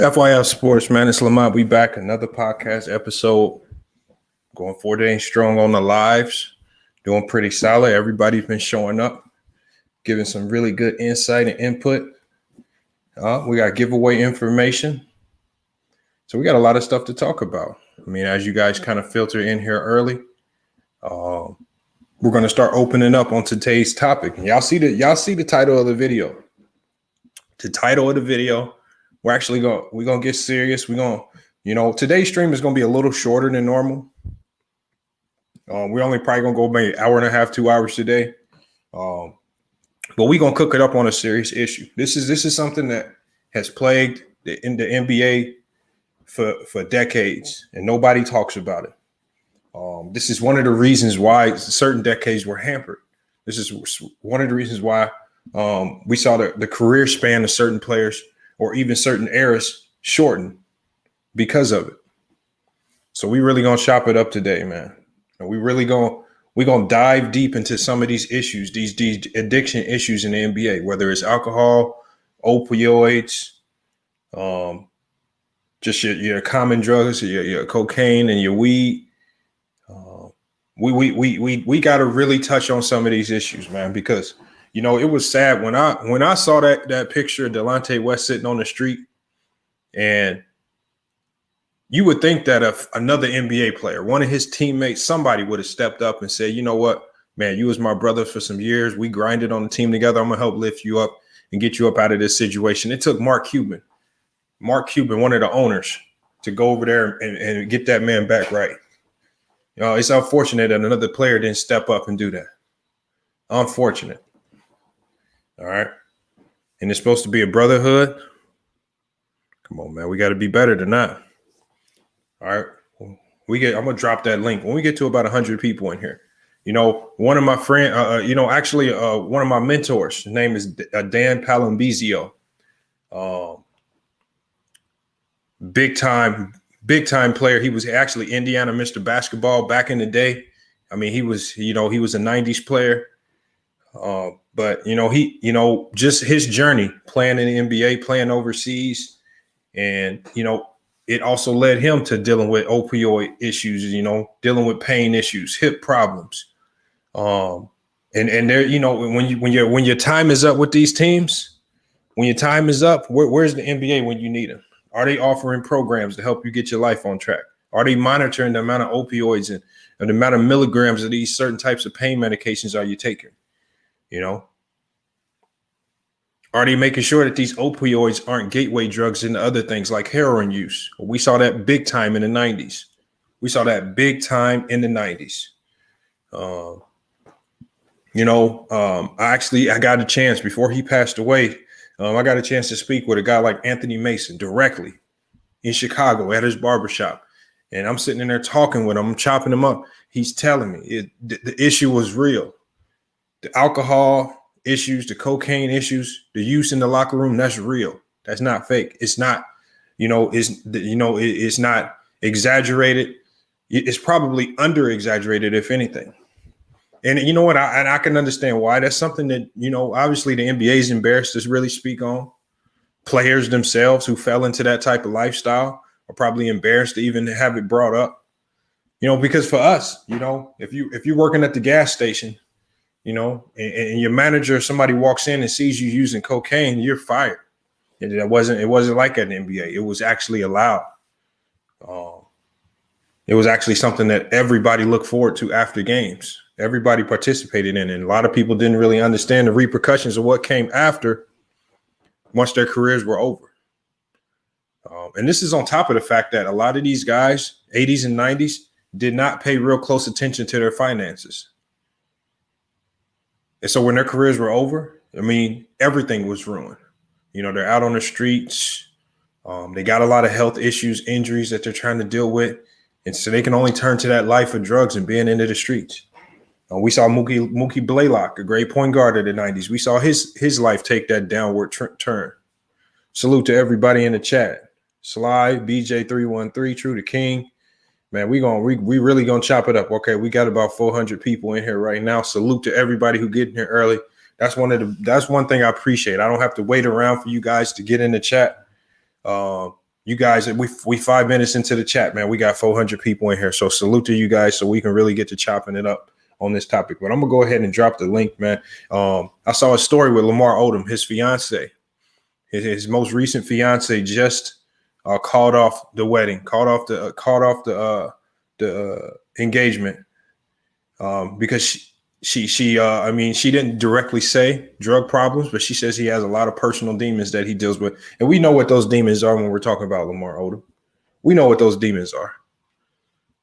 FYF Sports, man. It's Lamont. We back. Another podcast episode. Going 4 days strong on the lives. Doing pretty solid. Everybody's been showing up, giving some really good insight and input. We got giveaway information. So we got a lot of stuff to talk about. I mean, as you guys kind of filter in here early, we're going to start opening up on today's topic. And y'all see the title of the video. The title of the video. We're gonna get serious. Today's stream is gonna be a little shorter than normal. We're only probably gonna go maybe an hour and a half, 2 hours today. But we're gonna cook it up on a serious issue. This is something that has plagued in the NBA for decades, and nobody talks about it. This is one of the reasons why certain decades were hampered. This is one of the reasons why we saw the career span of certain players or even certain eras shortened because of it. So we really gonna chop it up today, man. And we're gonna dive deep into some of these issues, these addiction issues in the NBA, whether it's alcohol, opioids, just your common drugs, your cocaine and your weed. We got to really touch on some of these issues, man, because it was sad when I saw that picture of Delonte West sitting on the street, and you would think that if another NBA player, one of his teammates, somebody would have stepped up and said, you know what, man, you was my brother for some years. We grinded on the team together. I'm going to help lift you up and get you up out of this situation. It took Mark Cuban, one of the owners, to go over there and get that man back right. It's unfortunate that another player didn't step up and do that. Unfortunate. All right. And it's supposed to be a brotherhood. Come on, man. We got to be better than that. All right. I'm going to drop that link when we get to about 100 people in here. One of my friends, one of my mentors, his name is Dan Palambizio. Big time player. He was actually Indiana Mr. Basketball back in the day. I mean, he was a 90s player. But just his journey playing in the NBA, playing overseas, and it also led him to dealing with opioid issues, dealing with pain issues, hip problems. And there, when your time is up with these teams, when your time is up, where's the NBA when you need them? Are they offering programs to help you get your life on track? Are they monitoring the amount of opioids and the amount of milligrams of these certain types of pain medications are you taking? Are they making sure that these opioids aren't gateway drugs into other things like heroin use? We saw that big time in the 90s. I got a chance before he passed away. I got a chance to speak with a guy like Anthony Mason directly in Chicago at his barbershop. And I'm sitting in there talking with him. I'm chopping him up. He's telling me the issue was real. The alcohol issues, the cocaine issues, the use in the locker room, that's real. That's not fake. It's not, it's not exaggerated. It's probably under exaggerated, if anything. And you know what? I can understand why. That's something that, obviously the NBA is embarrassed to really speak on. Players themselves who fell into that type of lifestyle are probably embarrassed to even have it brought up. Because for us, if you're working at the gas station, and your manager or somebody walks in and sees you using cocaine, you're fired. And it wasn't like that in the NBA. It was actually allowed. It was actually something that everybody looked forward to after games. Everybody participated in it. And a lot of people didn't really understand the repercussions of what came after once their careers were over. And this is on top of the fact that a lot of these guys, 80s and 90s, did not pay real close attention to their finances. And so when their careers were over, I mean, everything was ruined. They're out on the streets. They got a lot of health issues, injuries that they're trying to deal with. And so they can only turn to that life of drugs and being into the streets. We saw Mookie Blaylock, a great point guard of the 90s. We saw his life take that downward turn. Salute to everybody in the chat. Sly, BJ313, True the King. Man, we really gonna chop it up. Okay, we got about 400 people in here right now. Salute to everybody who getting here early. That's one thing I appreciate. I don't have to wait around for you guys to get in the chat. You guys, we 5 minutes into the chat, man. We got 400 people in here. So salute to you guys so we can really get to chopping it up on this topic. But I'm going to go ahead and drop the link, man. I saw a story with Lamar Odom, his fiance. His most recent fiance just called off the wedding, called off the engagement because she didn't directly say drug problems, but she says he has a lot of personal demons that he deals with. And we know what those demons are when we're talking about Lamar Odom. We know what those demons are.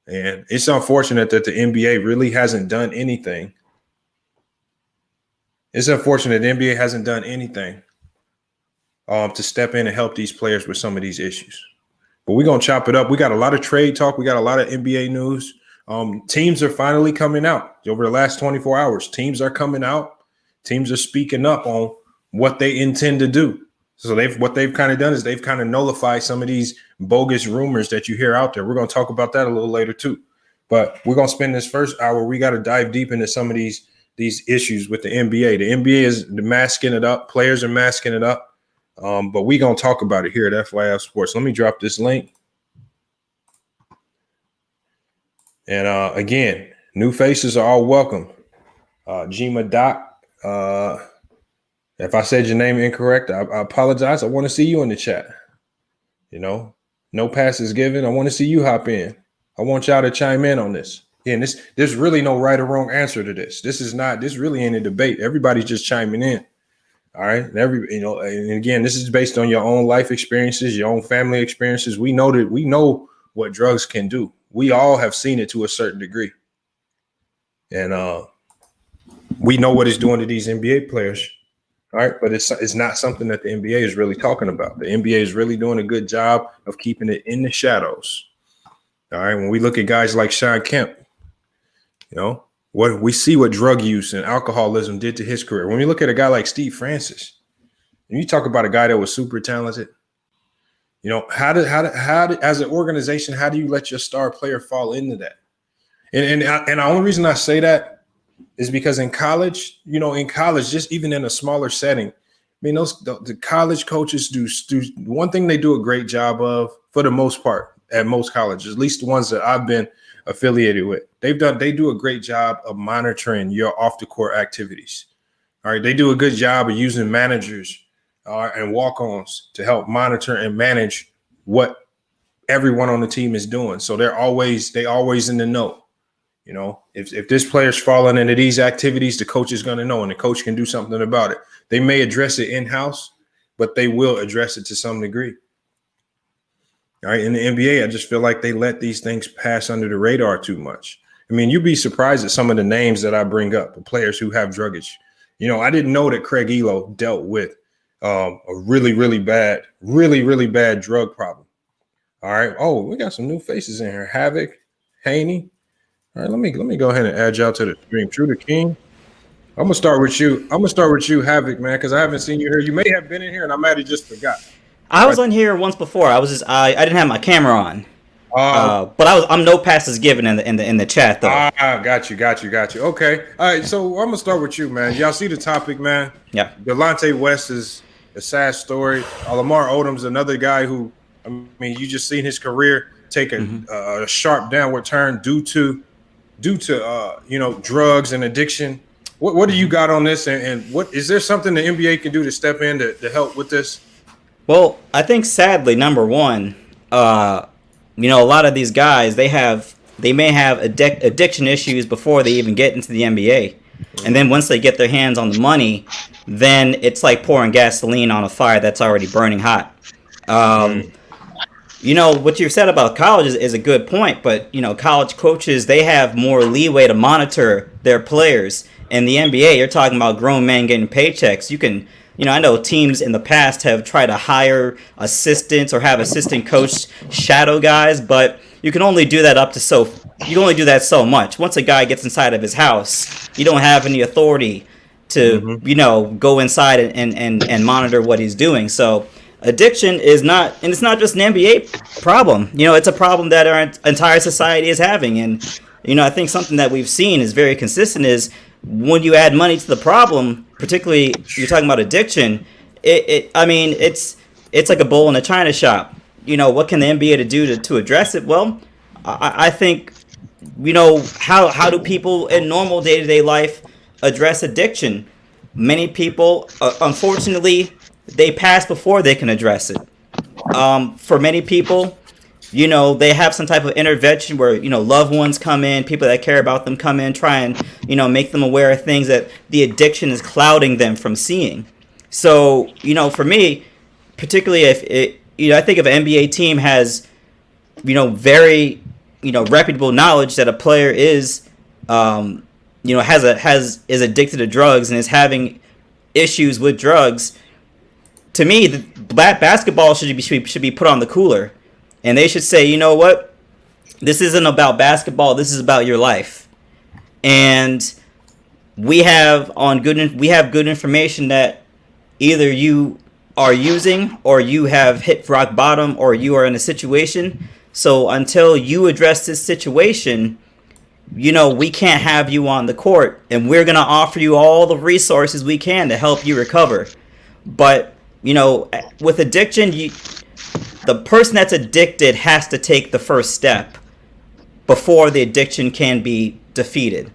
And it's unfortunate that the NBA really hasn't done anything. It's unfortunate the NBA hasn't done anything to step in and help these players with some of these issues. But we're going to chop it up. We got a lot of trade talk. We got a lot of NBA news. Teams are finally coming out over the last 24 hours. Teams are coming out. Teams are speaking up on what they intend to do. So what they've kind of done is they've kind of nullified some of these bogus rumors that you hear out there. We're going to talk about that a little later too. But we're going to spend this first hour. We got to dive deep into some of these issues with the NBA. The NBA is masking it up. Players are masking it up. But we're going to talk about it here at FYF Sports. Let me drop this link. And again, new faces are all welcome. Jima Doc, if I said your name incorrect, I apologize. I want to see you in the chat. No passes given. I want to see you hop in. I want y'all to chime in on this. And there's really no right or wrong answer to this. This really ain't a debate. Everybody's just chiming in. All right. And again, this is based on your own life experiences, your own family experiences. We know what drugs can do. We all have seen it to a certain degree. And we know what it's doing to these NBA players. All right. But it's not something that the NBA is really talking about. The NBA is really doing a good job of keeping it in the shadows. All right. When we look at guys like Shawn Kemp, what we see what drug use and alcoholism did to his career. When we look at a guy like Steve Francis, and you talk about a guy that was super talented, how as an organization, how do you let your star player fall into that? And the only reason I say that is because in college, just even in a smaller setting, the college coaches do one thing they do a great job of for the most part at most colleges, at least the ones that I've been affiliated with. They do a great job of monitoring your off the court activities. All right. They do a good job of using managers and walk-ons to help monitor and manage what everyone on the team is doing. So they always in the know. If this player's falling into these activities, the coach is going to know, and the coach can do something about it. They may address it in-house, but they will address it to some degree. All right. In the NBA, I just feel like they let these things pass under the radar too much. You'd be surprised at some of the names that I bring up, the players who have drug issues. I didn't know that Craig Elo dealt with a really, really bad drug problem. All right. Oh, we got some new faces in here. Havoc, Haney. All right, let me go ahead and add y'all to the stream. True to King. I'm gonna start with you, Havoc, man, because I haven't seen you here. You may have been in here, and I might have just forgot. I was on here once before. I didn't have my camera on. But I'm no passes given in the chat though. Got you. Okay. All right. So I'm gonna start with you, man. Y'all see the topic, man? Yeah. Delonte West is a sad story. Lamar Odom's another guy who, you just seen his career take a sharp downward turn due to drugs and addiction. What do you got on this? And what is there something the NBA can do to step in to help with this? Well, I think sadly, number one, a lot of these guys, they may have addiction issues before they even get into the NBA. And then once they get their hands on the money, then it's like pouring gasoline on a fire that's already burning hot. What you've said about college is a good point, but, college coaches, they have more leeway to monitor their players. In the NBA, you're talking about grown men getting paychecks. You can... I know teams in the past have tried to hire assistants or have assistant coach shadow guys, but you can only do that so much. Once a guy gets inside of his house, you don't have any authority to, go inside and monitor what he's doing. So addiction is not, and it's not just an NBA problem. It's a problem that our entire society is having. And, I think something that we've seen is very consistent is when you add money to the problem, particularly you're talking about addiction, it's like a bull in a china shop. what can the NBA to do to address it? Well, I think, how do people in normal day-to-day life address addiction? Many people, unfortunately, they pass before they can address it. For many people, they have some type of intervention where, loved ones come in, people that care about them come in, try and, make them aware of things that the addiction is clouding them from seeing. So, for me, particularly if it, I think if an NBA team has, very, reputable knowledge that a player is, is addicted to drugs and is having issues with drugs, to me, the basketball should be put on the cooler. And they should say, you know what? This isn't about basketball. This is about your life. And we have good information that either you are using or you have hit rock bottom or you are in a situation. So until you address this situation, we can't have you on the court, and we're going to offer you all the resources we can to help you recover. But, with addiction, the person that's addicted has to take the first step before the addiction can be defeated.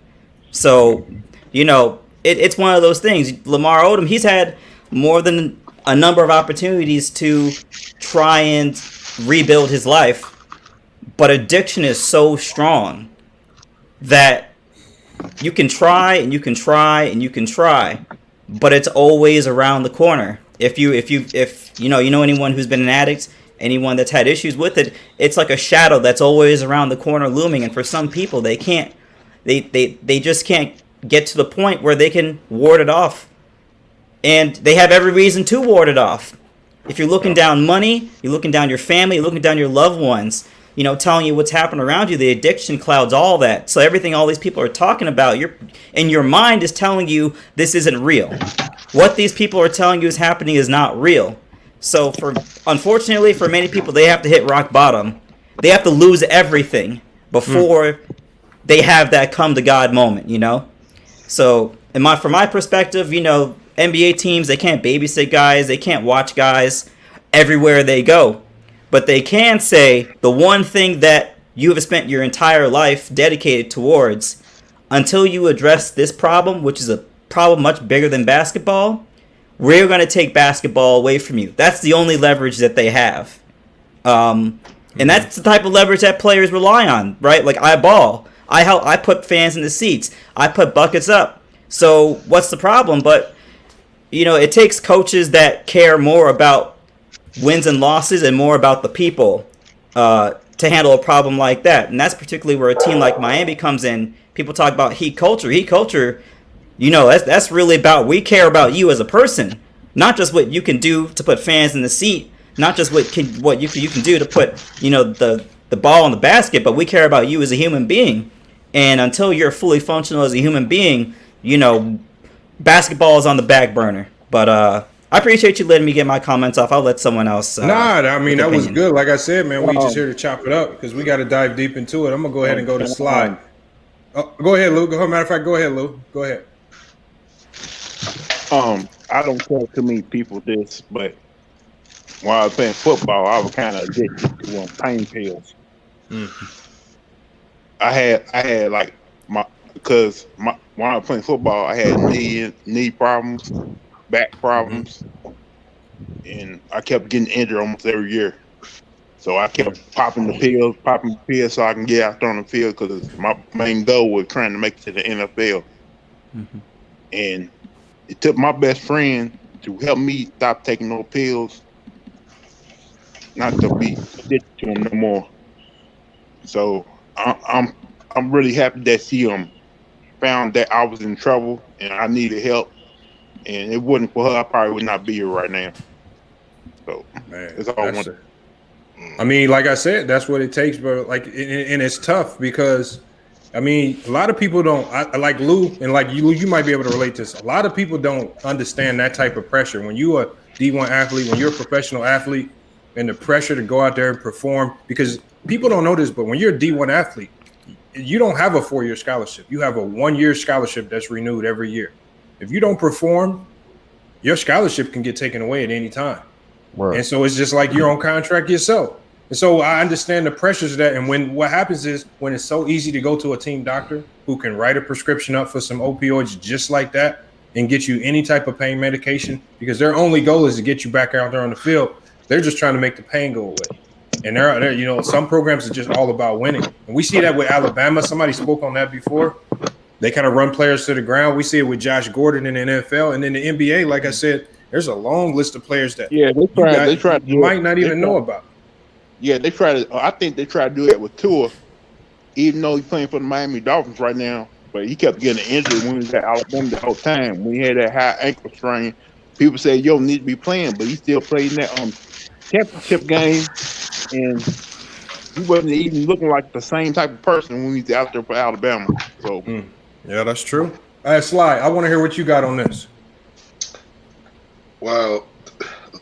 So, it's one of those things. Lamar Odom, he's had more than a number of opportunities to try and rebuild his life, but addiction is so strong that you can try and you can try and you can try, but it's always around the corner. If anyone who's been an addict, anyone that's had issues with it, it's like a shadow that's always around the corner looming. And for some people, they just can't get to the point where they can ward it off. And they have every reason to ward it off. If you're looking down money, you're looking down your family, you're looking down your loved ones, telling you what's happening around you, the addiction clouds all that. So everything all these people are talking about, your mind is telling you this isn't real. What these people are telling you is happening is not real. So unfortunately for many people, they have to hit rock bottom. They have to lose everything before they have that come to God moment, So from my perspective, NBA teams, they can't babysit guys, they can't watch guys everywhere they go. But they can say the one thing that you have spent your entire life dedicated towards, until you address this problem, which is a problem much bigger than basketball, we're going to take basketball away from you. That's the only leverage that they have. And that's the type of leverage that players rely on, right? Like, I ball. I put fans in the seats. I put buckets up. So what's the problem? But, it takes coaches that care more about wins and losses and more about the people to handle a problem like that. And that's particularly where a team like Miami comes in. People talk about heat culture. Heat culture, that's really about, we care about you as a person, not just what you can do to put fans in the seat, not just what you can do to put, the ball in the basket, but we care about you as a human being. And until you're fully functional as a human being, basketball is on the back burner. But I appreciate you letting me get my comments off. I'll let someone else. That was good. Like I said, man, we just here to chop it up because we got to dive deep into it. I'm gonna go ahead and go to slide. Go ahead, Lou. Matter of fact, go ahead, Lou. Go ahead. I don't tell too many people this, but while I was playing football, I was kind of addicted to pain pills. I had like when I was playing football, I had knee problems, back problems, and I kept getting injured almost every year. So I kept popping the pills so I can get out there on the field because my main goal was trying to make it to the NFL. And it took my best friend to help me stop taking those pills, not to be addicted to them no more. So I'm really happy that she found that I was in trouble and I needed help. And it wasn't for her, I probably would not be here right now. So that's all I wanted. I mean, like I said, that's what it takes, bro. Like, and it's tough because, I mean, a lot of people don't. Like Lou and like you might be able to relate to this. A lot of people don't understand that type of pressure. When you are a D1 athlete, when you're a professional athlete, and the pressure to go out there and perform, because people don't know this, but when you're a D1 athlete, you don't have a 4-year scholarship. You have a 1-year scholarship that's renewed every year. If you don't perform, your scholarship can get taken away at any time. Right. And so it's just like you're on contract yourself. And so I understand the pressures of that. And what happens is when it's so easy to go to a team doctor who can write a prescription up for some opioids just like that and get you any type of pain medication, because their only goal is to get you back out there on the field. They're just trying to make the pain go away. And there, some programs are just all about winning. And we see that with Alabama. Somebody spoke on that before. They kind of run players to the ground. We see it with Josh Gordon in the NFL. And in the NBA, like I said, there's a long list of players that you might not even know about. Yeah, they try to. I think they try to do that with Tua, even though he's playing for the Miami Dolphins right now. But he kept getting injured when he was at Alabama the whole time. When he had that high ankle strain, people said, "You don't need to be playing," but he still played in that championship game, and he wasn't even looking like the same type of person when he's out there for Alabama. So, yeah, that's true. Sly, I want to hear what you got on this. Well,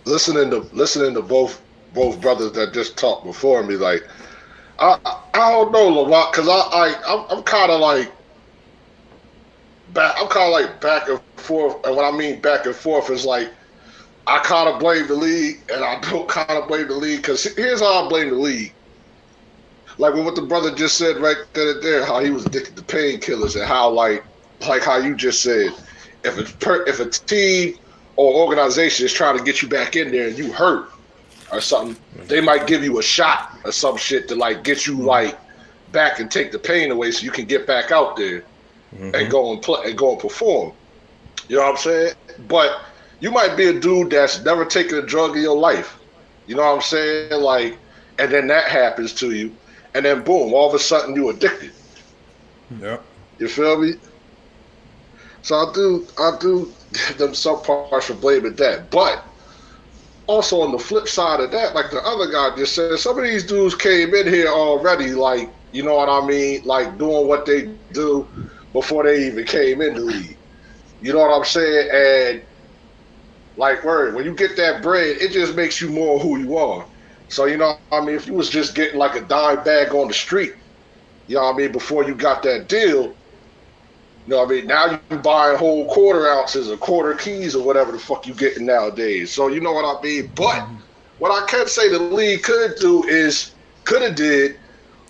listening to both brothers that just talked before me, like I don't know, Lamont, because I'm kind of like back and forth, and when I mean back and forth is like I kind of blame the league and I don't kind of blame the league, because here's how I blame the league. Like what the brother just said right there, how he was addicted to painkillers, and how like how you just said, if a team or organization is trying to get you back in there and you hurt or something, they might give you a shot or some shit to like get you like back and take the pain away so you can get back out there and go and play and go and perform. You know what I'm saying? But you might be a dude that's never taken a drug in your life. You know what I'm saying? Like, and then that happens to you, and then boom, all of a sudden you're addicted. Yeah. You feel me? So I do give them some parts for blaming that. But also on the flip side of that, like the other guy just said, some of these dudes came in here already, like, you know what I mean, like doing what they do before they even came in the league. You know what I'm saying? And like, when you get that bread, it just makes you more who you are. So, you know what I mean, if you was just getting like a dime bag on the street, you know what I mean, before you got that deal, you know what I mean, now you buying whole quarter ounces or quarter keys or whatever the fuck you getting nowadays. So, you know what I mean? But what I can say the league could have did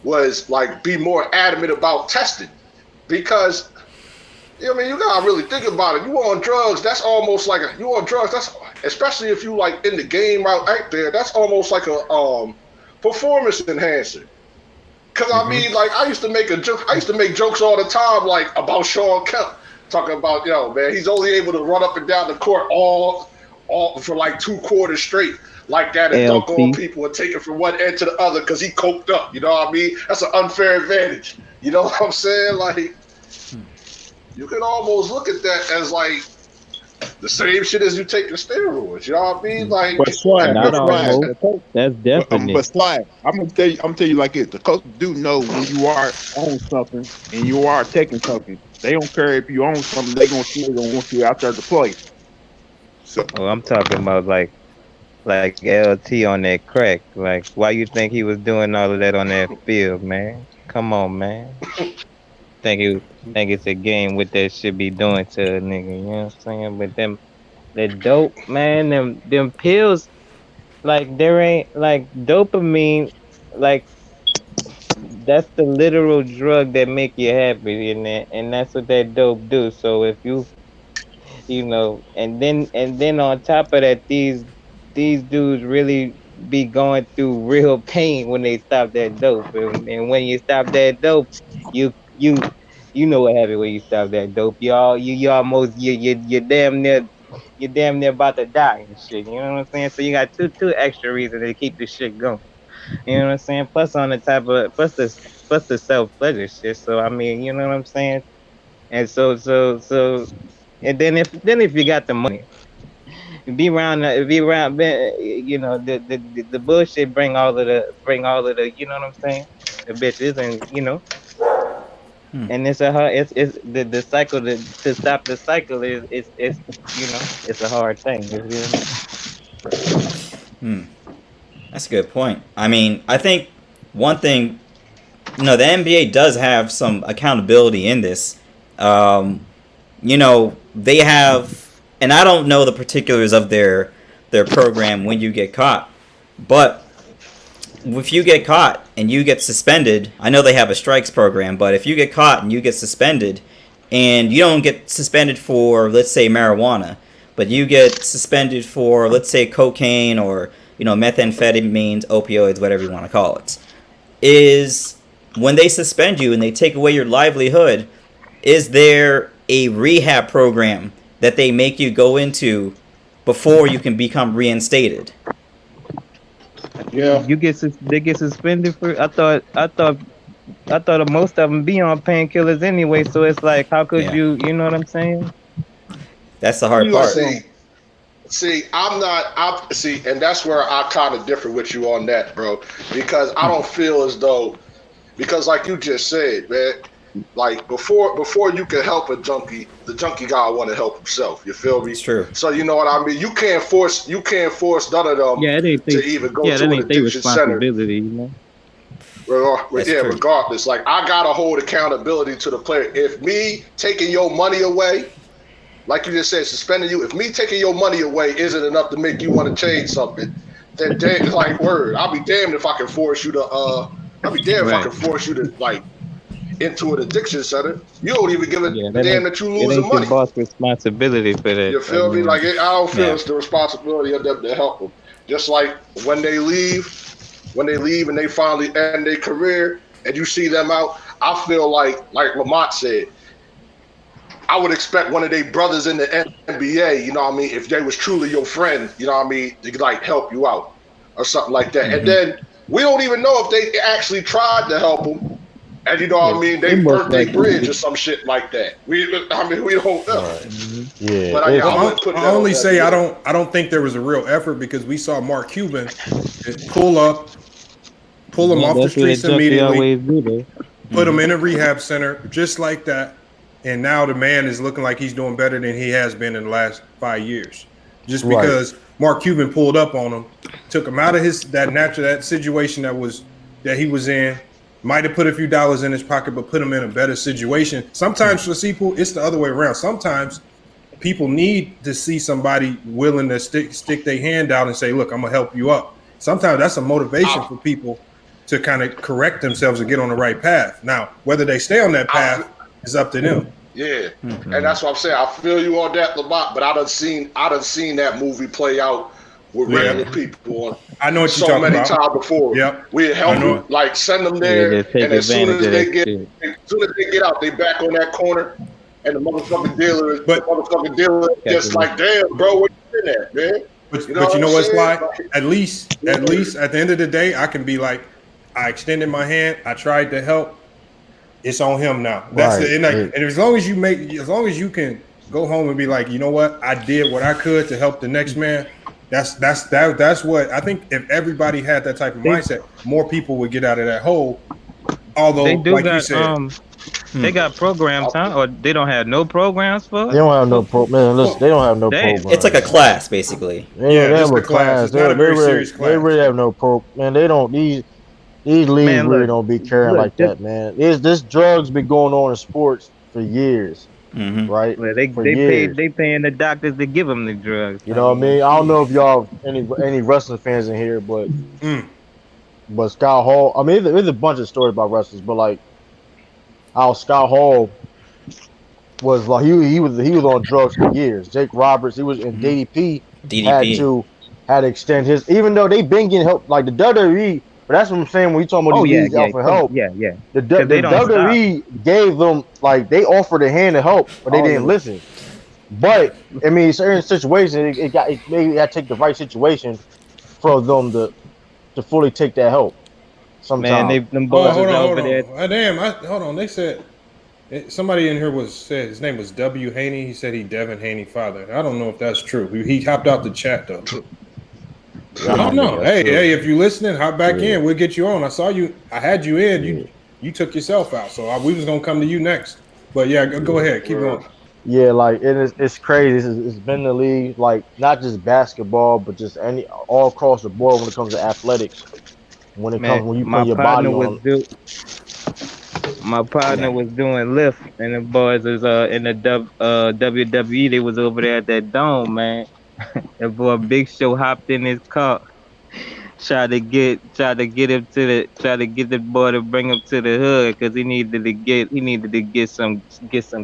was like be more adamant about testing, because you know what I mean, you gotta really think about it. You on drugs, that's almost like you on drugs, that's especially if you like in the game out there, that's almost like a performance enhancer. Cause I mean, like I used to make jokes all the time, like about Sean Kemp, talking about, yo, man, he's only able to run up and down the court all for like 2 quarters straight, like that, and dunk on people and take it from one end to the other because he coked up. You know what I mean? That's an unfair advantage. You know what I'm saying? Like, you can almost look at that as like the same shit as you taking steroids. You know what I mean? Like, but Slide, that's definitely. But Slide, I'm gonna tell you like this: the coach do know when you are on something and you are taking something. They don't care if you own something; they still gonna want you out there to play. So, I'm talking about like LT on that crack. Like, why you think he was doing all of that on that field, man? Come on, man. Think it's a game what that should be doing to a nigga, you know what I'm saying? But that dope, man, them pills, like there ain't like dopamine, like that's the literal drug that make you happy, and that's what that dope do. So if you know, and then on top of that, these dudes really be going through real pain when they stop that dope, and when you stop that dope, you know what happened when you stop that dope. You almost you're damn near about to die and shit. You know what I'm saying? So you got two extra reasons to keep this shit going. You know what I'm saying? Plus on the type of plus the self pleasure shit. So I mean, you know what I'm saying? And so and then if you got the money, be around you know, the bullshit bring all of the you know what I'm saying, the bitches, and you know, and it's the cycle to stop the cycle is you know, it's a hard thing. That's a good point. I mean, I think one thing, you know, the NBA does have some accountability in this. You know, they have, and I don't know the particulars of their program when you get caught, but if you get caught and you get suspended, I know they have a strikes program, but if you get caught and you get suspended, and you don't get suspended for, let's say, marijuana, but you get suspended for, let's say, cocaine or, methamphetamines, opioids, whatever you want to call it, is when they suspend you and they take away your livelihood, is there a rehab program that they make you go into before you can become reinstated? Yeah. They get suspended for. I thought most of them be on painkillers anyway. So it's like, how could Yeah. you know what I'm saying? That's the hard You part. See, and that's where I kind of differ with you on that, bro. Because I don't feel as though, because like you just said, man, like before you can help a junkie, the junkie gotta want to help himself. You feel me? It's true. So you know what I mean. You can't force none of them Yeah, it ain't to even go to that an ain't their addiction center. responsibility, you know. That's true. Regardless, like I gotta hold accountability to the player. If me taking your money away, like you just said, suspending you, if me taking your money away isn't enough to make you want to change something, then damn, like word, I'll be damned if I can force you to. I'll be damned if I can force you to like into an addiction center. You don't even give a damn that you losing It ain't money. your boss' responsibility for that. You feel me? Like I don't feel Yeah. it's the responsibility of them to help them. Just like when they leave and they finally end their career, and you see them out, I feel like Lamont said, I would expect one of their brothers in the NBA, you know what I mean, if they was truly your friend, you know what I mean, to like help you out or something like that. And then we don't even know if they actually tried to help them. And you know what I mean, they burnt their bridge or some shit like that. We don't know. Yeah. But I only say I don't think there was a real effort because we saw Mark Cuban pull him off the streets immediately, put him in a rehab center just like that, and now the man is looking like he's doing better than he has been in the last 5 years. Just because Mark Cuban pulled up on him, took him out of that situation that he was in. Might have put a few dollars in his pocket, but put him in a better situation. Sometimes for people, it's the other way around. Sometimes people need to see somebody willing to stick their hand out and say, look, I'm going to help you up. Sometimes that's a motivation for people to kind of correct themselves and get on the right path. Now, whether they stay on that path is up to them. Yeah, and that's what I'm saying. I feel you on that, Lamont, but I done seen that movie play out with regular people. I know what you're so talking many about. times before. Yep. We help them, like send them there, and as soon as they get out, they back on that corner, and the motherfucking dealer is just like, damn, bro, where you been at, man? But you know what, Sly? At least at the end of the day, I can be like, I extended my hand, I tried to help. It's on him now. That's it. And as long as you can go home and be like, you know what, I did what I could to help the next man. That's what I think. If everybody had that type of mindset, more people would get out of that hole. Although, you said, they got programs, huh? Or they don't have no programs for it? They don't have no they don't have no programs. It's like a class, basically. They have a class. It's They not a very serious class. They really have no man. They don't these leagues really don't be caring like that, man. This drugs been going on in sports for years. Right? Well, they paying the doctors to give them the drugs. You know what I mean? I don't know if y'all any wrestling fans in here, but Scott Hall. I mean, there's a bunch of stories about wrestlers, but like how Scott Hall was like he was on drugs for years. Jake Roberts, he was in DDP. Had to extend his, even though they been getting help, like the WWE. But that's what I'm saying when you talking about these out for help. Yeah. The WWE gave them, like, they offered a hand to help, but they didn't listen. But I mean, certain situations, it maybe had to take the right situation for them to fully take that help. Sometimes. Man, them boys hold over on. there. Hold on. They said somebody in here said his name was W. Haney. He said he Devin Haney father. I don't know if that's true. He hopped out the chat though. I don't know. Hey, if you listening, hop back in. We'll get you on. I saw you. I had you in. You took yourself out, so we was gonna come to you next. But yeah, go ahead. Keep going. Yeah, like it's crazy. It's been the league, like not just basketball, but just all across the board when it comes to athletics. When you put your body on. My partner was doing lift, and the boys was in the WWE. They was over there at that dome, man. That boy Big Show hopped in his car. try to get him to the boy to bring him to the hood because he needed to get some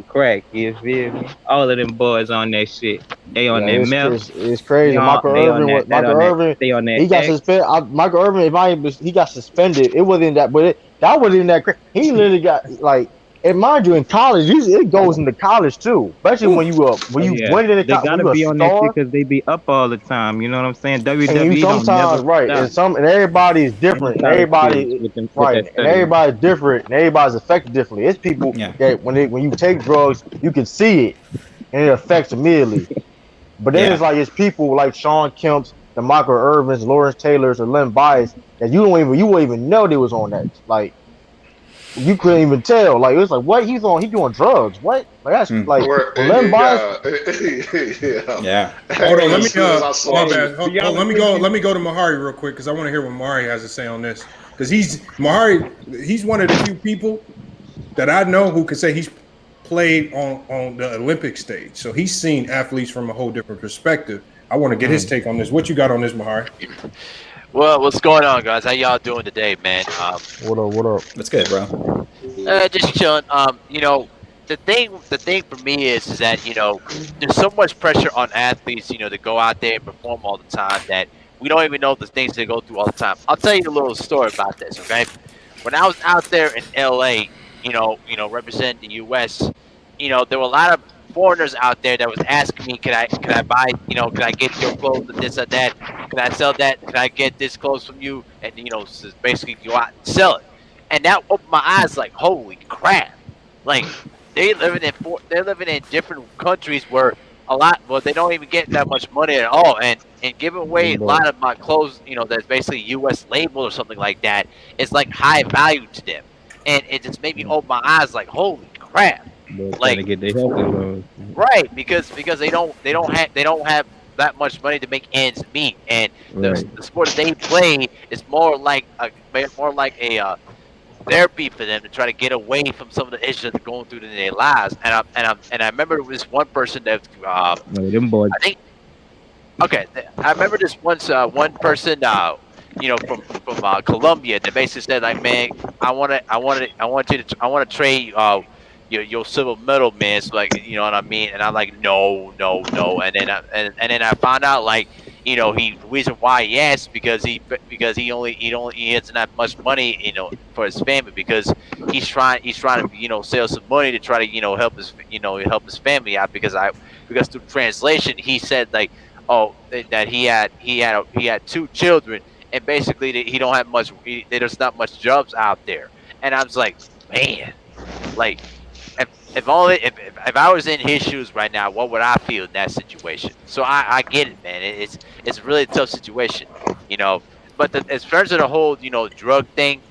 crack. You feel me? All of them boys on that shit. They on Yeah, that meth. it's crazy. Michael They on Irvin that was Michael Irvin. they on that He got X. suspended. Michael Irvin, he got suspended. It wasn't that, but that wasn't that crazy. He literally got like, and mind you, in college, usually it goes into college too. Especially when Oh you yeah, went into they when gotta you a be on that shit star, because they be up all the time. You know what I'm saying? and you WWE don't never sometimes right, stop. and everybody is And the different, and college kids everybody with right, that and study. everybody's different, and everybody's affected differently. It's people Yeah. that when you take drugs, you can see it, and it affects immediately. But then Yeah. it's people like Sean Kemp's, the Michael Irvins, Lawrence Taylor's, or Len Bias that you wouldn't even know they was on that. Like you couldn't even tell. Like it was like what he doing drugs. What? Like that's like Where, when Len Bias. yeah. Yeah. Hold on, let As me soon as I saw my it, bad. Let me go to Mahari real quick because I want to hear what Mahari has to say on this. Because he's one of the few people that I know who can say he's played on the Olympic stage. So he's seen athletes from a whole different perspective. I want to get his take on this. What you got on this, Mahari? Well, what's going on, guys? How y'all doing today, man? What up? What up? That's good, bro. Just chilling. The thing for me is that there's so much pressure on athletes, to go out there and perform all the time that we don't even know the things they go through all the time. I'll tell you a little story about this, okay? When I was out there in LA, representing the US, there were a lot of foreigners out there that was asking me, can I buy, can I get your clothes and this or that? Can I sell that? Can I get this clothes from you? And basically go out and sell it. And that opened my eyes like, holy crap. Like they're living in different countries where they don't even get that much money at all, and giving away a lot of my clothes, that's basically US label or something like that, is like high value to them. And it just made me open my eyes like, holy crap. They're trying Like to get their health alone. right, because they don't have that much money to make ends meet, and Right. the sport that they play is more like a therapy for them to try to get away from some of the issues that they're going through in their lives. And I remember this one person that No, them boys. I think I remember this one person from Colombia that basically said like, man, I want to trade your silver medal, man. So like, you know what I mean? And I'm like, no, and then I found out like, the reason why he asked because he doesn't have much money, for his family, because he's trying to save some money to try to help his family out, because through translation he said like, oh, that he had two children, and basically that he don't have much, there's not much jobs out there. And I was like, man, like if I was in his shoes right now, what would I feel in that situation? So I get it, man. It's really a tough situation, But as far as the whole drug thing,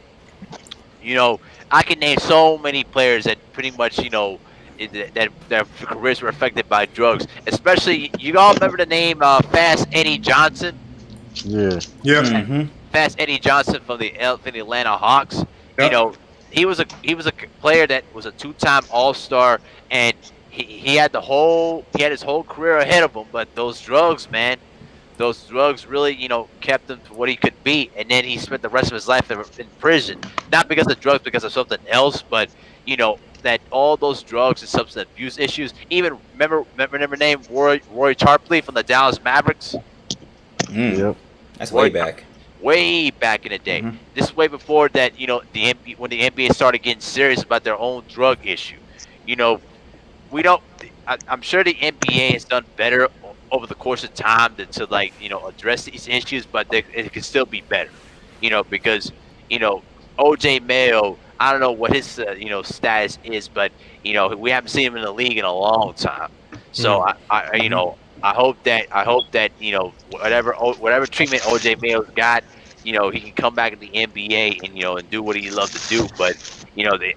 I can name so many players that pretty much that their careers were affected by drugs. Especially, you all remember the name Fast Eddie Johnson? Yeah. Yeah. Mm-hmm. Fast Eddie Johnson from the Atlanta Hawks. Yep. He was a player that was a two-time All-Star, and he had his whole career ahead of him. But those drugs, man, really kept him to what he could be. And then he spent the rest of his life in prison, not because of drugs, because of something else. But that all those drugs and substance abuse issues. Even remember the name Roy Tarpley from the Dallas Mavericks. Yep. That's way back. Way back in the day. Mhm. This is way before that, when the NBA started getting serious about their own drug issue. I'm sure the NBA has done better over the course of time to like, address these issues, but it could still be better, because, OJ Mayo, I don't know what his, status is, but, we haven't seen him in the league in a long time. So I hope that whatever treatment OJ Mayo's got, he can come back in the NBA and and do what he loves to do. But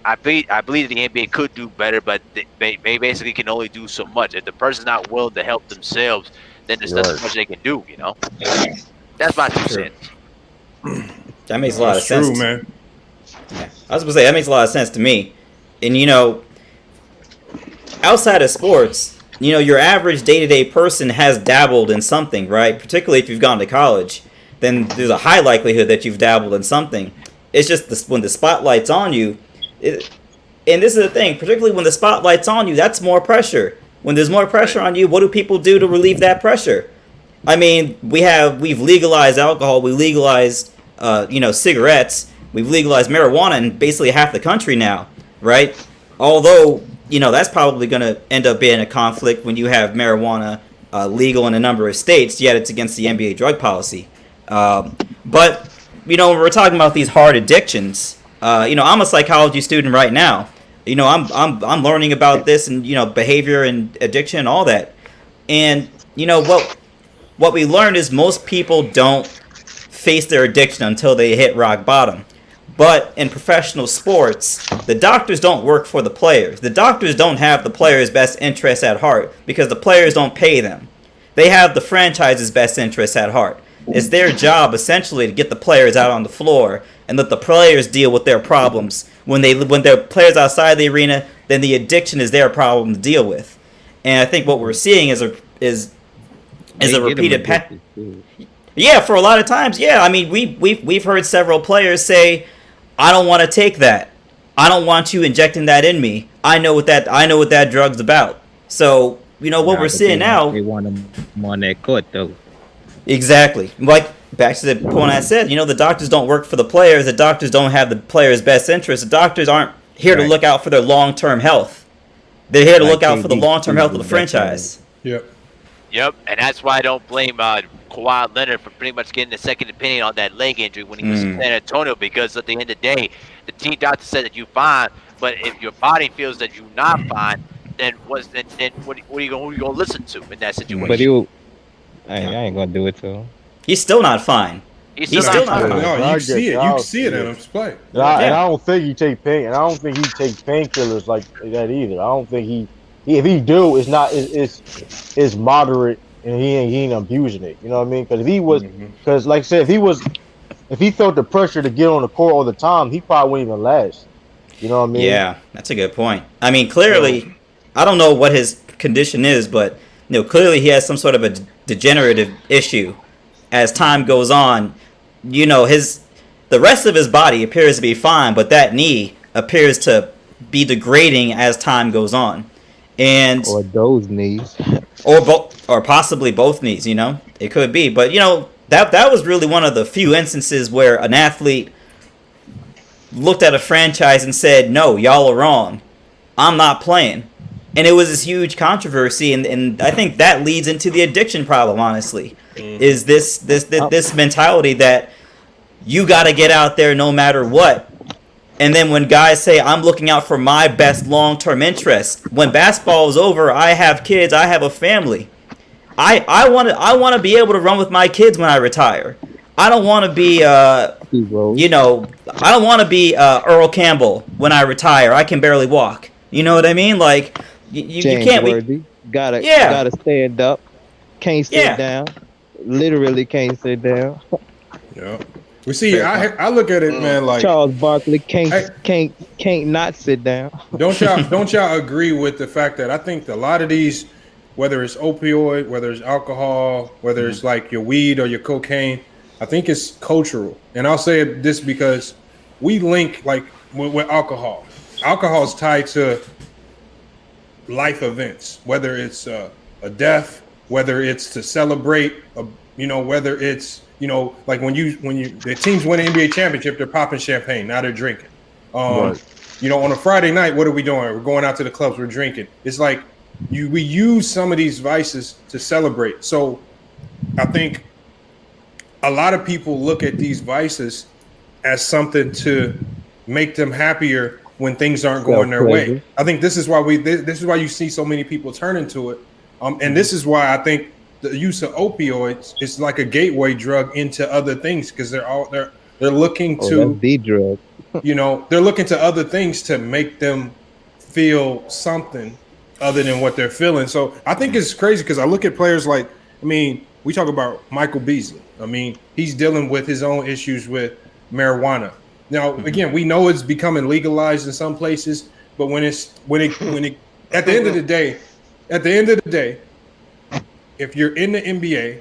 I believe the NBA could do better, but they basically can only do so much. If the person's not willing to help themselves, then there's nothing much they can do. That's my 2 cents. That makes a lot of sense. True, man. Yeah. I was gonna say that makes a lot of sense to me. And outside of sports, your average day-to-day person has dabbled in something, right? Particularly if you've gone to college. then there's a high likelihood that you've dabbled in something. It's just when the spotlight's on you, and this is the thing, particularly when the spotlight's on you, that's more pressure. When there's more pressure on you, what do people do to relieve that pressure? I mean, we've legalized alcohol, we legalized cigarettes, we've legalized marijuana in basically half the country now, right? Although, that's probably going to end up being a conflict when you have marijuana legal in a number of states, yet it's against the NBA drug policy. But, when we're talking about these hard addictions, I'm a psychology student right now. I'm learning about this and, behavior and addiction and all that. And, what we learned is most people don't face their addiction until they hit rock bottom. But in professional sports, the doctors don't work for the players. The doctors don't have the players' best interests at heart because the players don't pay them. They have the franchise's best interests at heart. It's their job essentially to get the players out on the floor and let the players deal with their problems. When they're players outside the arena, then the addiction is their problem to deal with. And I think what we're seeing is a repeated pattern. Yeah, for a lot of times, yeah. I mean, we've heard several players say, "I don't want to take that. I don't want you injecting that in me. I know what that drug's about." So what we're seeing now. They want them on that court though. Exactly. Like back to the point I said, the doctors don't work for the players. The doctors don't have the players' best interests. The doctors aren't here to look out for their long-term health. They're here to look out for the long-term health of the franchise. Yep, and that's why I don't blame Kawhi Leonard for pretty much getting a second opinion on that leg injury when he was in San Antonio, because at the end of the day, the team doctor said that you're fine, but if your body feels that you're not fine, then what are you going to listen to in that situation? But I ain't going to do it to him. He's still not fine. He's still not fine. No, you see it. You see it in him play. And I don't think he take pain, and I don't think he takes painkillers like that either. I don't think he if he do, it's moderate, and he ain't abusing it. You know what I mean? Because if he was, because like I said, if he felt the pressure to get on the court all the time, he probably wouldn't even last. You know what I mean? Yeah, that's a good point. I mean, clearly, I don't know what his condition is, but clearly he has some sort of a degenerative issue. As time goes on, the rest of his body appears to be fine, but that knee appears to be degrading as time goes on. Or those knees, or possibly both knees. It could be, but that was really one of the few instances where an athlete looked at a franchise and said, "No, y'all are wrong. I'm not playing," and it was this huge controversy. And I think that leads into the addiction problem. Honestly, is this mentality that you got to get out there no matter what. And then when guys say, "I'm looking out for my best long-term interests," when basketball is over, I have kids, I have a family. I want to be able to run with my kids when I retire. I don't want to be I don't want to be Earl Campbell when I retire. I can barely walk. You know what I mean? Like you can't. Gotta stand up. Can't sit down. Literally can't sit down. Yeah. We see. I look at it, man. Like Charles Barkley can't not sit down. Don't y'all agree with the fact that I think a lot of these, whether it's opioid, whether it's alcohol, whether it's like your weed or your cocaine, I think it's cultural. And I'll say this because we link like with alcohol. Alcohol is tied to life events, whether it's a death, whether it's to celebrate, whether it's like when the teams win an NBA championship, they're popping champagne. Now they're drinking. On a Friday night, what are we doing? We're going out to the clubs. We're drinking. It's like we use some of these vices to celebrate. So I think a lot of people look at these vices as something to make them happier when things aren't going their way. I think this is why you see so many people turn into it. And this is why I think the use of opioids is like a gateway drug into other things, because they're looking to the drug. They're looking to other things to make them feel something other than what they're feeling. So I think it's crazy because I look at players like, we talk about Michael Beasley. He's dealing with his own issues with marijuana. Now, again, we know it's becoming legalized in some places, but when it at the end of the day, if you're in the NBA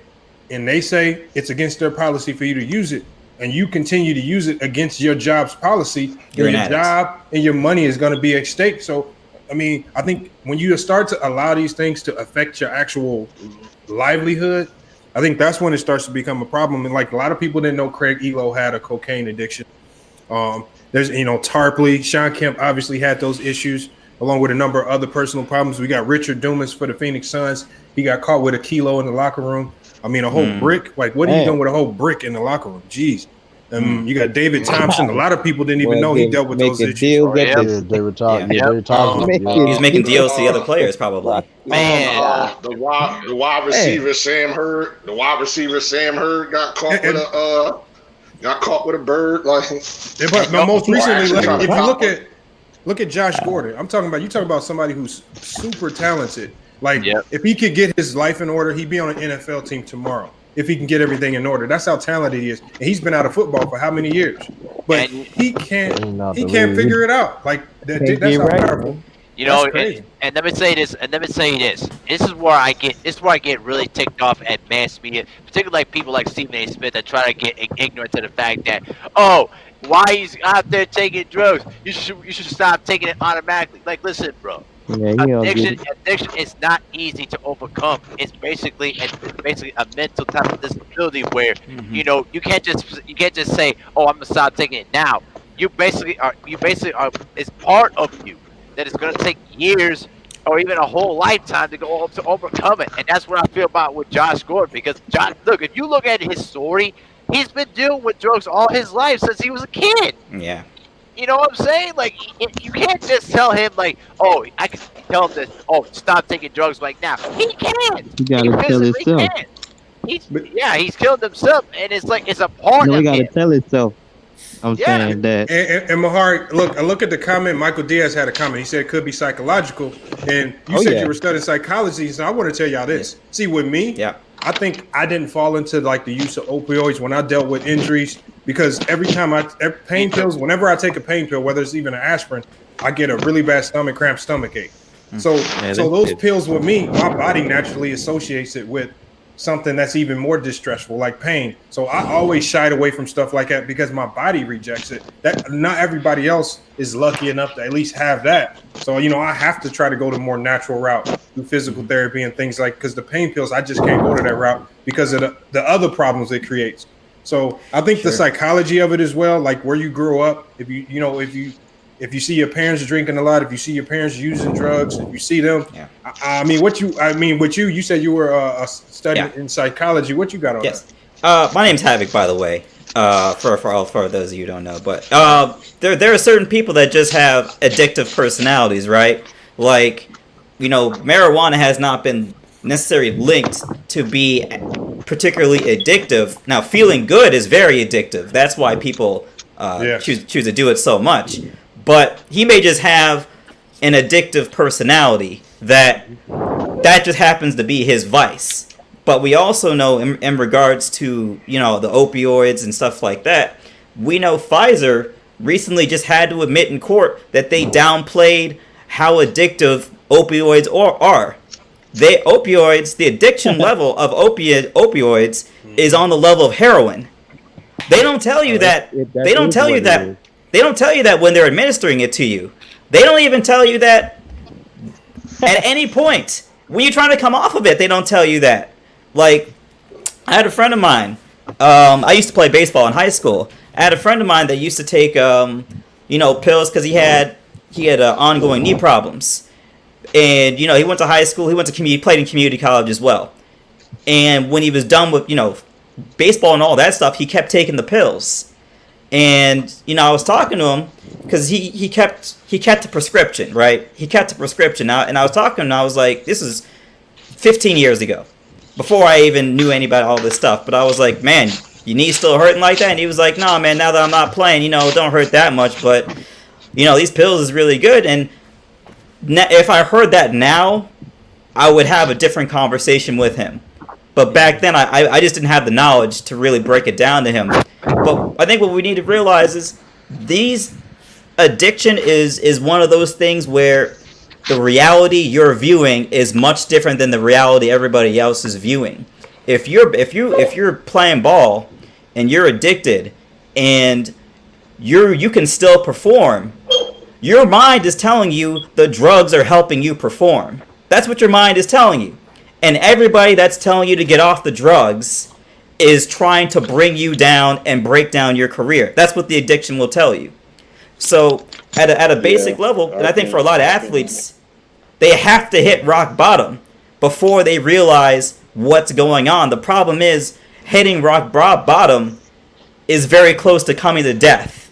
and they say it's against their policy for you to use it, and you continue to use it against your job's policy, then your job and your money is going to be at stake. So, I mean, I think when you start to allow these things to affect your actual livelihood, I think that's when it starts to become a problem. And like a lot of people didn't know Craig Elo had a cocaine addiction. There's, Tarpley, Sean Kemp obviously had those issues, along with a number of other personal problems. We got Richard Dumas for the Phoenix Suns. He got caught with a kilo in the locker room. I mean, a whole brick. Like, what are you doing with a whole brick in the locker room? Jeez. You got David Thompson. A lot of people didn't even know he dealt with those issues. David Thompson. He's making deals to the other players, probably. Man, the wide receiver Sam Hurd. The wide receiver Sam Hurd got caught with a bird. Like, but most recently, like, if you look at Josh Gordon, you talking about somebody who's super talented. Like, if he could get his life in order, he'd be on an NFL team tomorrow. If he can get everything in order, that's how talented he is. And he's been out of football for how many years? But he can't figure it out. Like that's how powerful. And let me say this. This is where I get really ticked off at mass media, particularly like people like Stephen A. Smith that try to get ignorant to the fact that, why he's out there taking drugs? You should stop taking it automatically. Like, listen, bro. Addiction is not easy to overcome. It's basically a mental type of disability where you can't just say, I'm gonna stop taking it now. You basically are. It's part of you that is gonna take years or even a whole lifetime to go to overcome it. And that's what I feel about with Josh Gordon, because if you look at his story, he's been dealing with drugs all his life since he was a kid. Yeah. You know what I'm saying? Like, you can't just tell him, like, I can tell him this, stop taking drugs like now. He can't. You gotta tell himself. He's killed himself, and it's like, it's a part of him. He gotta tell himself. I'm saying that. And Mahar, look at the comment. Michael Diaz had a comment. He said it could be psychological. And you said you were studying psychology. So I want to tell y'all this. See, with me, I think I didn't fall into like the use of opioids when I dealt with injuries, because every time pain pills, whenever I take a pain pill, whether it's even an aspirin, I get a really bad stomach ache. So those pills with me, my body naturally associates it with something that's even more distressful, like pain. So I always shied away from stuff like that because my body rejects it. That not everybody else is lucky enough to at least have that. So, I have to try to go the more natural route through physical therapy and things because the pain pills, I just can't go to that route because of the other problems it creates. So I think the psychology of it as well, like where you grew up, if you see your parents drinking a lot, if you see your parents using drugs, if you see them, you said you were studying in psychology. What you got on that? My name's Havoc, by the way. For those of you who don't know, but there are certain people that just have addictive personalities, right? Like, marijuana has not been necessarily linked to be particularly addictive. Now, feeling good is very addictive. That's why people choose to do it so much. But he may just have an addictive personality that just happens to be his vice. But we also know in regards to, the opioids and stuff like that, we know Pfizer recently just had to admit in court that they downplayed how addictive opioids are. The addiction level of opioids is on the level of heroin. They don't tell you that. They don't tell you that. They don't tell you that when they're administering it to you. They don't even tell you that at any point. When you're trying to come off of it, they don't tell you that. Like, I had a friend of mine. I used to play baseball in high school. I had a friend of mine that used to take, pills because he had ongoing knee problems. And, he went to high school. He played in community college as well. And when he was done with, baseball and all that stuff, he kept taking the pills. And, I was talking to him because he kept the prescription, right? He kept the prescription out. And I was talking to him and I was like, this is 15 years ago, before I even knew anybody, all this stuff. But I was like, man, your knee's still hurting like that? And he was like, nah, man, now that I'm not playing, it don't hurt that much. But, these pills is really good. And if I heard that now, I would have a different conversation with him. But back then, I just didn't have the knowledge to really break it down to him. But I think what we need to realize is addiction is one of those things where the reality you're viewing is much different than the reality everybody else is viewing. If you're playing ball and you're addicted and you can still perform, your mind is telling you the drugs are helping you perform. That's what your mind is telling you. And everybody that's telling you to get off the drugs is trying to bring you down and break down your career. That's what the addiction will tell you. So at a basic level, and I think for a lot of athletes, they have to hit rock bottom before they realize what's going on. The problem is hitting rock bottom is very close to coming to death.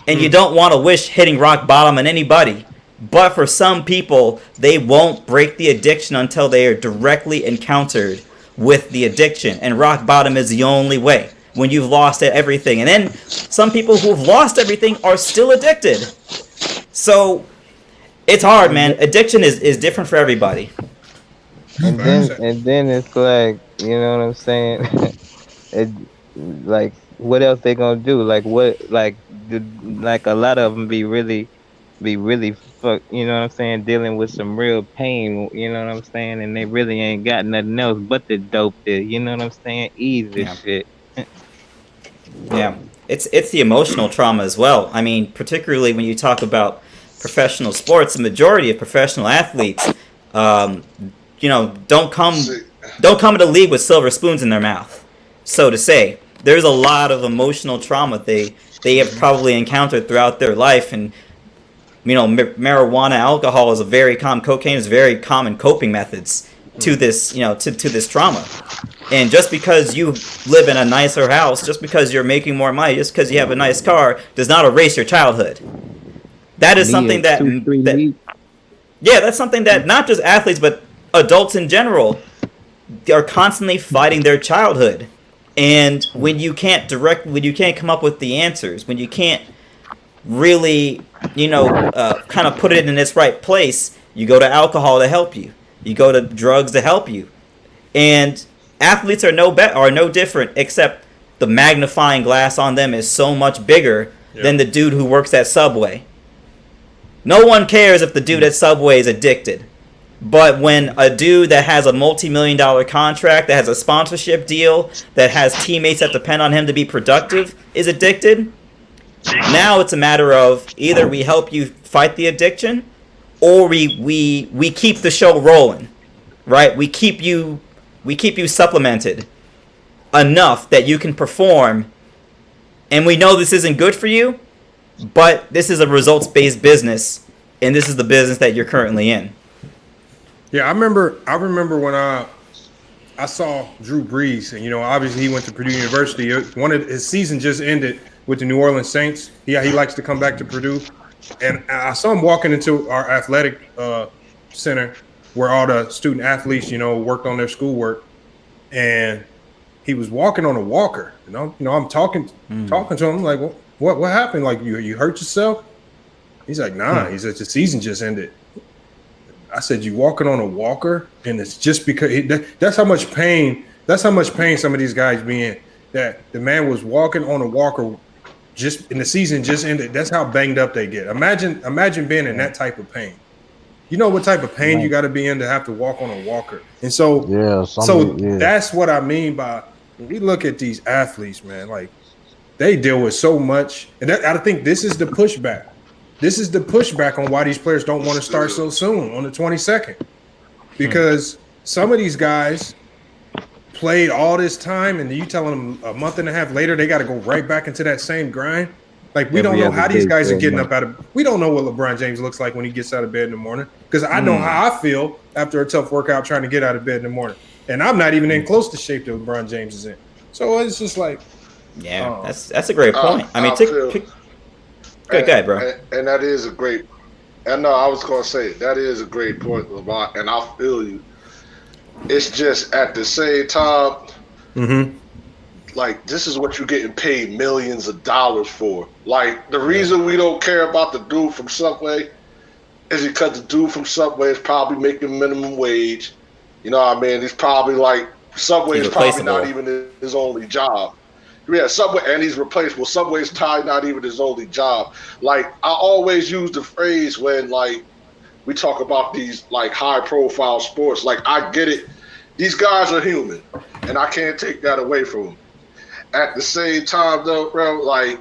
And you don't want to wish hitting rock bottom on anybody. But for some people, they won't break the addiction until they are directly encountered with the addiction. And rock bottom is the only way, when you've lost everything. And then some people who've lost everything are still addicted. So it's hard, man. Addiction is different for everybody. And then it's like, you know what I'm saying? It, like, what else they gonna do? Like, what, like a lot of them be really fuck, you know what I'm saying, dealing with some real pain, you know what I'm saying, and they really ain't got nothing else but the dope there, you know what I'm saying? Easy shit. Yeah, it's the emotional trauma as well. I mean, particularly when you talk about professional sports, the majority of professional athletes, don't come to the league with silver spoons in their mouth, so to say. There's a lot of emotional trauma they have probably encountered throughout their life, and marijuana, alcohol is a very common, cocaine is very common coping methods to this, to this trauma. And just because you live in a nicer house, just because you're making more money, just because you have a nice car, does not erase your childhood. That is something that's something that not just athletes, but adults in general are constantly fighting their childhood. And when you can't come up with the answers, when you can't really, kind of put it in its right place, you go to alcohol to help you. You go to drugs to help you. And athletes are no different, except the magnifying glass on them is so much bigger than the dude who works at Subway. No one cares if the dude at Subway is addicted. But when a dude that has a multi-million-dollar contract, that has a sponsorship deal, that has teammates that depend on him to be productive, is addicted, now it's a matter of either we help you fight the addiction, or we keep the show rolling, right? We keep you supplemented enough that you can perform, and we know this isn't good for you, but this is a results-based business, and this is the business that you're currently in. Yeah, I remember when I saw Drew Brees, and obviously he went to Purdue University. His season just ended with the New Orleans Saints. He likes to come back to Purdue, and I saw him walking into our athletic center where all the student athletes, worked on their schoolwork, and he was walking on a walker. I'm talking to him like, what happened? Like you hurt yourself? He's like, nah. He said the season just ended. I said, you walking on a walker, and it's just because that's how much pain. That's how much pain some of these guys be in. That the man was walking on a walker, just in the season just ended. That's how banged up they get. Imagine being in that type of pain. You know what type of pain you got to be in to have to walk on a walker. And so, that's what I mean by when we look at these athletes, man. Like they deal with so much, and I think this is the pushback. This is the pushback on why these players don't want to start so soon on the 22nd, because some of these guys played all this time, and you telling them a month and a half later they got to go right back into that same grind. Like we don't know how these guys are getting up out of. We don't know what LeBron James looks like when he gets out of bed in the morning, because I know how I feel after a tough workout trying to get out of bed in the morning, and I'm not even in close to shape that LeBron James is in. So it's just like, that's a great point. I mean, go ahead, bro. And that is a great. And no, I was going to say that is a great point, LeBron, and I feel you. It's just at the same time, like this is what you're getting paid millions of dollars for. Like the reason we don't care about the dude from Subway is because the dude from Subway is probably making minimum wage. You know what I mean? He's probably like Subway is probably not even his only job. Yeah, Subway, and he's replaceable. Subway's probably not even his only job. Like I always use the phrase when like we talk about these like high profile sports. Like I get it These guys are human, and I can't take that away from them. At the same time, though, bro, like,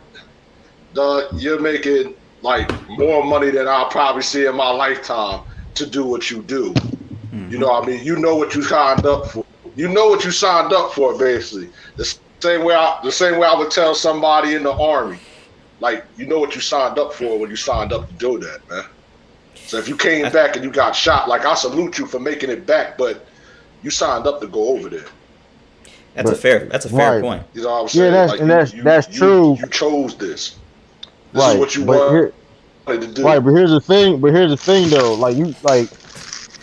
you're making like more money than I'll probably see in my lifetime to do what you do. You know what I mean? You know what you signed up for. You know what you signed up for, basically. The same way I would tell somebody in the Army, like, you know what you signed up for when you signed up to do that, man. So if you came back and you got shot, like, I salute you for making it back, but you signed up to go over there. That's a fair point. You know what I'm saying? Yeah, that's true. You chose this. This Right, is what you wanted to do. Right, but here's the thing though,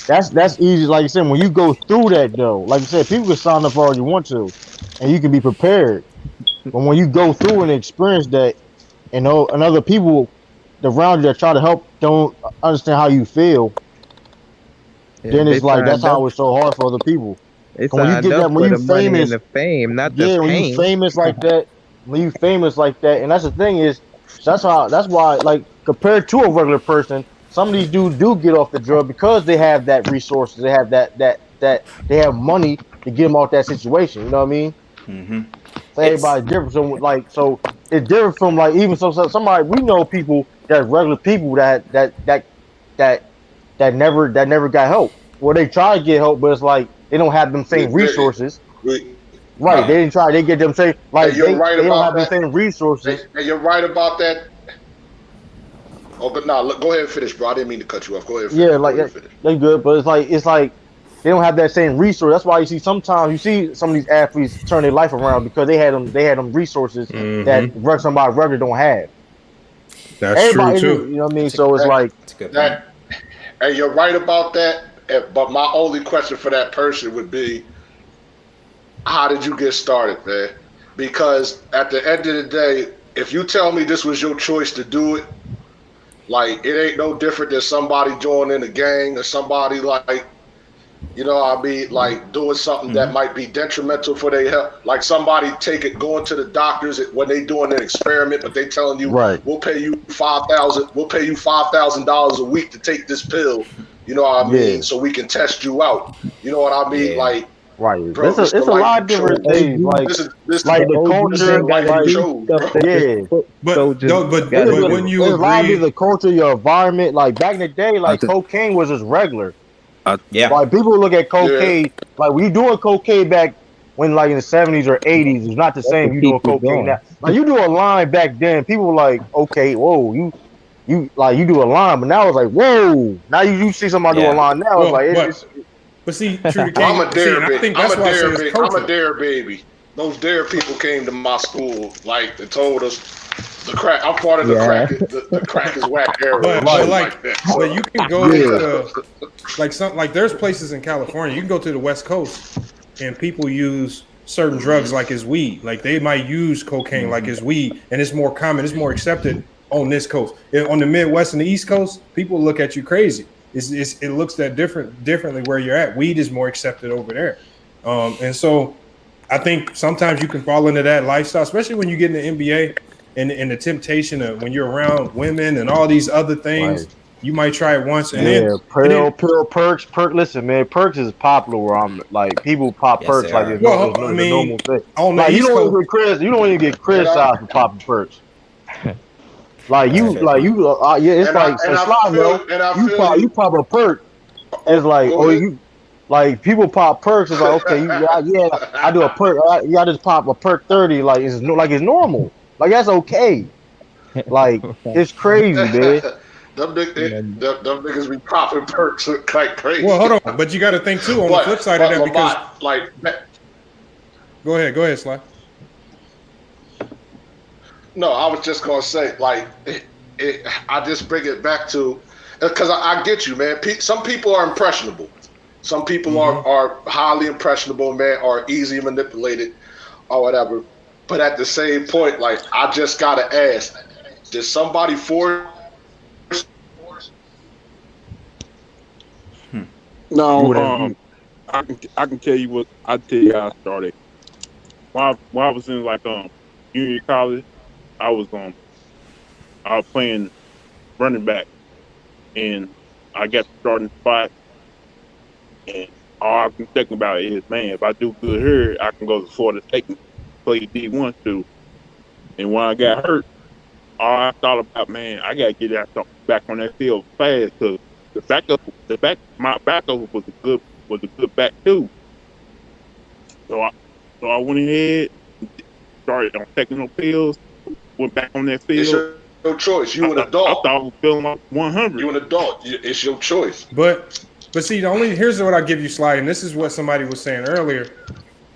that's easy. Like you said, when you go through that though, like you said, people can sign up all you want to, and you can be prepared. But when you go through and experience that, and other people around you that try to help don't understand how you feel, then it's like that's how it's so hard for other people. It's when you get that, when you famous, the fame, not the pain. When you famous like that, and that's the thing is, that's why, like, compared to a regular person, some of these dudes do get off the drug because they have that resources, they have that they have money to get them out that situation. You know what I mean? Mm-hmm. So everybody's different. So it's different from, like, even somebody we know, people that regular people that never got help. Well, they try to get help, but it's like they don't have them same resources. Right, they didn't try. They get them same, like, they don't have the same resources. And you're right about that. Oh, but go ahead and finish, bro. I didn't mean to cut you off. Go ahead. Yeah, like they good, but it's like they don't have that same resource. That's why you see sometimes some of these athletes turn their life around because they had them resources that somebody regular don't have. That's true too. You know what I mean? So it's like that, and you're right about that. But my only question for that person would be, how did you get started, man? Because at the end of the day, if you tell me this was your choice to do it, like, it ain't no different than somebody joining a gang or somebody, like, you know what I mean, like, doing something that might be detrimental for their health. Like, somebody going to the doctors when they doing an experiment, but they telling you, we'll pay you $5,000 a week to take this pill. You know what I mean? So we can test you out. You know what I mean? Like, right. Bro, it's a lot of different things. Like, this like the culture, like, but when you agree, a lot of the culture, your environment. Like, back in the day, like, cocaine was just regular. Like, people look at cocaine, like, when you doing cocaine back when, like, in the 70s or 80s, it's not the same. You doing cocaine now. Like, you do a line back then, people were like, okay, whoa, you do a line, but now it's like, whoa. Now you see somebody do a line now, it's like, but see, true to I'm a dare baby. I'm a dare baby. Those dare people came to my school, like, they told us the crack. I'm part of the crack. The crack is whack era. But you can go to like there's places in California. You can go to the West Coast and people use certain drugs like it's weed. Like, they might use cocaine like it's weed, and it's more common. It's more accepted on this coast. On the Midwest and the East Coast, people look at you crazy. It looks that differently where you're at. Weed is more accepted over there, and so I think sometimes you can fall into that lifestyle, especially when you get in the NBA and the temptation of when you're around women and all these other things. Right. You might try it once, and then perks. Listen, man, perks is popular where I'm. Like, people pop perks like it's normal thing. Like, you don't even get criticized for popping perks. Like, it's like, you pop a perk. It's like, people pop perks. It's like, okay, I do a perk. I just pop a perk 30. Like, it's normal. Like, that's okay. Like, it's crazy, man. Them niggas be popping perks like crazy. Well, hold on, but you got to think too on the flip side of that, because like, go ahead, Sly. No, I was just gonna say, like, I just bring it back to, because I get you, man. Some people are impressionable. Some people are highly impressionable, man, or easily manipulated, or whatever. But at the same point, like, I just gotta ask: did somebody force? No, I can tell you what. I tell you how I started. While I was in, like, junior college, I was playing running back, and I got the starting spot, and all I can think about is, man, if I do good here, I can go to Florida State and play D1 too. And when I got hurt, all I thought about, man, I gotta get out back on that field fast because my backup was a good back too. So I went ahead, started on taking no pills, went back on that It's field. your choice. You an I adult. thought I was feeling like 100. You an adult. It's your choice. But see, here's what I give you, Sly, and this is what somebody was saying earlier.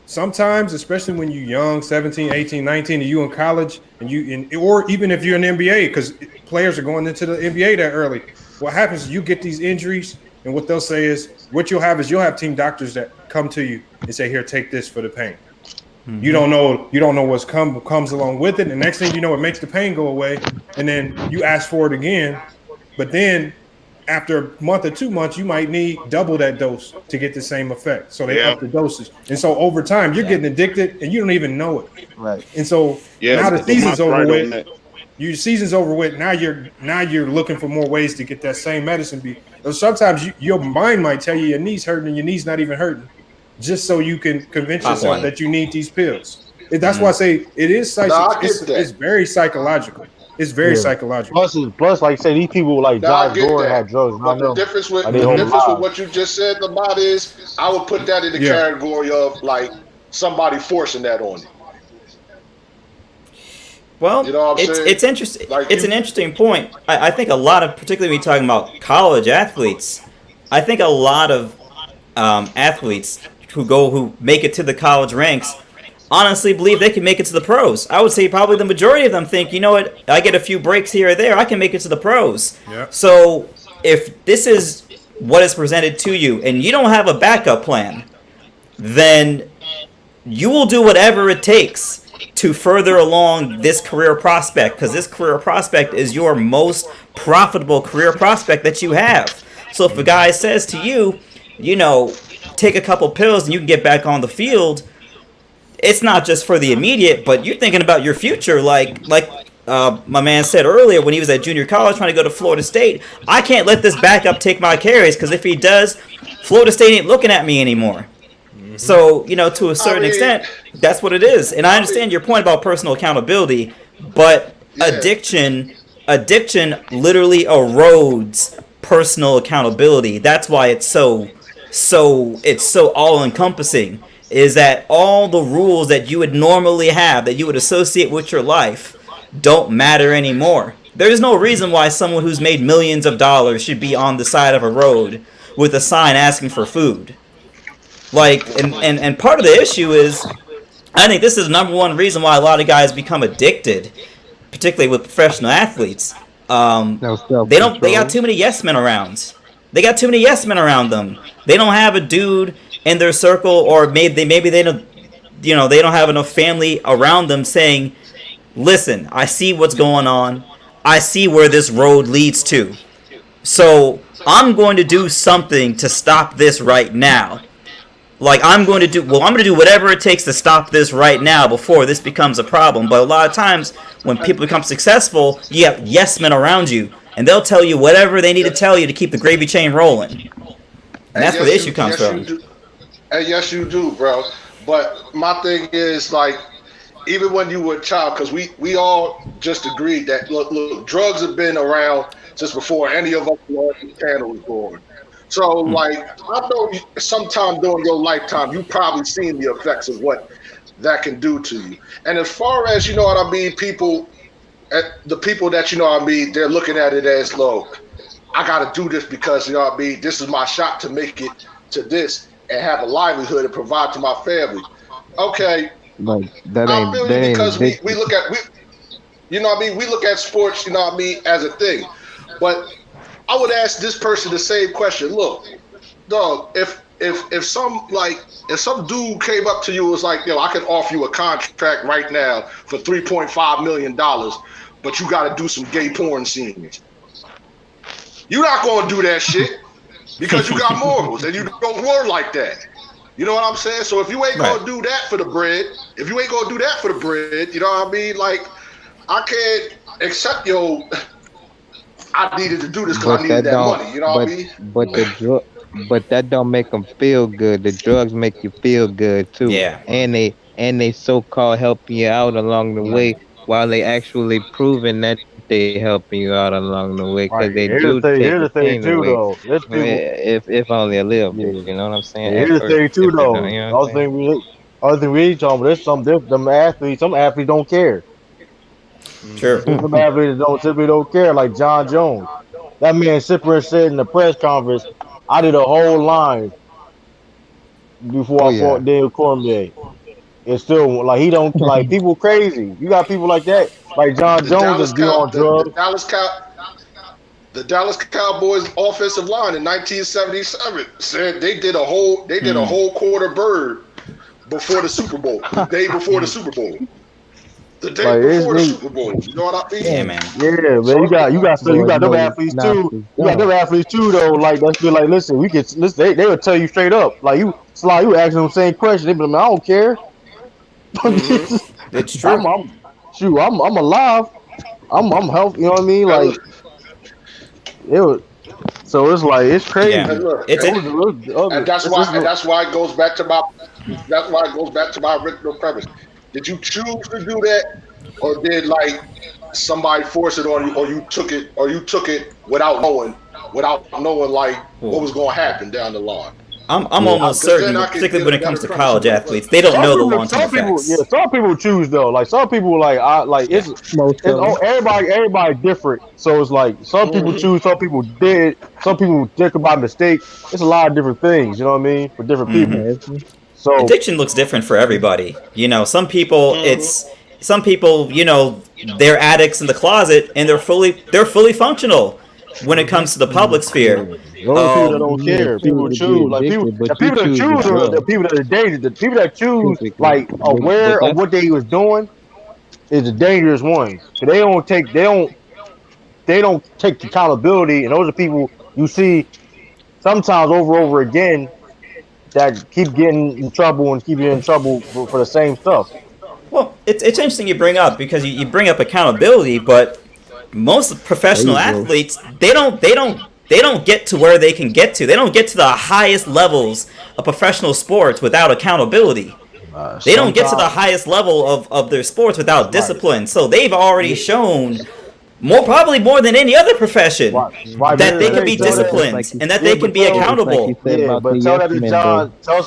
Sometimes, especially when you're young, 17, 18, 19, and you in college, or even if you're in the NBA, because players are going into the NBA that early. What happens is you get these injuries, and what they'll say is, you'll have team doctors that come to you and say, "Here, take this for the pain." Mm-hmm. You don't know what's comes along with it. And next thing you know, it makes the pain go away, and then you ask for it again, but then after a month or 2 months, you might need double that dose to get the same effect. So they up the dosage. And so over time, you're getting addicted and you don't even know it. Right. And so now the season's over with. Your season's over with. Now you're looking for more ways to get that same medicine. Sometimes your mind might tell you your knee's hurting and your knee's not even hurting, just so you can convince yourself that you need these pills. That's why I say it is it's very psychological. It's very psychological. Plus, like say these people like Josh Gordon had drugs. But the difference with what you just said about is, I would put that in the category of like somebody forcing that on you. Well, you know it's interesting. Like it's an interesting point. I think a lot of, particularly when you're talking about college athletes, I think a lot of athletes who make it to the college ranks honestly believe they can make it to the pros. I would say probably the majority of them think, you know what, I get a few breaks here or there, I can make it to the pros. Yeah. So if this is what is presented to you and you don't have a backup plan, then you will do whatever it takes to further along this career prospect, because this career prospect is your most profitable career prospect that you have. So if a guy says to you, you know, take a couple pills and you can get back on the field, it's not just for the immediate, but you're thinking about your future. Like my man said earlier when he was at junior college trying to go to Florida State, I can't let this backup take my carries, because if he does, Florida State ain't looking at me anymore. Mm-hmm. So, you know, to a certain extent, that's what it is. And I understand your point about personal accountability, but addiction literally erodes personal accountability. That's why it's so all-encompassing. Is that all the rules that you would normally have, that you would associate with your life, don't matter anymore. There's no reason why someone who's made millions of dollars should be on the side of a road with a sign asking for food. Like, and part of the issue is, I think this is the number one reason why a lot of guys become addicted, particularly with professional athletes. They got too many yes men around. They got too many yes men around them. They don't have a dude in their circle, or maybe they don't, you know, they don't have enough family around them saying, listen, I see what's going on. I see where this road leads to. So I'm going to do something to stop this right now. Like, I'm going to do whatever it takes to stop this right now before this becomes a problem. But a lot of times when people become successful, you have yes men around you, and they'll tell you whatever they need to tell you to keep the gravy chain rolling. And that's where the issue comes from. And yes, you do, bro. But my thing is, like, even when you were a child, because we all just agreed that, look, drugs have been around since before any of us on the channel was born. So, like, I know sometime during your lifetime, you've probably seen the effects of what that can do to you. And as far as, you know what I mean, the people that, you know what I mean, they're looking at it as, look, I got to do this because, you know what I mean, this is my shot to make it to this and have a livelihood and provide to my family. Okay. Like, that ain't because we look at, you know what I mean, we look at sports, you know what I mean, as a thing. But I would ask this person the same question. Look, dog, if some dude came up to you and was like, yo, I can offer you a contract right now for $3.5 million, but you got to do some gay porn scenes. You're not going to do that shit because you got morals and you don't roar like that. You know what I'm saying? So if you ain't going to do that for the bread, you know what I mean? Like, I can't accept I needed to do this because I needed that money. You know what I mean? But but that don't make them feel good. The drugs make you feel good too, Yeah. and they so-called helping you out along the way, while they actually proving that they helping you out along the way, because they Right. do take the Here's the pain thing too, away. though. There's people. If only a little bit, Yeah. you know what I'm saying? And At here's the first, thing if too, it don't, though. you know what I'm The saying? other thing we ain't talking about. There's them athletes. Some athletes don't care. True. There's some athletes that don't simply don't care, like John Jones. That man Sipper said in the press conference, "I did a whole line before Oh I yeah. fought Daniel Cormier." And still, like he don't like people crazy. You got people like that, like John The Jones, Dallas that's be Cow on drugs. the Dallas Cowboys offensive line in 1977 said they did a whole quarter bird before the Super Bowl. The day before the Super Bowl. The day Like it's before the me. Super Bowl. You know what I mean? Yeah, man. Yeah, man. So You Boys got them know these athletes too. synopsis You got them done. athletes too, though. Like that's be like, listen, we can listen. They would tell you straight up, like you, Sly, you asking them the same question. They be like, I don't care. It's true. I'm alive. I'm healthy. You know what I mean? Like it was. So it's like it's crazy. Yeah. and look, It's it. and that's why it goes back to my original premise. Did you choose to do that, or did like somebody force it on you, or you took it without knowing like what was going to happen down the line? I'm almost 'Cause then certain, I could particularly get when a it comes better to premise college of what it athletes, was. they don't know the long-term Yeah, effects. some people choose though. Like some people, like I like Yeah. Most it's of them. everybody different. So it's like some people choose, some people did, some people did it by mistake. It's a lot of different things. You know what I mean? For different people. Hmm. Heavy. So Addiction looks different for everybody. You know, some people, they're addicts in the closet and they're fully functional when it comes to the public sphere. those people that don't You may care, people choose to be choose. Like addicted, but the you people that choose the choose are the drug people that are dangerous. The people that choose, typically. like But aware of that's what they was doing, is the dangerous ones. 'Cause they don't take accountability, and those are people you see sometimes over again that keep getting in trouble and keep getting in trouble for the same stuff. Well, it's interesting you bring up because you bring up accountability, but most there professional you go. athletes they don't get to where they can get to. They don't get to the highest levels of professional sports without accountability. They don't get to the Sometimes, highest level of their sports without right, discipline. So they've already shown probably more than any other profession right, right. that they But can they be tell that, Just like disciplined you, and that yeah, they can but be tell, just like you accountable. said yeah, about the but tell yes that to men, though. tell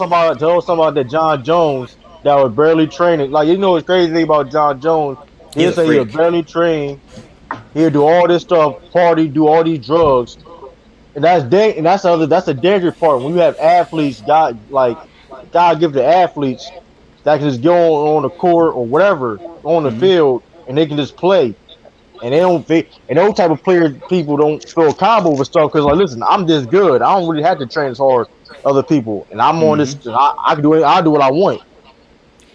somebody that John Jones that was barely training. Like you know, what's crazy thing about John Jones? He's He'll a say he was freak. barely trained. He'll do all this stuff, party, do all these drugs, and that's the dangerous part when you have athletes. God give the athletes that can just go on the court or whatever on the Hmm. field and they can just play. And and those type of players people don't feel comfortable with stuff because like listen, I'm this good. I don't really have to train as hard as other people. And I'm on Hmm. this I can do it, I do what I want.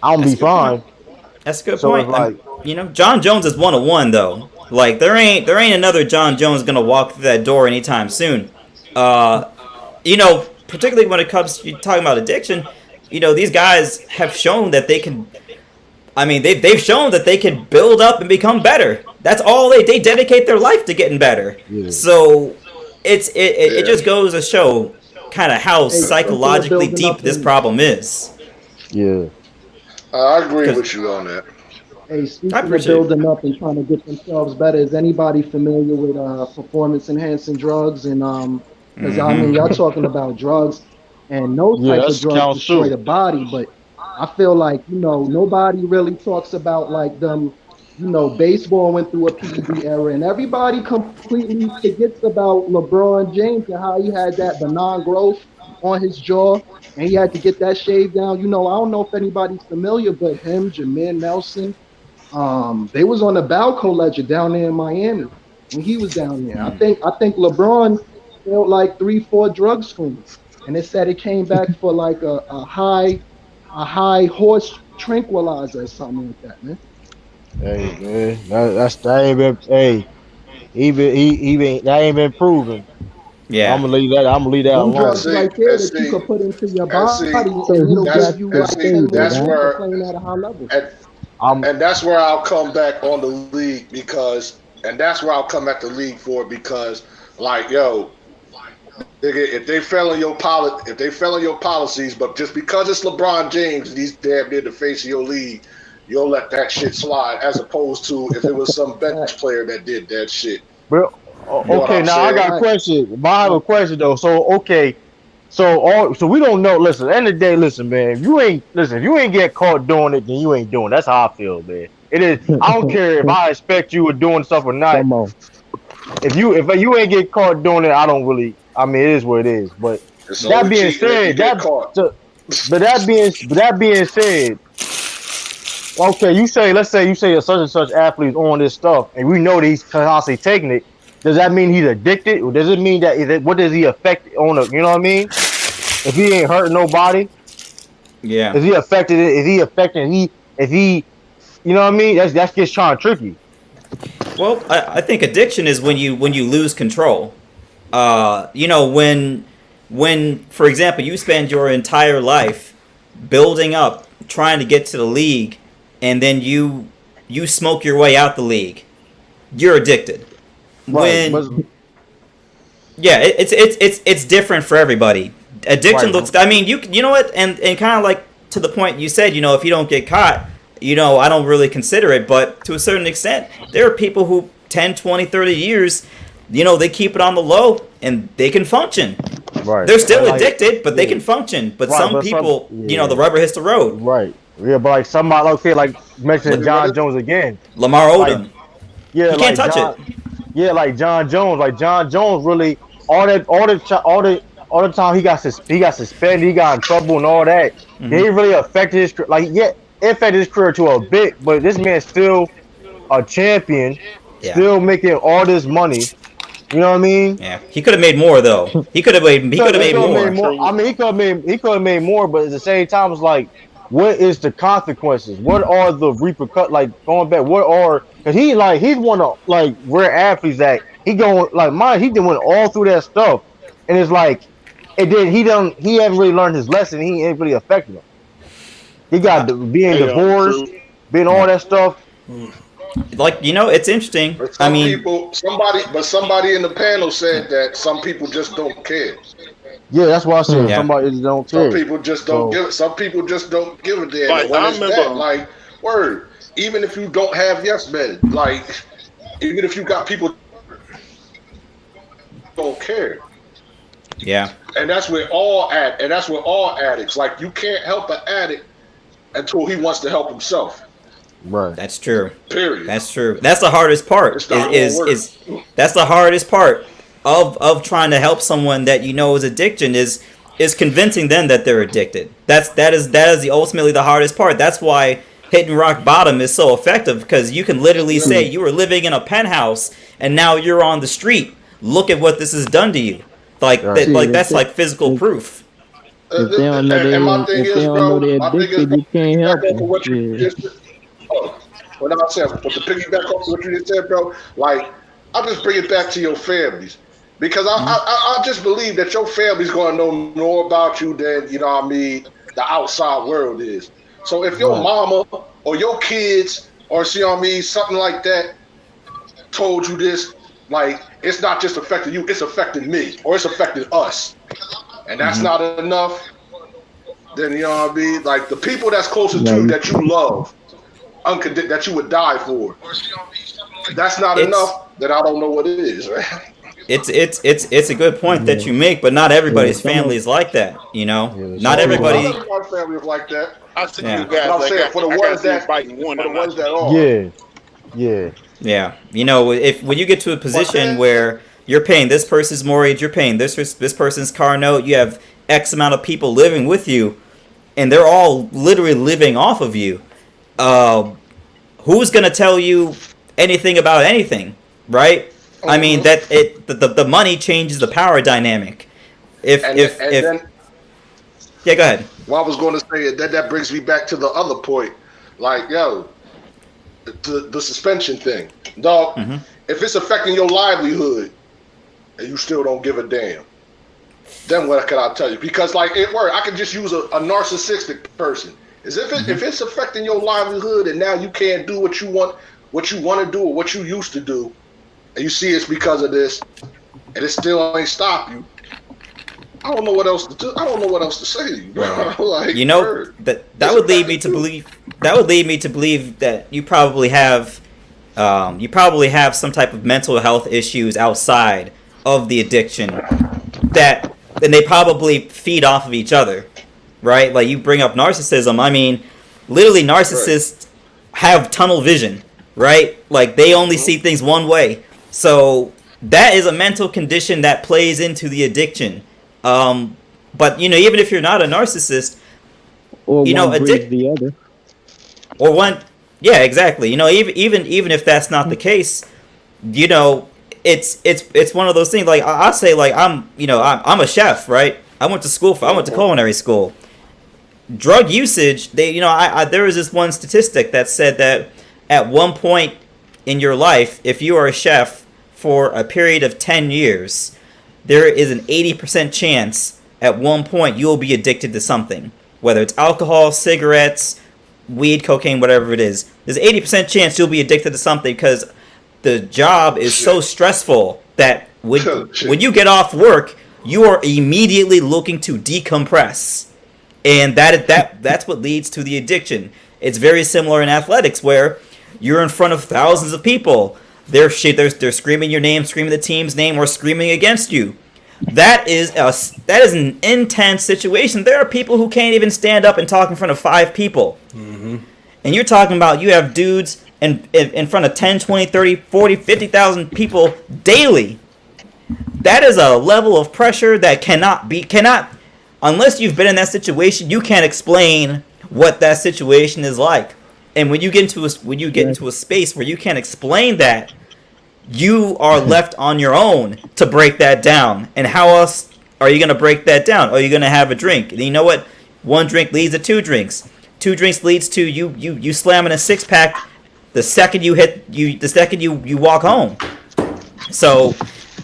I'm gonna That's be a good point. fine. That's a good So it's point. like John Jones is 101 though. Like there ain't another John Jones gonna walk through that door anytime soon. Uh, particularly when it comes to you talking about addiction, these guys have shown that they can. I mean, they've shown that they can build up and become better. That's all they dedicate their life to getting better. yeah, So it Yeah. just goes to show kind of how Hey, speaking of psychologically building deep up this and problem is. yeah. I agree Because with you on that. hey, I speaking of appreciate it. building up and trying to get themselves better, is anybody familiar with performance enhancing drugs? And because I mean, y'all Hmm. talking about drugs, and those Yeah, type of that's drugs counts destroy too. the body, but I feel like nobody really talks about like them. Baseball went through a PED era, and everybody completely forgets about LeBron James and how he had that benign growth on his jaw, and he had to get that shaved down. I don't know if anybody's familiar, but him, Jameer Nelson, they was on the Balco Ledger down there in Miami when he was down there. I think LeBron failed like 3, 4 drug screens, and it said it came back for like a high horse tranquilizer or something like that, man. Hey man, that ain't been he been that ain't been proven. Yeah. I'm gonna leave that Them And alone. drugs see, right there and that you see, could put into your and body, see, So and he it'll that's give got you the and like see, 10 stable, grand that's right? for where playing at a high level. and I'm and that's where I'll come back on the league because, and that's where I'll come at the league for because, like, yo, if they fail on your policies, but just because it's LeBron James and he's damn near the face of your league, you'll let that shit slide, as opposed to if it was some bench player that did that shit. But okay, now I got a question. But I have a question though. So okay, so we don't know. Listen, at the end of the day, listen, man. If you ain't get caught doing it, then you ain't doing it. That's how I feel, man. It is. I don't care if I expect you were doing stuff or not. Come on. If you ain't get caught doing it, I don't really. I mean, it is what it is. But that being said, that being said, okay, let's say you say a such and such athlete on this stuff, and we know that he's constantly taking it. Does that mean he's addicted, or does it mean what does he affect on the? You know what I mean? If he ain't hurting nobody, yeah. Is he affected? Is he affecting? If he, you know what I mean? That gets trying tricky. Well, I think addiction is when you lose control. You know, when for example you spend your entire life building up, trying to get to the league, and then you smoke your way out the league, you're addicted. Right, it's different for everybody. Addiction looks. I mean, you know what, and kind of like to the point you said. You know, if you don't get caught, you know, I don't really consider it. But to a certain extent, there are people who 10, 20, 30 years, you know, they keep it on the low and they can function. Right. They're still addicted, but they can function. But some people, you know, the rubber hits the road. Right. Yeah, but like somebody, okay, like mentioning John Jones again. Lamar Odom. Yeah, you can't touch it. Yeah, like John Jones. Like John Jones really all the time he got suspended, he got in trouble and all that. Mm-hmm. They really affected his it affected his career to a bit, but this man's still a champion, still making all this money. You know what I mean? Yeah, he could have made more though. He could have made more. I mean, he could have made more, but at the same time, it's like, what is the consequences? What are the repercussions? Like going back, what are? Cause he's one of like rare athletes that he going like he did went all through that stuff, and it's like he haven't really learned his lesson. He ain't really affected him. He got being divorced, being all that stuff. Like, you know, it's interesting. Somebody in the panel said that some people just don't care. Yeah, that's why I said somebody just don't care. Some people just don't give it. Some people just don't give a damn. Like, I remember, word. Even if you don't have yes men, like, even if you got people don't care. Yeah. And that's where all addicts. Like, you can't help an addict until he wants to help himself. Right. That's true. Period. That's true. That's the hardest part. That's the hardest part of trying to help someone that you know is addiction is convincing them that they're addicted. That is ultimately the hardest part. That's why hitting rock bottom is so effective, because you can literally say you were living in a penthouse and now you're on the street. Look at what this has done to you. That's like physical proof. If they don't know they're addicted, you can't help them. But to piggyback off what you just said, bro, like, I'll just bring it back to your families. Because I just believe that your family's going to know more about you than, you know what I mean, the outside world is. So if your mama or your kids or, you know what I mean, something like that told you this, like, it's not just affecting you, it's affecting me or it's affecting us. And that's not enough, then, you know what I mean, like, the people that's closest to you that you love, that you would die for, that's not enough, then I don't know what it is, right? It's a good point that you make, but not everybody's family is like that, you know. Not everybody. Our family is like that. I see you guys. I'm saying for the ones that are. Yeah. You know, when you get to a position where you're paying this person's mortgage, you're paying this person's car note, you have X amount of people living with you, and they're all literally living off of you. Who's gonna tell you anything about anything, right? I mean, that the money changes the power dynamic. Yeah, go ahead. Well, I was going to say that brings me back to the other point. Like, yo, the suspension thing. Dog, if it's affecting your livelihood and you still don't give a damn, then what can I tell you? Because, like, I can just use a narcissistic person. If it's affecting your livelihood and now you can't do what you want to do or what you used to do, and you see it's because of this, and it still ain't stop you, I don't know what else to do. I don't know what else to say to you, bro. Like, you know, that would lead me to believe that you probably have some type of mental health issues outside of the addiction that, and they probably feed off of each other, right? Like you bring up narcissism. I mean, literally narcissists have tunnel vision, right? Like they only see things one way. So that is a mental condition that plays into the addiction. But you know, even if you're not a narcissist, or you know, one breeds the other, or one, yeah, exactly. You know, even if that's not the case, you know, it's one of those things. Like I say, like I'm a chef, right? I went to culinary school. Drug usage, there was this one statistic that said that at one point in your life, if you are a chef for a period of 10 years, there is an 80% chance at one point you'll be addicted to something, whether it's alcohol, cigarettes, weed, cocaine, whatever it is. There's an 80% chance you'll be addicted to something because the job is so stressful that when you get off work, you are immediately looking to decompress. And that's what leads to the addiction. It's very similar in athletics where you're in front of thousands of people. They're screaming your name, screaming the team's name, or screaming against you. That is an intense situation. There are people who can't even stand up and talk in front of 5 people. Mm-hmm. And you're talking about you have dudes in front of 10, 20, 30, 40, 50,000 people daily. That is a level of pressure that cannot, unless you've been in that situation, you can't explain what that situation is like. And when you get into a space where you can't explain that, you are left on your own to break that down. And how else are you going to break that down? Are you going to have a drink? And you know what? 1 drink leads to 2 drinks. 2 drinks leads to you slamming a 6-pack the second you walk home. So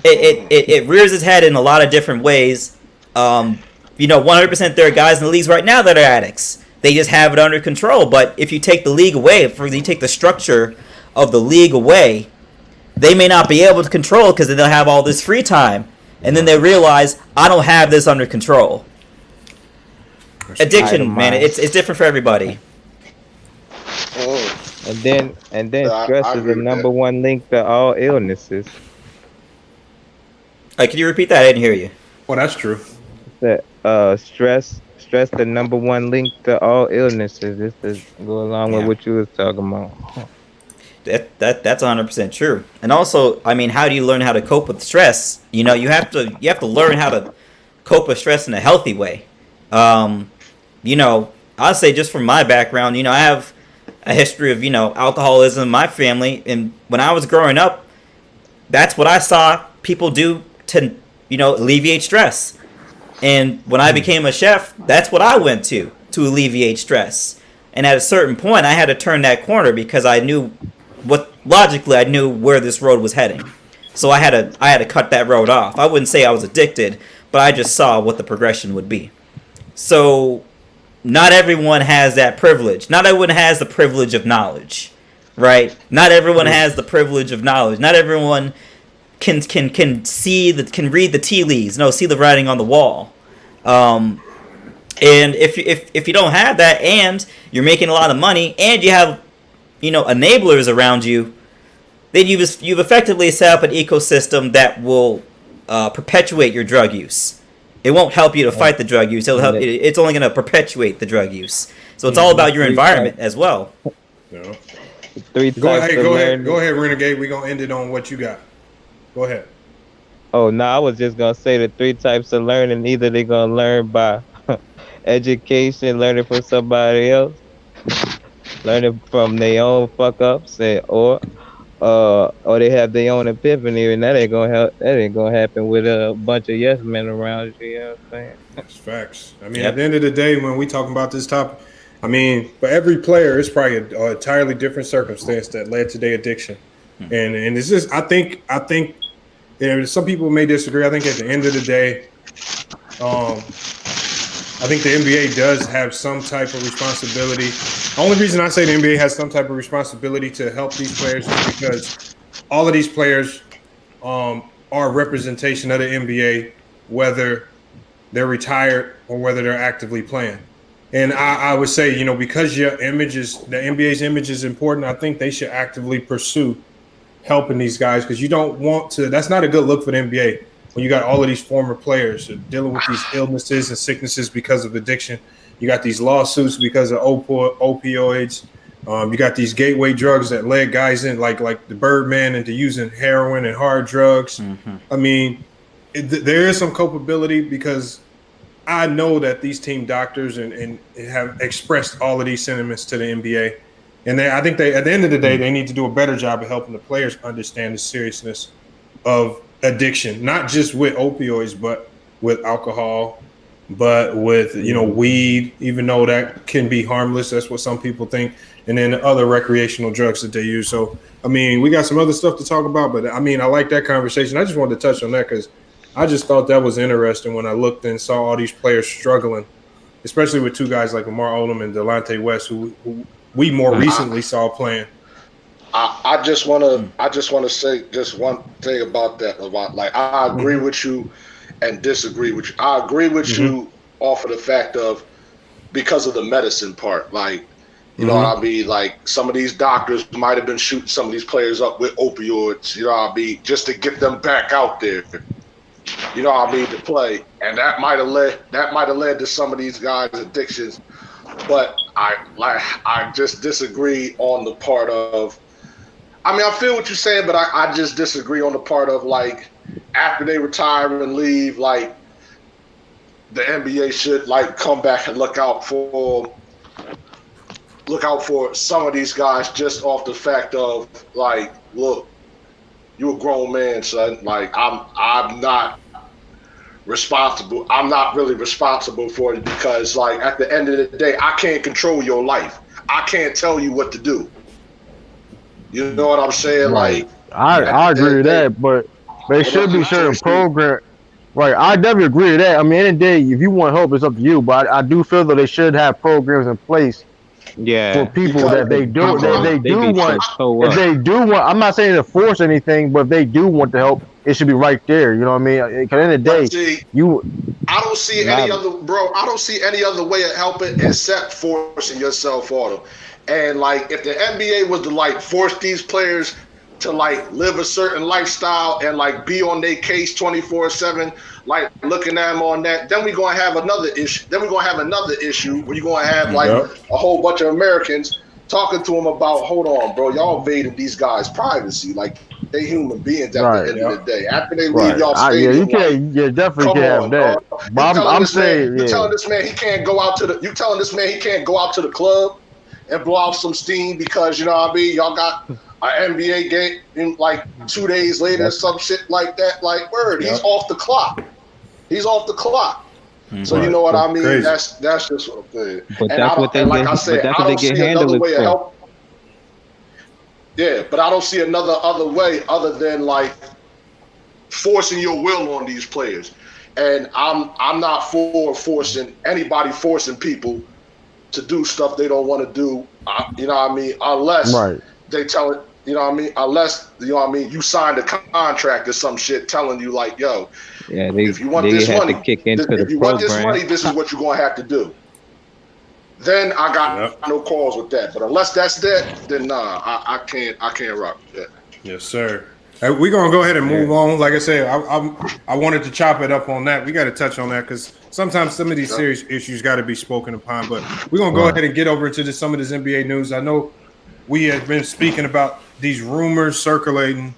it rears its head in a lot of different ways. 100% there are guys in the leagues right now that are addicts. They just have it under control. But if you take the league away, if you take the structure of the league away, they may not be able to control because then they'll have all this free time. And then they realize, I don't have this under control. Addiction, man, it's different for everybody. And then stress is the number one link to all illnesses. Can you repeat that? I didn't hear you. Well, that's true. That stress the number one link to all illnesses. This is go along with what you was talking about. That's 100% true. And also, I mean, how do you learn how to cope with stress? You know, you have to learn how to cope with stress in a healthy way. I'll say just from my background, I have a history of, alcoholism in my family. And when I was growing up, that's what I saw people do to, alleviate stress. And when I became a chef, that's what I went to alleviate stress. And at a certain point, I had to turn that corner because I knew I knew where this road was heading. So I had to cut that road off. I wouldn't say I was addicted, but I just saw what the progression would be. So not everyone has that privilege. Not everyone has the privilege of knowledge, right? Not everyone has the privilege of knowledge. Not everyone can read the tea leaves, see the writing on the wall. And if you don't have that, and you're making a lot of money, and you have enablers around you, then you've effectively set up an ecosystem that will perpetuate your drug use. It won't help you to fight the drug use. It's only going to perpetuate the drug use. So it's all about your environment as well. Yeah. Go ahead, Renegade. We're going to end it on what you got. Go ahead. Oh, no, I was just going to say the 3 types of learning. Either they're going to learn by education, learning from somebody else, learning from their own fuck-ups, or they have their own epiphany, and that ain't gonna happen with a bunch of yes men around you. You know what I'm saying? That's facts. I mean, at the end of the day, when we talking about this topic, I mean, for every player, it's probably an entirely different circumstance that led to their addiction, and it's just I think some people may disagree. I think at the end of the day, I think the NBA does have some type of responsibility. The only reason I say the NBA has some type of responsibility to help these players is because all of these players are a representation of the NBA, whether they're retired or whether they're actively playing. And I would say, you know, because your image is the NBA's image is important, I think they should actively pursue helping these guys because you don't want to. That's not a good look for the NBA when you got all of these former players dealing with these illnesses and sicknesses because of addiction. You got these lawsuits because of opioids. You got these gateway drugs that led guys in, like the Birdman, into using heroin and hard drugs. Mm-hmm. I mean, there is some culpability because I know that these team doctors and have expressed all of these sentiments to the NBA. And I think at the end of the day, they need to do a better job of helping the players understand the seriousness of addiction, not just with opioids, but with alcohol, but with, you know, weed, even though that can be harmless. That's what some people think. And then the other recreational drugs that they use. So, I mean, we got some other stuff to talk about, but I mean, I like that conversation. I just wanted to touch on that because I just thought that was interesting when I looked and saw all these players struggling, especially with two guys like Lamar Odom and Delonte West, who we more recently saw playing. I just want to say just one thing about that. Like, I agree with you and disagree with you. I agree with you off of the fact of because of the medicine part. Like, you know what I mean? Like, some of these doctors might have been shooting some of these players up with opioids, you know what I mean, just to get them back out there. You know what I mean, to play, and that might have led to some of these guys' addictions. But I just disagree on the part of. I mean, I feel what you're saying, but I just disagree on the part of, like, after they retire and leave, like, the NBA should, like, come back and look out for some of these guys just off the fact of, like, look, you're a grown man, son. Like, I'm not responsible. I'm not really responsible for it because, like, at the end of the day, I can't control your life. I can't tell you what to do. You know what I'm saying? Right. Like, I agree with that, but there should be certain program. Right, I definitely agree with that. I mean, at the end of the day, if you want help, it's up to you. But I do feel that they should have programs in place. For people that they do want, if they do want, I'm not saying to force anything, but if they do want the help, it should be right there. You know what I mean? Because at the end of the day, I don't see any other way of helping except forcing yourself on them. And, like, if the NBA was to, like, force these players to, like, live a certain lifestyle and, like, be on their case 24/7, like, looking at them on that, then we're going to have another issue. Then we're going to have another issue where you're going to have, like, a whole bunch of Americans talking to them about, hold on, bro, y'all invading these guys' privacy. Like, they human beings at the end of the day. After they leave y'all stadium, you definitely can't have that. I'm saying, you telling this man he can't go out to the club and blow off some steam because, you know what I mean, y'all got an NBA game in, like, 2 days later, some shit like that. Like, word, he's off the clock. He's off the clock. So you know what I mean? Crazy. That's just what I'm saying. But that's what they get handled for. Yeah, but I don't see other way other than, like, forcing your will on these players. And I'm not for forcing people to do stuff they don't want to do. You know what I mean? Unless they tell it. You know what I mean? Unless, you know what I mean, you signed a contract or some shit telling you, like, yo, if you want this money, this is what you're going to have to do. Then I got no calls with that. But unless that's that, then nah, I can't rock with that. Yes, sir. Hey, we're going to go ahead and move on. Like I said, I wanted to chop it up on that. We got to touch on that because sometimes some of these serious issues got to be spoken upon. But we're going to go ahead and get over into some of this NBA news. I know we have been speaking about these rumors circulating.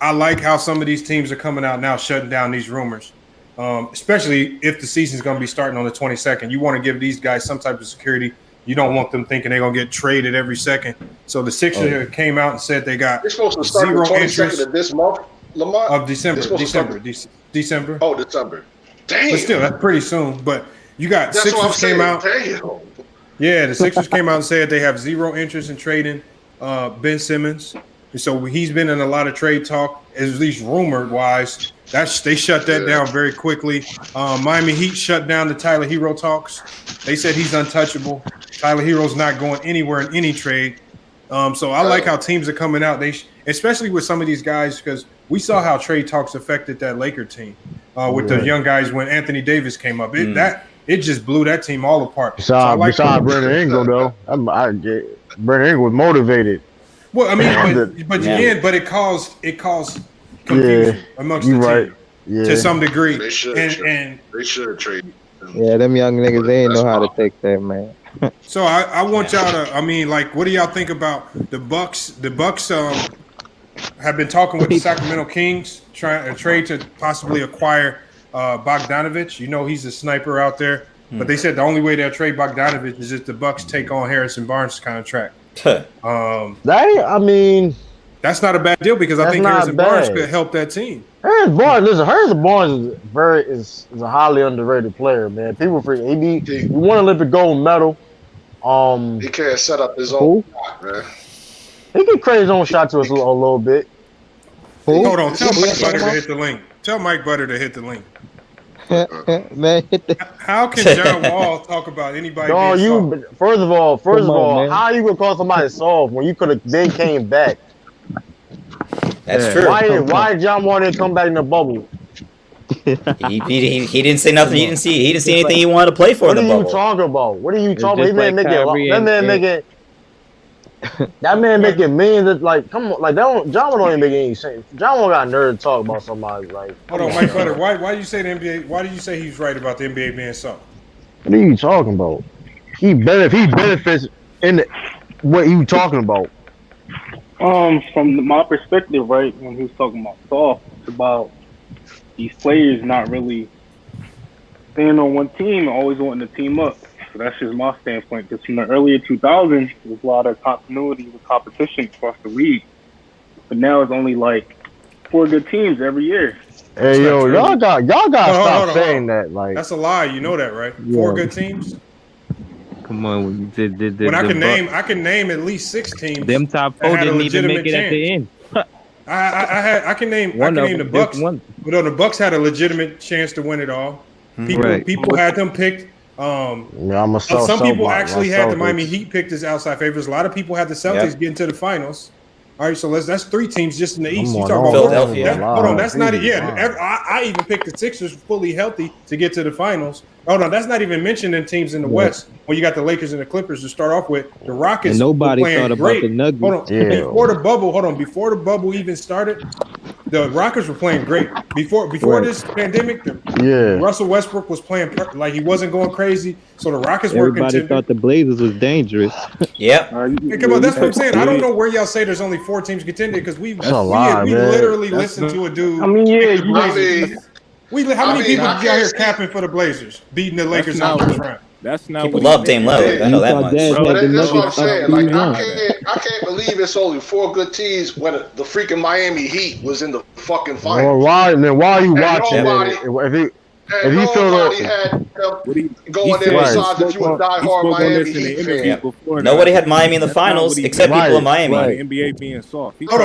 I like how some of these teams are coming out now shutting down these rumors, especially if the season's going to be starting on the 22nd. You want to give these guys some type of security. You don't want them thinking they're going to get traded every second. So the Sixers came out and said they got supposed to start zero interest of this month, Lamar? Of December. Oh, December. Damn. But still, that's pretty soon. But you got Sixers came out. Damn. Yeah, the Sixers came out and said they have zero interest in trading Ben Simmons. And so he's been in a lot of trade talk, at least rumored wise. They shut that down very quickly. Miami Heat shut down the Tyler Hero talks. They said he's untouchable. Tyler Hero's not going anywhere in any trade. So I like how teams are coming out. Especially with some of these guys, because we saw how trade talks affected that Laker team. with the young guys when Anthony Davis came up. It just blew that team all apart. Besides Brandon Ingram, though, Brandon Ingram was motivated. Well, I mean, but it caused confusion amongst the team to some degree. They should have traded. Yeah, them young niggas, they ain't know how to take that, man. So I want y'all to, I mean, like, what do y'all think about the Bucks? The Bucks have been talking with the Sacramento Kings, trying a trade to possibly acquire Bogdanovich. You know, he's a sniper out there, but they said the only way they'll trade Bogdanovich is if the Bucks take on Harrison Barnes' contract. That's not a bad deal because I think Harrison Barnes could help that team. Harrison Barnes is a highly underrated player, man. People forget he won Olympic gold medal. He can't set up his own shot, man. He can create his own shot to us a little bit. Hold on, tell Mike Butter to hit the link. Tell Mike Butter to hit the link. Man, how can John Wall talk about anybody? First of all, how you gonna call somebody soft when you could have then came back? That's true. Why John Wall didn't come back in the bubble? He didn't say nothing. He didn't see anything he wanted to play for in the bubble. What are you talking about? What are you talking about? That man making millions. Like, come on, like John Wall don't even make any sense. John Wall got nerve to talk about somebody. Like, hold on, Mike Butter. Why do you say the NBA? Why did you say he's right about the NBA being soft? What are you talking about? He benefits in what you talking about. From my perspective, right, when he was talking about soft, it's about these players not really staying on one team and always wanting to team up. So that's just my standpoint. Because from the earlier 2000s, there was a lot of continuity with competition across the league. But now it's only like 4 good teams every year. Hey, yo, y'all got stop saying that. Like, that's a lie. You know that, right? Yeah. 4 good teams. Come on, when I can name at least 6 teams. Them top 4 didn't even make it at the end. I can name the Bucks. But the Bucks had a legitimate chance to win it all. People had them picked. Some people actually had the Miami Heat picked as outside favorites. A lot of people had the Celtics getting to the finals. All right, so that's 3 teams just in the East. You talking about Philadelphia? Hold on, that's not it. Yeah, I even picked the Sixers fully healthy to get to the finals. Hold on, that's not even mentioning teams in the West. When you got the Lakers and the Clippers to start off with, the Rockets. And nobody thought great. about the Nuggets. Hold on, before the bubble even started, the Rockets were playing great. Before this pandemic, Russell Westbrook was playing like he wasn't going crazy. So the Rockets were contending. Everybody thought the Blazers was dangerous. Yep. Hey, come on, that's what I'm saying. I don't know where y'all say there's only 4 teams contending because we literally listened to a dude. I mean, how many people did y'all hear capping for the Blazers beating the Lakers in the first round? That's not people love Dame Lillard. I know that much. That's what I'm saying. Like, I can't believe it's only 4 good teams when the freaking Miami Heat was in the fucking finals. Well, why are you watching? If you feel going in besides if you a diehard Miami Heat fan. Nobody had Miami in the finals except people in Miami. NBA being soft. If you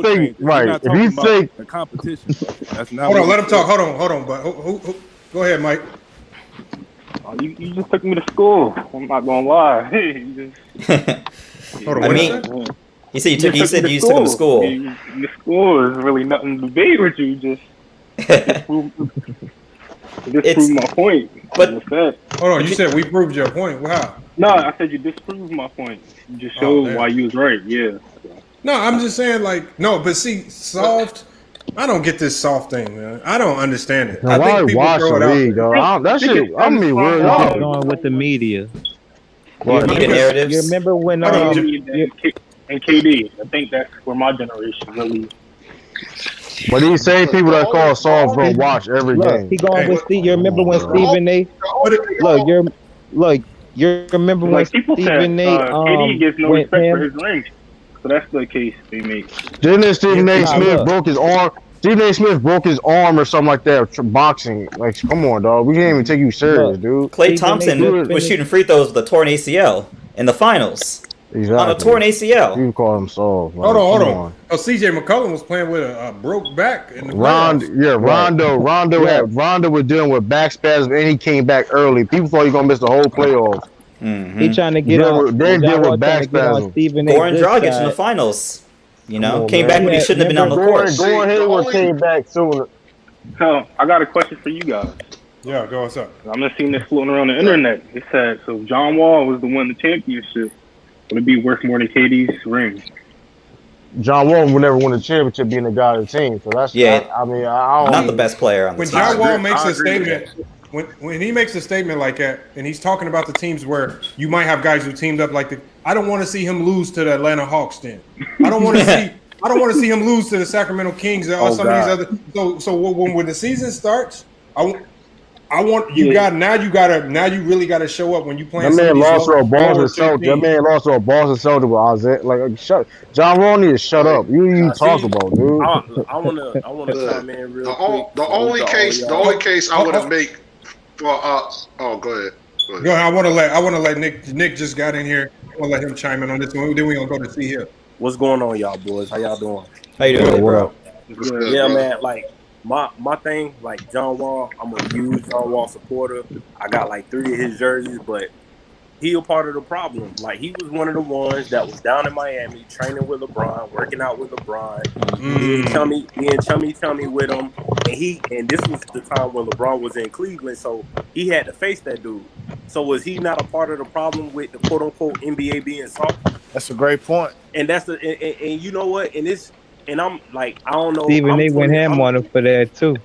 think the competition. That's not. Hold on, let him talk. Hold on. But who? Go ahead, Mike. You just took me to school. I'm not gonna lie. Hold on. I mean, you said you took him to school. The school is really nothing to debate with you. Just prove my point. But hold on, you said we proved your point. Wow. No, I said you disproved my point. You just showed why you was right. Yeah. No, I'm just saying but see, soft. I don't get this soft thing, man. I don't understand it. I think people throw it out. Going with the media. Media narratives. You remember when and KD? I think that's where my generation really. But these same people that call soft don't watch every game. He going with Steve. You remember when Stephen A. You remember when Stephen A. KD gets no respect for his ring. So that's the case they make. Didn't Stephen A. Smith broke his arm? Stephen A. Smith broke his arm or something like that. Boxing, like, come on, dog. We can't even take you serious, dude. Klay Thompson was shooting free throws with a torn ACL in the finals. Exactly. On a torn ACL. You call him soft. Hold on. Oh, CJ McCollum was playing with a broke back in the Rondo was dealing with back spasms and he came back early. People thought he was gonna miss the whole playoffs. Mm-hmm. He trying to get on. They deal with back spasms. Goran Dragic in the finals. You know, came back when he shouldn't have been on the court. Gordon Hayward came back sooner. So I got a question for you guys. Yeah, go what's up? I'm just seeing this floating around the internet. It said, so if John Wall was the one the championship, would it be worth more than KD's ring? John Wall would never win a championship being the guy of the team. So that's I mean, I don't not the best player on the team. team. When John Wall makes a statement, when he makes a statement like that, and he's talking about the teams where you might have guys who teamed up like I don't want to see him lose to the Atlanta Hawks. Then I don't want to see him lose to the Sacramento Kings or some of these other. So when the season starts, I want you you really gotta show up when you play. That man lost to a Boston Celtics. That man lost to a Boston Celtics with Isaiah. Like shut. John Wall need to shut up. You talk about, dude. I wanna chime in real quick. The only case I want to make for go ahead. Go ahead. I want to let Nick just got in here. I want to let him chime in on this one. Then we gonna go to see him. What's going on, y'all boys? How y'all doing? How you doing, bro? Yeah, man. Like my thing, like John Wall, I'm a huge John Wall supporter. I got like 3 of his jerseys, but he a part of the problem. Like he was one of the ones that was down in Miami training with LeBron, working out with LeBron. Being chummy with him, and this was the time when LeBron was in Cleveland, so he had to face that dude. So was he not a part of the problem with the quote unquote NBA being soft? That's a great point. And that's and you know what? And I'm like, I don't know. Even they went ham on him for that too.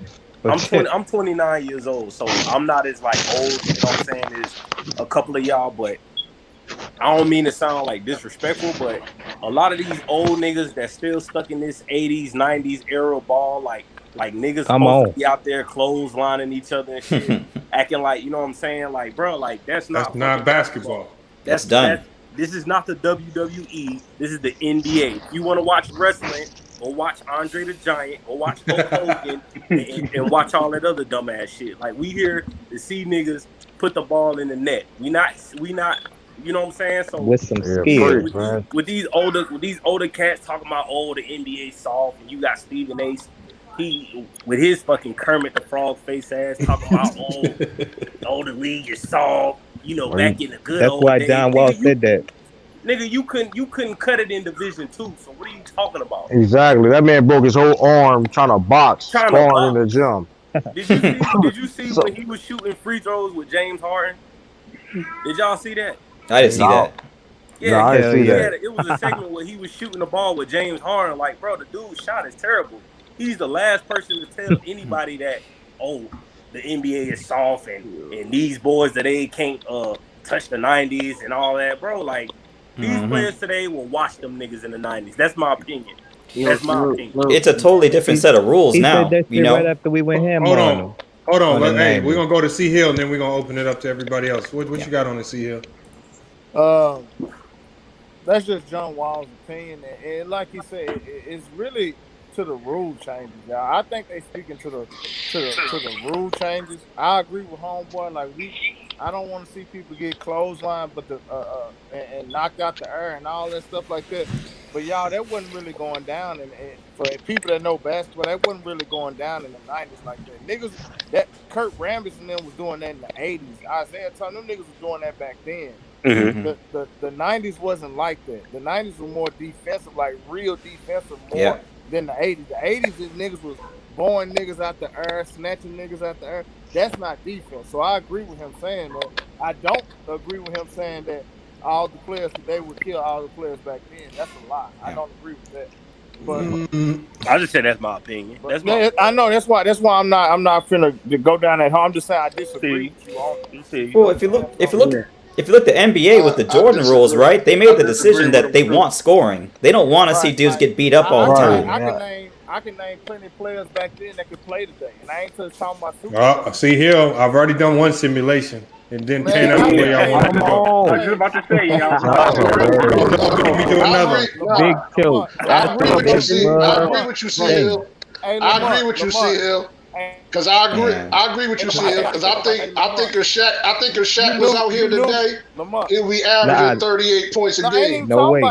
I'm 29 years old, so I'm not as like old, you know what I'm saying, as a couple of y'all, but I don't mean to sound like disrespectful, but a lot of these old niggas that still stuck in this 80s, 90s era ball, like niggas supposed to be out there clotheslining each other and shit, acting like, you know what I'm saying? Like, bro, like that's not basketball. That's done. This is not the WWE. This is the NBA. If you want to watch wrestling, go watch Andre the Giant, go watch Hulk Hogan, and watch all that other dumbass shit. Like, we here to see niggas put the ball in the net. We not, you know what I'm saying? So with some skill, with these older cats talking about the NBA soft, and you got Stephen A. He with his fucking Kermit the Frog face ass talking about the league is soft. You know, back in the good old days. That's why John Wall said that. Nigga, you couldn't cut it in Division 2. So what are you talking about? Exactly. That man broke his whole arm trying to box, sparring in the gym. Did you see when he was shooting free throws with James Harden? Did y'all see that? I didn't see that. Yeah, I didn't see that. It was a segment where he was shooting the ball with James Harden. Like, bro, the dude's shot is terrible. He's the last person to tell anybody that, the NBA is soft and these boys that they can't touch the 90s and all that, bro. Like, these players today will watch them niggas in the 90s. That's my opinion. That's my opinion. It's a totally different set of rules now. Said that shit right after we went ham on him. Hold on. Hey, we're gonna go to C Hill and then we're gonna open it up to everybody else. What you got on the C Hill? That's just John Wall's opinion, and like he said, it's really to the rule changes, y'all. I think they speaking to the rule changes. I agree with homeboy. Like I don't want to see people get clotheslined, but and knocked out the air and all that stuff like that. But y'all, that wasn't really going down, and for people that know basketball, that wasn't really going down in the 90s like that. Niggas, that Kurt Rambis and them was doing that in the 80s. Isaiah told them niggas was doing that back then. Mm-hmm. The 90s wasn't like that. The 90s were more defensive, like real defensive more than the 80s. The 80s, these niggas was blowing niggas out the air, snatching niggas out the air. That's not defense. So I agree with him saying that. I don't agree with him saying that all the players today would kill all the players back then. That's a lie. I don't agree with that. But I just said that's my opinion. That's I know that's why I'm not finna go down that hole. I'm just saying I disagree with you on. Well, if you look at the NBA with the Jordan rules, right? They made the decision that they want scoring. They don't want to see dudes get beat up all the time. I can name plenty of players back then that could play today, and I ain't just talking about super. See here, I've already done one simulation. It didn't pan out the way I wanted to go. I was just about to say, Let me do another. Big tilt. I agree with you, C-Hill. I agree with you, C-Hill. Because I agree with you, C-Hill. Because I think if Shaq was out here today, he'd be averaging 38 points a game. No way.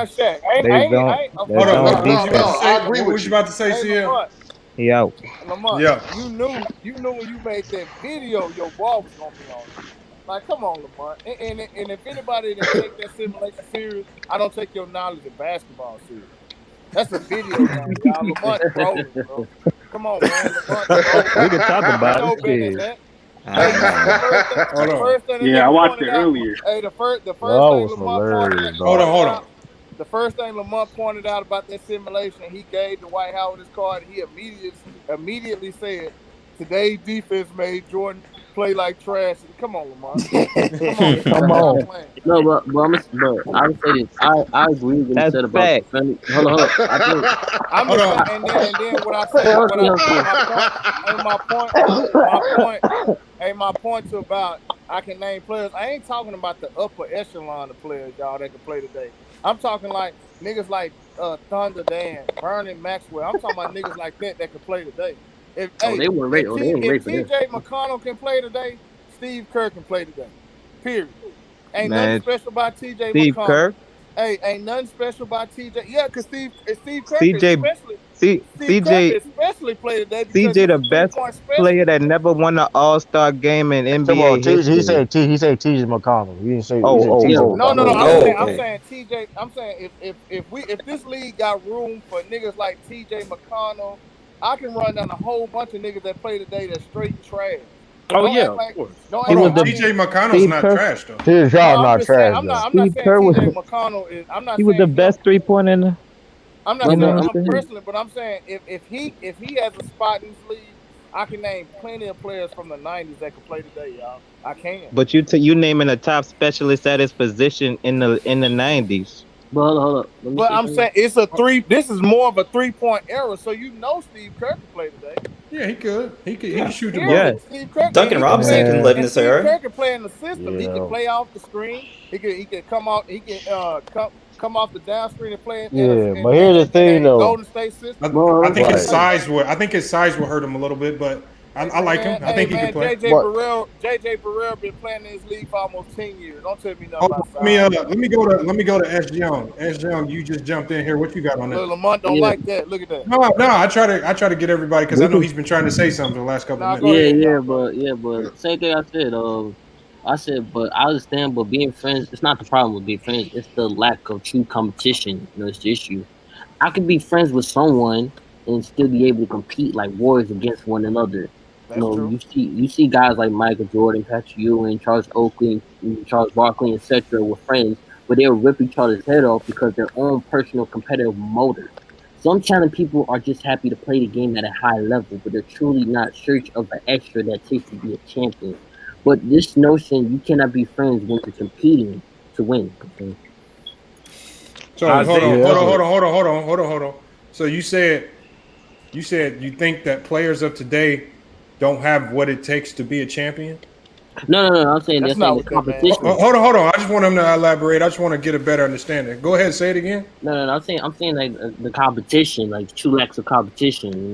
They don't. I agree with you. What you about to say, C-Hill? He out. Lamar, yeah. You knew when you made that video, your ball was gonna be on. Like, come on, Lamar. And if anybody didn't take that simulation serious, I don't take your knowledge of basketball serious. That's a video game, y'all. Lamont trolling, bro. Come on, man. Lamont trolling. We can talk We about know it. better than Shit. that. Hey, you see man. the first thing the Yeah, I nigga watched pointed it out. earlier. Hey, the first That thing was Lamont hilarious, Hold dog. on. the first thing Lamont pointed out about that simulation, he gave Dwight Howard his card. He immediately said, "Today's defense made Jordan play like trash." Come on, Lamont. Come on, Come stop on. playing. No, but I would say this. I agree with what he That's said about fact. defending. Hold on. I think. I'm Hold just on. saying, and then what I say, Hold what on, I hold on. my point to about I can name players. I ain't talking about the upper echelon of players, y'all, that can play today. I'm talking like niggas like Thunder Dan, Vernon Maxwell. I'm talking about niggas like that can play today. If Oh, they weren't ready. Oh, they weren't ready if for this. TJ McConnell can play today, Steve Kerr can play today. Period. Ain't nothing Man, special about TJ Steve McConnell. Kerr, Hey, ain't nothing special about TJ. Yeah, because Steve Kerr CJ, Steve Kerr CJ, especially play today because CJ, he's a the best 3-point player specialist. that never won an All-Star game in Come on, NBA he history. said T.J. McConnell. He didn't say he said Oh, T.J. oh, No. McConnell. oh. I'm Okay. saying TJ. I'm saying if this league got room for niggas like TJ McConnell, I can run down a whole bunch of niggas that play today that's straight trash. But Oh don't yeah, act of like course. Hold on. I TJ mean, McConnell's Steve not Kerr. trash though. T.J. no, McConnell's I'm not just saying trash though. I'm not Steve saying Kerr was TJ McConnell is. I'm not he was the saying him. best 3-point in the I'm not you know saying what I'm him saying? personally, but I'm saying if he has a spot in this league, I can name plenty of players from the '90s that can play today, y'all. I can. But you naming a top specialist at his position in the '90s. But hold up. Let me But say I'm something. saying it's a three. This is more of a 3-point era, so Steve Kerr can play today. Yeah, he could. He could shoot the Yeah, ball. Period. Steve Kerr, Duncan he can Robinson play, can Man, live in and this Steve era. Kerr can play in the system. He can Yeah. play off the screen. He can come out. He can come off the down screen and play Yeah, in but here's the in thing a though. Golden State system. I think He can his Right. play. size would. I think his size will hurt him a little bit, but I like him. I Hey think he can man, play. But JJ Barrell been playing in this league for almost 10 years. Don't tell me nothing Hold on. about size. Let me go to S. Young. S. Young, you just jumped in here. What you got on that? Look, Lamont don't Yeah, like that. Look at that. No. I try to get everybody because I we know can. he's been trying to say something for the last couple of Now go minutes. ahead, y'all. Go ahead. But same thing I said. But I understand. But being friends, it's not the problem with being friends. It's the lack of true competition. It's the issue. I could be friends with someone and still be able to compete like warriors against one another. That's true. You see guys like Michael Jordan, Patrick Ewing, Charles Oakley, and Charles Barkley, etc. were friends, but they'll rip each other's head off because their own personal competitive motive. Some talented people are just happy to play the game at a high level, but they're truly not search of the extra that takes to be a champion. But this notion you cannot be friends when you're competing to win. Okay? So Isaiah. hold on. So you said you think that players of today don't have what it takes to be a champion? No. I'm saying That's they're saying not the what that man competition. said. Hold on. I just want him to elaborate. I just want to get a better understanding. Go ahead, say it again. No. I'm saying like the competition, like two lacks of competition.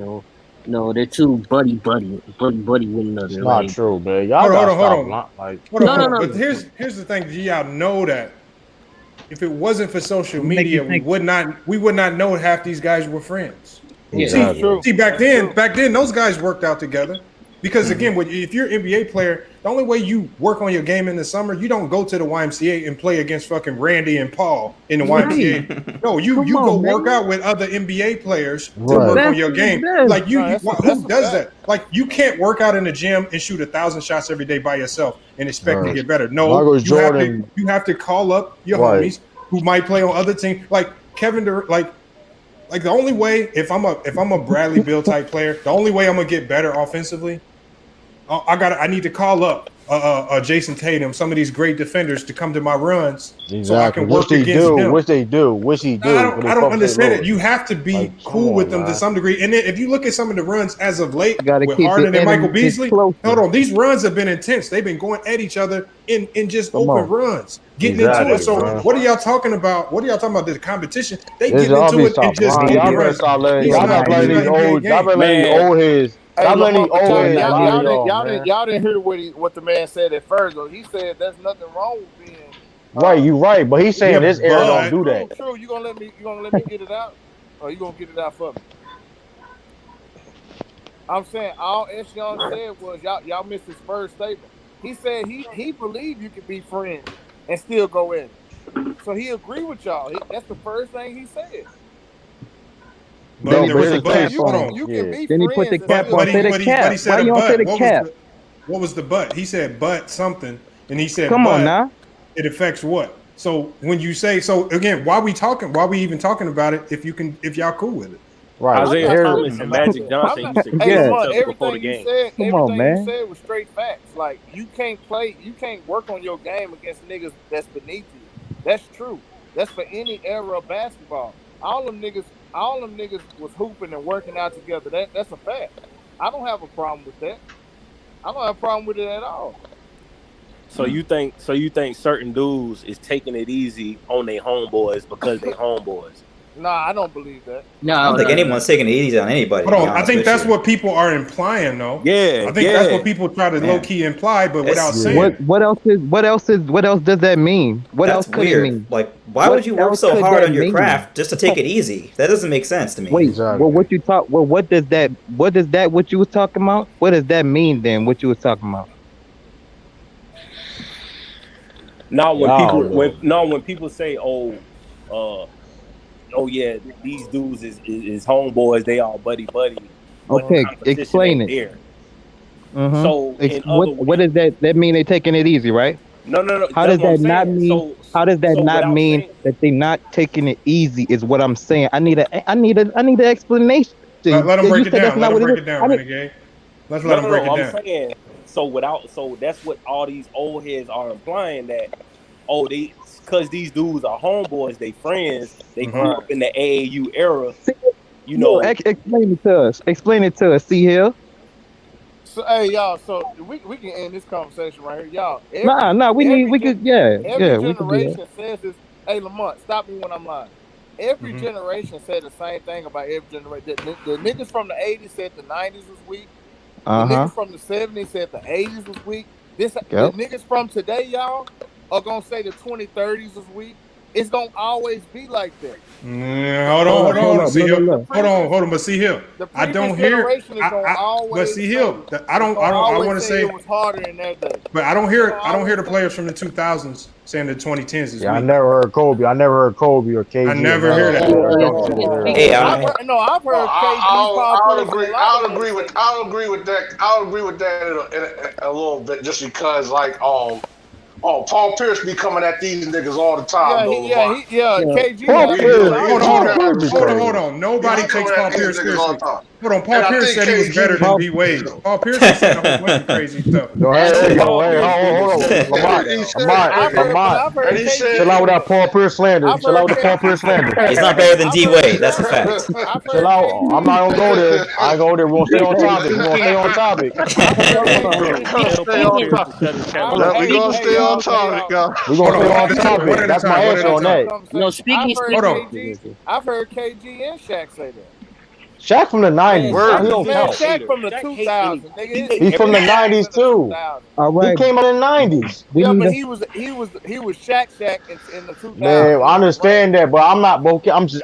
They're too buddy with it's another. not Like true, man. Y'all gotta stop like no. But here's the thing. Y'all know that if it wasn't for social Make you media, think. we would not know half these guys were friends. Yeah. That's true. See, back That's true. then, those guys worked out together. Because again, if you're an NBA player, the only way you work on your game in the summer, you don't go to the YMCA and play against fucking Randy and Paul in the YMCA. No, you go work out with other NBA players to work on your game. Like who does that? Like you can't work out in the gym and shoot 1,000 shots every day by yourself and expect to get better. No, Michael Jordan. you have to call up your homies who might play on other teams. Like Kevin Durant, like the only way if I'm a Bradley Beal type player, the only way I'm gonna get better offensively, I need to call up Jason Tatum, some of these great defenders to come to my runs so I can work against them. Which he do. I don't understand it. You have to be cool with them to some degree. And then if you look at some of the runs as of late with Harden and Michael Beasley, hold on, these runs have been intense. They've been going at each other in just open runs, getting into it. So what are y'all talking about? What are y'all talking about? The competition? They get into it and just open runs. Y'all better play these old. Y'all better play these old heads. Hey, Y'all Lamont, heads. y'all didn't hear what the man said at first. Though. He said there's nothing wrong with being right. You right, but he's saying this era don't do that. True. You gonna let me get it out, or you gonna get it out for me? I'm saying all S. Young said was y'all missed his first statement. He said he believed you could be friends and still go in it. So he agreed with y'all. That's the first thing he said. Then he there put was the a but. cap Hold on. on. You can be Then he put the friends and cap still on. Say the But cap. he said Why a you don't say but. the cap? What was the but? He said but something, and he said Come on but now. it affects what? So when you say so again, why we talking? Why we even talking about it? If y'all cool with it, Right. Isaiah not Here, Thomas tripping and about Magic that. I'm Johnson not. used to Hey, kill Yeah. each Lamont, other before the game. Come on, everything you man. said was straight facts. Like you can't play, you can't work on your game against niggas that's beneath you. That's true. That's for any era of basketball. All them niggas was hooping and working out together. That's a fact. I don't have a problem with that. I don't have a problem with it at all. So you think certain dudes is taking it easy on their homeboys because they homeboys? Nah, I don't believe that. I don't think anyone's taking it easy on anybody. hold To be on. I honest think with that's you. what people are implying, though. Yeah, I think that's what people try to low Man. key imply, but without That's- saying. What else does that mean? What That's else could weird. it mean? Like, why What would you work else so could hard that on your mean? craft just to take it easy? That doesn't make sense to me. Wait, Exactly. what you was talking about? What does that mean then? What you was talking about? Now when Y'all people know. when people say, oh yeah, these dudes is homeboys, they all buddy, but the Okay, competition explain ain't it. there. Mm-hmm. So in other What does that mean? They taking it easy, right? no, How that's does what I'm that not saying. mean? How does that not Without mean saying that they not taking it easy? Is what I'm saying. I need an explanation. Let him You break it said that's down. Let not him what it break is. it down, Renegade. Let's let no, him break it I'm down. saying so that's what all these old heads are implying that they because these dudes are homeboys, they friends, they grew up in the AAU era, you No, know. explain it to us. Explain it to us. See here. So hey y'all, so we can end this conversation right here. Y'all, Nah. every We could do that. generation says this. Hey Lamont, stop me when I'm lying. Every generation said the same thing about every generation. The niggas from the 80s said the 90s was weak. The niggas from the 70s said the 80s was weak. The Yep. niggas from today, y'all, are gonna say the 2030s was weak. It's gonna always be like that. Hold on. See here. Hold on. But see here. The I previous don't hear. generation is gonna But always see here. I want to say it was harder in their day. But I don't hear the players from the 2000s saying the 2010s is Yeah, I weak. never heard Kobe. I never heard Kobe or KG. I never hear that. I've heard KG, Paul Pierce, and a lot of I'll agree with that. I'll agree with that in a little bit, just because like Paul Pierce be coming at these niggas all the time. KG. Hold on. Nobody takes Paul Pierce seriously. Hold on. Paul Pierce said he was better than D Wade. Paul Pierce was saying a whole bunch of crazy stuff. Hold on. Lamont. Chill out with that Paul Pierce slander. He's not better than D Wade. That's a fact. Chill out. I'm not gonna go there. I ain't go there. We're gonna stay on topic. We're gonna stay on topic, guys. We're gonna stay on topic. That's my answer on that. No, speaking. I've heard KG and Shaq say that. Shaq from the 90s. Man, He don't count. Shaq from the 2000s. He's from the 90s too. All right. He came out in the 90s. But he was Shaq in the 2000s. Man, I understand that, but I'm not.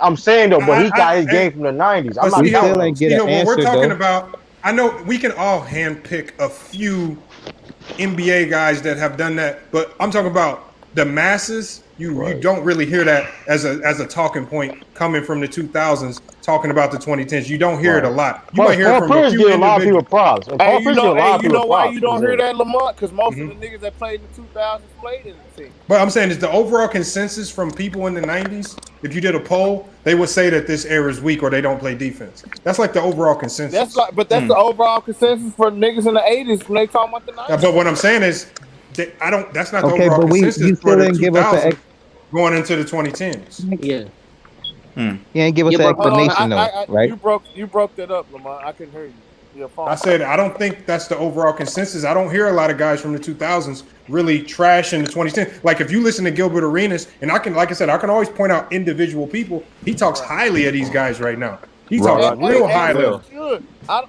I'm saying though, but he got his game from the 90s. I'm not counting. When we're talking about, I know we can all handpick a few NBA guys that have done that, but I'm talking about the masses. You don't really hear that as a talking point coming from the 2000s talking about the 2010s. You don't hear it a lot. You might hear it from a few a lot of people props. Hey, you know why you don't hear that, Lamont? Because most of the niggas that played in the 2000s played in the team. But I'm saying is the overall consensus from people in the 90s, if you did a poll, they would say that this era is weak or they don't play defense. That's like the overall consensus. That's the overall consensus for niggas in the 80s when they talking about the 90s. But what I'm saying is that's not the Okay, overall but consensus you for still the didn't give us 2000s going into the 2010s. Yeah. You ain't give us an explanation though, right? You broke that up, Lamont. I couldn't hear you. Your phone. I said I don't think that's the overall consensus. I don't hear a lot of guys from the 2000s really trashing the 2010s. Like if you listen to Gilbert Arenas, and I can always point out individual people. He talks highly of these guys right now. He talks real highly.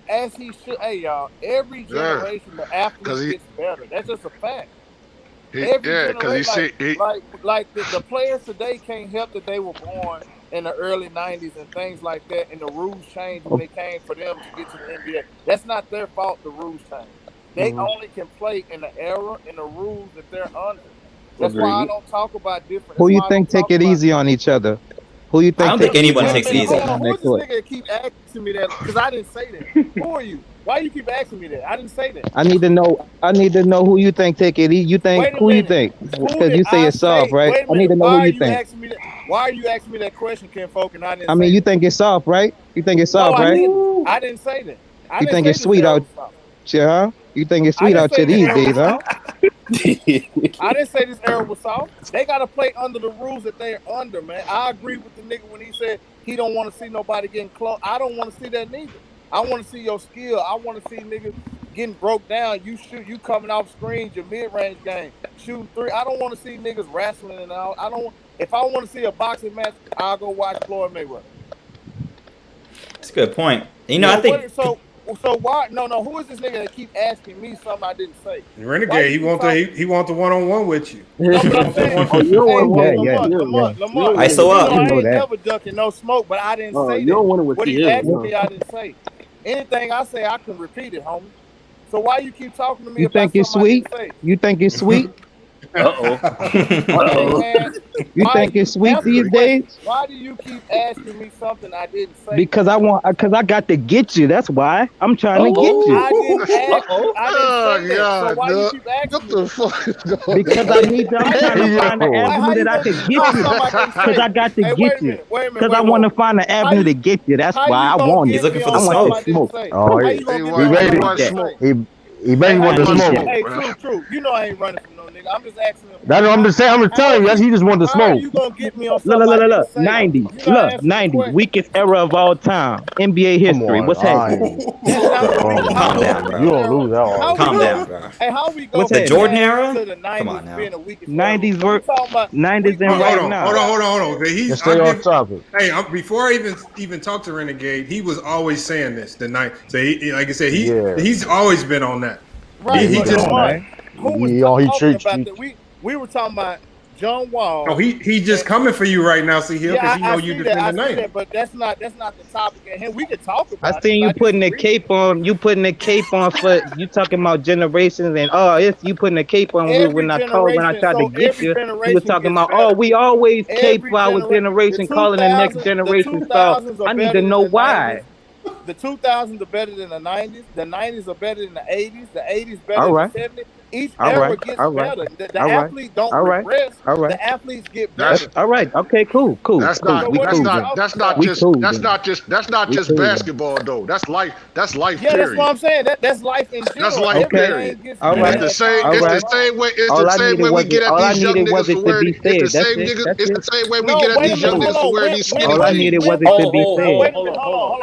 As he should. Hey y'all, every generation the athlete gets better. That's just a fact. Because the players today can't help that they were born in the early 90s and things like that, and the rules changed when it came for them to get to the NBA. That's not their fault. The rules changed. They only can play in the era and the rules that they're under. That's why I don't talk about different. Who you think take it easy on each other? Who you think? I don't think anyone takes it easy. Hold on, who is this nigga that keep asking me that? Because I didn't say that. Who are you? Why you keep asking me that? I didn't say that. I need to know who you think take it. You think who you think? Because you say it's soft, right? I need to know who you think. Why are you asking me that question, Ken Folk? And I didn't. I mean, you think it's soft, right? You think it's soft, right? I didn't say that. You think it's sweet out here, huh? You think it's sweet out here these days, huh? I didn't say this era was soft. They gotta play under the rules that they're under, man. I agree with the nigga when he said he don't want to see nobody getting close. I don't want to see that neither. I want to see your skill. I want to see niggas getting broke down. You coming off screens, your mid-range game, shooting three. I don't want to see niggas wrestling and all. If I want to see a boxing match, I'll go watch Floyd Mayweather. That's a good point. I think So why? No. Who is this nigga that keep asking me something I didn't say? Renegade. He want the one-on-one with you. No, but I'm saying, Lamar, I so up. I ain't never ducking no smoke, but I didn't say that. What he asked me, I didn't say. Anything I say, I can repeat it, homie. So why you keep talking to me about think it's sweet? You think it's sweet? You think it's sweet these days? Why do you keep asking me something I didn't say? Because I got to get you. That's why I'm trying to get you. I didn't say that. So why you keep asking me? What the fuck is going on? Because I'm trying to find an avenue that I can get you. Because I got to get you. Because I want to find an avenue to get you. That's why I want it. He's looking for the smoke. Oh, he ready. He ready want the smoke. Hey, true. You know I ain't running from no nigga. I'm just asking him. That's what I'm just saying. I'm just telling you. He just want the How are smoke. you gonna get me on something? Look. 90s. Look, 90s. Weakest era of all time. NBA history. What's happening? Calm down, bro. You don't lose that one. Calm down, bro. Hey, how we go? The Jordan era? Come on now. 90s work. 90s and right now. Hold on. Let's stay on topic. Hey, before I even talked to Renegade, he was always saying this. Like I said, he's always been on that. Right. He just who was talking about that? We were talking about John Wall. Oh, he just coming for you right now, see here, because he know you defend the name. That, but that's not the topic at hand. We could talk about. I seen you putting a cape on. You putting a cape on for you talking about generations and it's you putting a cape on when I tried to get you. You were talking about we always cape for our generation, calling the next generation stuff. I need to know why. The 2000s are better than the 90s. The 90s are better than the 80s. The 80s better than the 70s. Each era gets better. The athletes don't regress. The athletes get better. All right. Okay. Cool. That's not just basketball though. That's life. That's life. Yeah, that's what I'm saying. That's life in general. That's life. Period. All right. It's the same way. It's the same way we get at these young niggas for where it's the same way we get at these young niggas for wearing these skinny jeans. All I needed was it to be said.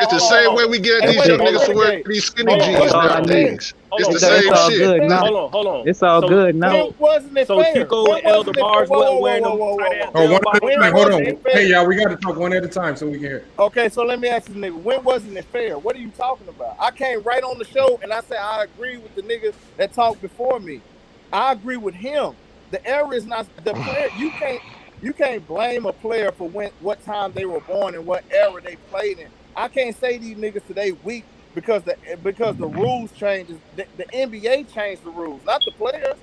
It's the same way we get at these young niggas for wearing these skinny jeans nowadays. It's the same shit. Hold on. It's all good now. Wasn't it so fair? Chico and Elder Bars wasn't wearing them. Hold on. Hey, y'all, we got to talk one at a time so we can hear it. Okay, so let me ask this nigga. When wasn't it fair? What are you talking about? I came right on the show and I said I agree with the niggas that talked before me. I agree with him. The error is not the player. You can't blame a player for what time they were born and what era they played in. I can't say these niggas today weak because the rules changes. The NBA changed the rules, not the players.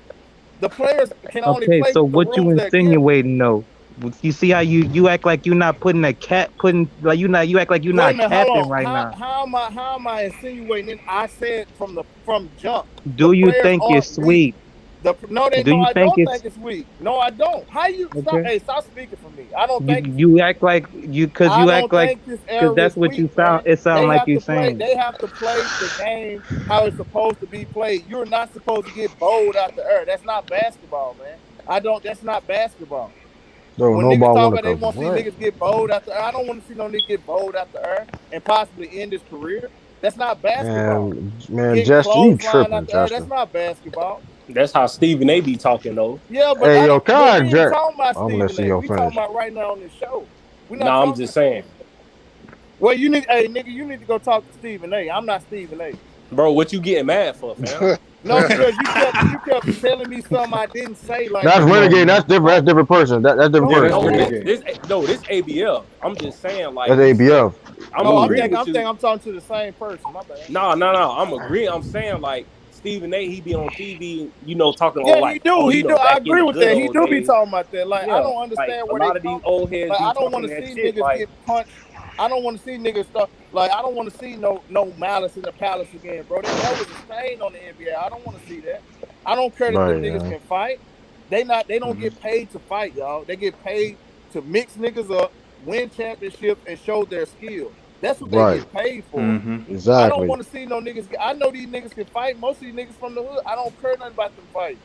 The players can only play. Okay, so what you insinuating though? You see how you act like you're not putting a cap, you act like you're not capping right now. How am I insinuating it? I said from jump. Do you think it's sweet? I don't think it's weak. No, I don't. How you stop speaking for me. I don't think you act like because that's what you sound. It sounds like you're saying. They have to play the game how it's supposed to be played. You're not supposed to get bowled out the earth. That's not basketball, man. That's not basketball. When niggas talk about they want to see niggas get bowled out the earth, I don't want to see no nigga get bowled out the earth and possibly end his career. That's not basketball. Man, Justin, you tripping, Justin. That's not basketball. That's how Stephen A. be talking though. Yeah, but hey, yo, I'm talking about right now on this show. I'm just saying. Well, you need to go talk to Stephen A. I'm not Stephen A. Bro, what you getting mad for, fam? No, because you kept telling me something I didn't say. Like that's Renegade. That's different. That's different person. That's different person. This ABF. I'm just saying, like that's ABF. I'm talking to the same person. My bad. No. I'm agreeing. I'm saying, like, Stephen A. He be on TV, talking Yeah, on like, he do. I back in agree the with good that. He old do be days. talking about that. Like, I Yeah, don't like understand a where they lot of these come. old heads Like, be I don't want talking to that see shit. niggas Like, get punched. I don't want to see niggas start. Like, I don't want to see no malice in the palace again, bro. That was a stain on the NBA. I don't want to see that. I don't care that them niggas can fight. They don't get paid to fight, y'all. They get paid to mix niggas up, win championships, and show their skill. That's what they get paid for. Exactly. I don't want to see no niggas. I know these niggas can fight. Most of these niggas from the hood. I don't care nothing about them fighting.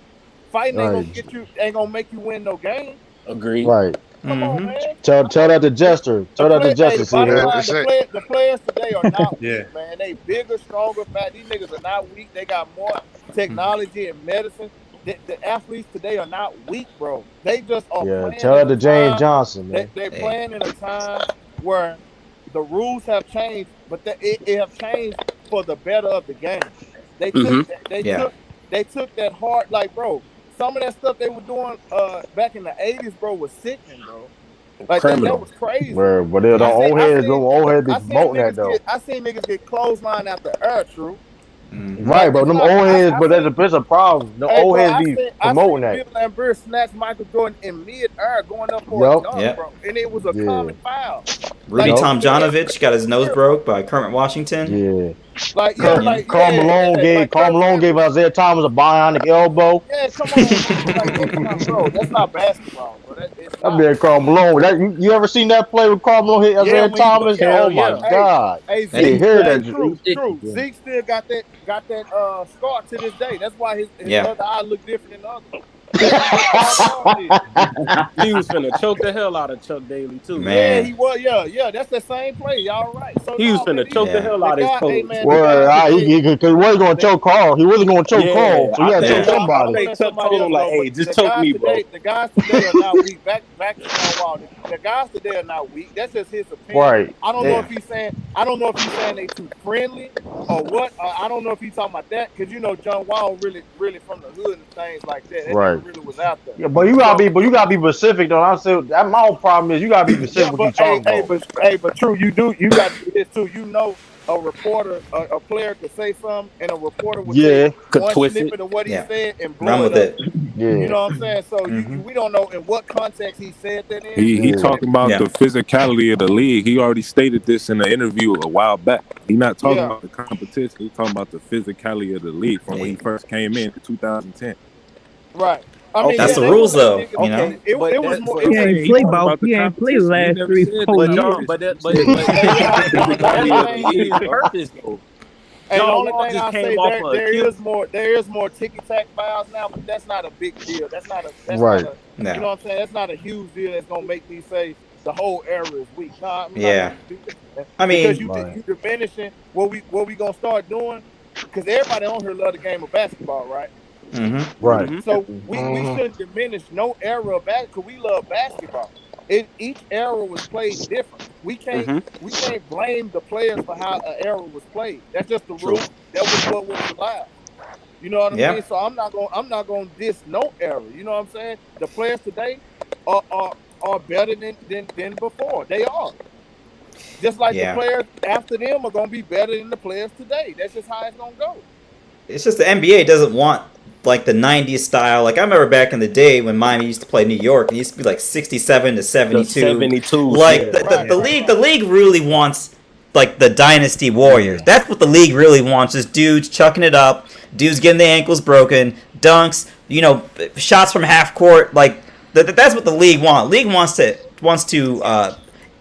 Fighting ain't gonna make you win no game. agreed. Right. Come on, man. Tell that to Jester. Tell that to Jester. See here. The players today are not weak, man. They bigger, stronger, fat. These niggas are not weak. They got more technology and medicine. The athletes today are not weak, bro. They just are playing. Tell that to James Johnson, man. They're playing in a time where the rules have changed, but it have changed for the better of the game. They took that hard, like, bro. Some of that stuff they were doing back in the 80s, bro, was sickening, bro. Like that was crazy. But the old heads be promoting that though. I seen niggas get clothesline after air, true. Right, bro. Them old heads, but there's a problem. The old heads be promoting that. Bill Lambert snatched Michael Jordan in mid-air going up for a dunk, bro. And it was a common foul. Rudy Tomjanovich got his nose broke by Kermit Washington. Yeah. Carl Malone gave Isaiah Thomas a bionic elbow. Yeah, come on, bro. That's not basketball, bro. That man Carl Malone. You ever seen that play with Carl Malone hit Isaiah Thomas? Oh my God! Hey, Zeke, true. Zeke still got that scar to this day. That's why his other eye look different than the other. He was finna choke the hell out of Chuck Daly too. Man. Yeah, he was. Yeah, that's the same play. Y'all right. So he was finna choke the hell out of his coach. He wasn't gonna choke Carl. He wasn't gonna choke Carl. So he had to choke somebody. They told him like, "Hey, just choke me, bro." The guys today are not weak. Back to John Wall. The guys today are not weak. That's just his opinion. Right. I don't know if he's saying they too friendly or what. I don't know if he's talking about that because John Wall really from the hood and things like that. That really was out there. Yeah, but you gotta be specific though. I said that my whole problem is you gotta be specific what you talking about. But true, you got to do this too. A reporter, a player could say something, and a reporter would take one snippet of what he said and blow it up. Yeah. You know what I'm saying? So we don't know in what context he said that in. He talking about the physicality of the league. He already stated this in an interview a while back. He's not talking about the competition. He's talking about the physicality of the league from when he first came in 2010. Right. That's the rules, though. It was more. He ain't play ball. He ain't play the last 3-4 years. But that's his purpose, though. And the only thing I say, there is more ticky-tack fouls now, but that's not a big deal. That's not a you know what I'm saying? That's not a huge deal that's gonna make me say the whole era is weak. Nah, because you diminishing what we gonna start doing, because everybody on here love the game of basketball, right? Right. So we shouldn't diminish no era of basketball because we love basketball. Each era was played different. We can't blame the players for how an era was played. That's just the rule. That was what was allowed. You know what I mean? So I'm not gonna diss no era. You know what I'm saying? The players today are better than before. They are. Just like the players after them are gonna be better than the players today. That's just how it's gonna go. It's just the NBA doesn't want like the 90s style. Like I remember back in the day when Miami used to play New York, and it used to be like 67 to 72. Like the league really wants like the dynasty warriors. That's what the league really wants, is dudes chucking it up, dudes getting their ankles broken, dunks, shots from half court. Like that's what the league wants. League wants to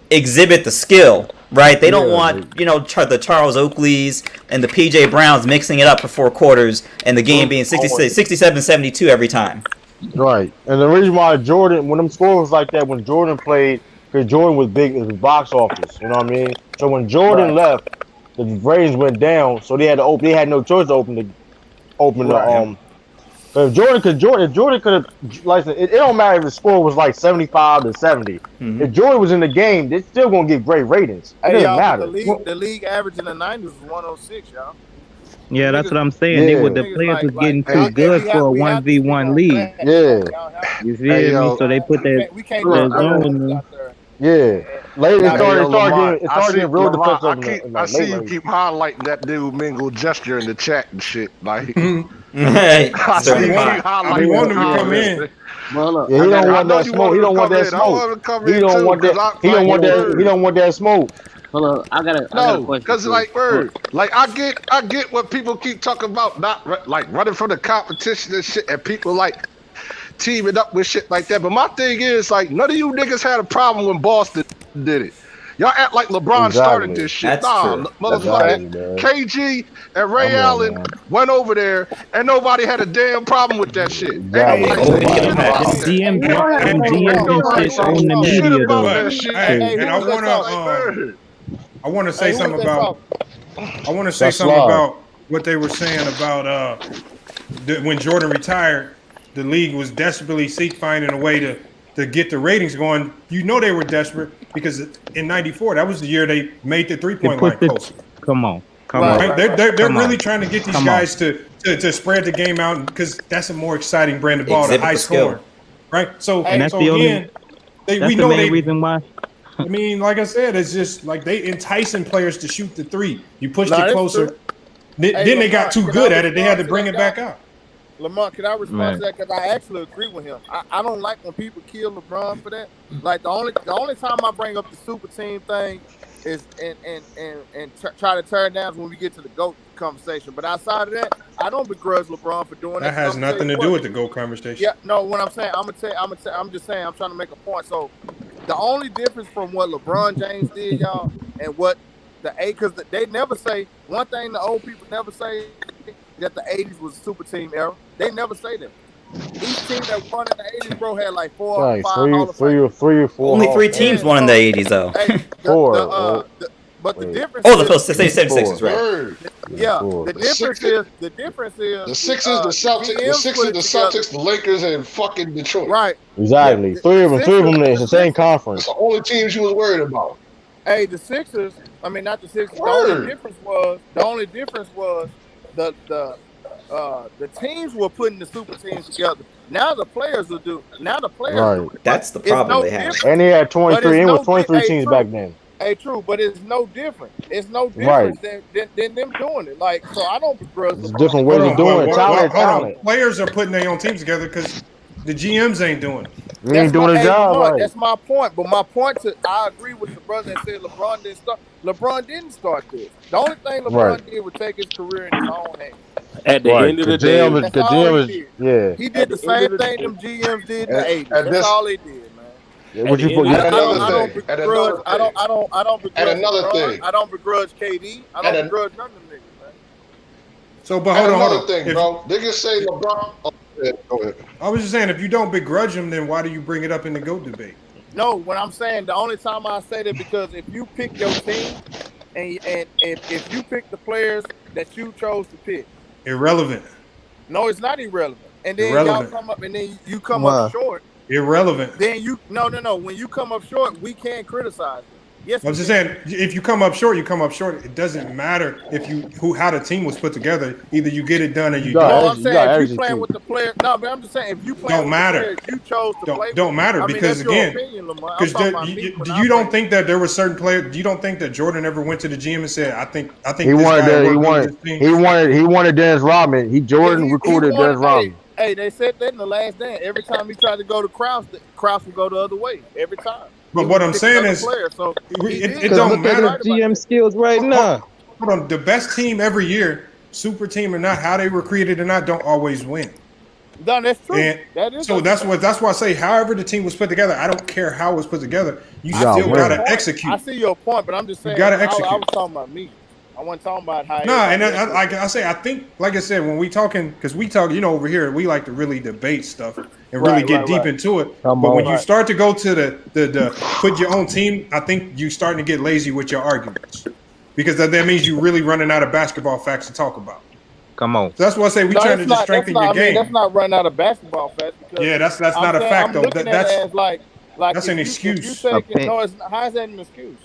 exhibit the skill. Right, they don't want the Charles Oakleys and the PJ Browns mixing it up for 4 quarters and the game being 67-72 every time. Right, and the reason why Jordan, when them scores was like that, when Jordan played, because Jordan was big in the box office, you know what I mean. So when Jordan left, the ratings went down, so they had no choice to open the If Jordan could have, like, it don't matter if the score was like 75 to 70. If Jordan was in the game, they're still gonna get great ratings. It doesn't matter. The league average in the 90s was 106, y'all. Yeah, that's what I'm saying. The players was getting too good for a 1v1 league. Yeah. You feel me? So they put that zone. Yeah, late it Hey, yo, Lamont, it started getting real defensive I like see you late. keep highlighting that dude Mingle gesture in the chat and shit. Like, Hey, I see stirring the you keep pot. I be highlighting the wanting him to come comments. in. Well, Yeah, he don't I want know that you smoke. want He him to don't want come that in. I smoke. want him to come He in don't too, want cause that. I He don't like want that. He word. don't want that smoke. hold on. I got a No, question cause for you. like word, like I get what people keep talking about, not like running from the competition and shit, and people like teaming up with shit like that. But my thing is like none of you niggas had a problem when Boston did it. Y'all act like LeBron started Exactly. this shit. That's Nah, true. That's a motherfucking fact. Exactly, man. KG and Ray Come on, Allen man. went over there, and nobody had a damn problem with that shit. Ain't Hey, nobody Exactly. always say get a shit about pass. Them that. GMs, We don't have a them problem. Ain't GMs and nobody shit say on the shit media about though. that But shit. hey, Hey, and who I was that wanna talking? I wanna say Hey, who was something that about talking? say That's something slide. about what they were saying about when Jordan retired, the league was desperately finding a way to get the ratings going. You know they were desperate because in '94 that was the year they made the They 3-point line put the closer. come on, come Right, on, Right? right, right. They're come really on, trying to get these come on. guys to spread the game out because that's a more exciting brand of ball, the Exhibit high the skill. scoring. Right? And Hey, that's the only Again, that's we the know main they. reason why. I mean, like I said, it's just like they enticing players to shoot the three. You pushed no, it that's true. closer. Then Hey, they got Lamont, too can I good at it. They had respond to to bring that it guy? back out. Lamont, can I respond to Man, that? Because I actually agree with him. I don't like when people kill LeBron for that. Like the only time I bring up the super team thing is and try to turn down is when we get to the GOAT conversation. But outside of that, I don't begrudge LeBron for doing that That because has I'm gonna tell nothing you to do what. with the GOAT conversation. Yeah, no, what I'm saying, I'm just saying, I'm trying to make a point. So the only difference from what LeBron James did, y'all, and what because they never say one thing the old people never say that the 80s was a super team era. They never say that. Each team that won in the 80s, bro, had like 4 or Like 5 Hall of Famers. three or four Only Hall of three teams And Famers. won in the so, '80s though. hey, Four. Oh, but the wait. difference Oh, is, the 76ers, Four. right? Word. Yeah, yeah, four. The Sixers, the difference is the Sixers, the the Celtics, the GMs put Sixers, it the together, Celtics, the Lakers, and fucking Detroit. right? Yeah. Exactly. The Three of Sixers, them in the the same Sixers, That's the conference. only teams you was worried about. hey, the Sixers. I mean, not the Sixers. Word. The only difference was the teams were putting the super teams together. Now the players will do. Now the players Right. do it. But That's the it's problem no they have. different. And they had But 23. it's It was no. 23 Hey, teams back true. then. Hey, true. But it's no different. It's no Right. difference than them doing it. Like, so I don't begrudge There's LeBron different for Hold ways of on, doing it. doing it. well, Talent is hold on. talent. Players are putting their own teams together because the GMs ain't doing it. We ain't doing the Hey, job Lamont, right. that's my point. But my point I agree with the brother that said LeBron didn't start. LeBron didn't start this. The only thing Right. LeBron did was take his career in his own hands. At the Right. end of the day, That's all he Is did. yeah. He at did the the end same of the thing day, them GMs did in the And, '80s. and That's this, all they did, man. at What you the end put? of You, the and another I day, don't thing, and begrudge. another thing, I don't and begrudge another LeBron. thing, I don't begrudge KD. I and don't an, begrudge none of them niggas, man. So, but and hold another on. thing, If bro. Niggas say LeBron. Oh, yeah, go ahead. I was just saying, if you don't begrudge them, then why do you bring it up in the GOAT debate? No, what I'm saying, the only time I say that because if you pick your team and if you pick the players that you chose to pick, Irrelevant. no, it's not irrelevant. And then y'all Irrelevant. come up and then you come up why? short. Irrelevant. Then no. When you come up short, we can't criticize them. Yes, I we was just can. saying, if you come up short, you come up short. It doesn't matter if you how the team was put together. Either you get it done or You you got don't. No, I'm extra. You saying got if you playing execute. with the player, no, but I'm just saying if you playing Don't with the matter. players you chose to play with. Don't matter I mean, because that's your again, opinion, Lamar. I'm because talking about me when I you don't bring it. think that there were certain players. You don't think that Jordan ever went to the GM and said, I He think this wanted guy will that. work good with this team." He wanted Dennis Rodman. Yeah, Jordan he recruited wanted. Dennis Rodman. Hey, they said that in the last dance. Every time he tried to go to Kraus would go the other way. Every time he But what would I'm pick saying another is, player. So he did. it cause don't look at You're his right matter. about GM that. skills right now. Hold on. The best team every year, super team or not, how they were created or not, don't always win. No, that's true. And That's so a fact. that's why I say, however the team was put together, I don't care how it was put together. You You I got see still your gotta win. point. I execute. see your point, but I'm just You saying gotta I execute. was talking about me. I wasn't talking about how Nah, and everybody else was like doing. I say, I think, like I said, when we talking, because we talk, over here, we like to really debate stuff and really Right, get right, deep right, into it. Come But when on. you right. start to go to the put your own team, I think you starting to get lazy with your arguments because that means you really running out of basketball facts to talk about. Come on. So that's why I say we No, trying that's to just not. That's strengthen your not. I mean, that's game. not running out of basketball facts because Yeah, that's I'm not a saying fact I'm though. looking at it as like That's if an if you excuse. A taking pin. no, it's not, how is that an excuse?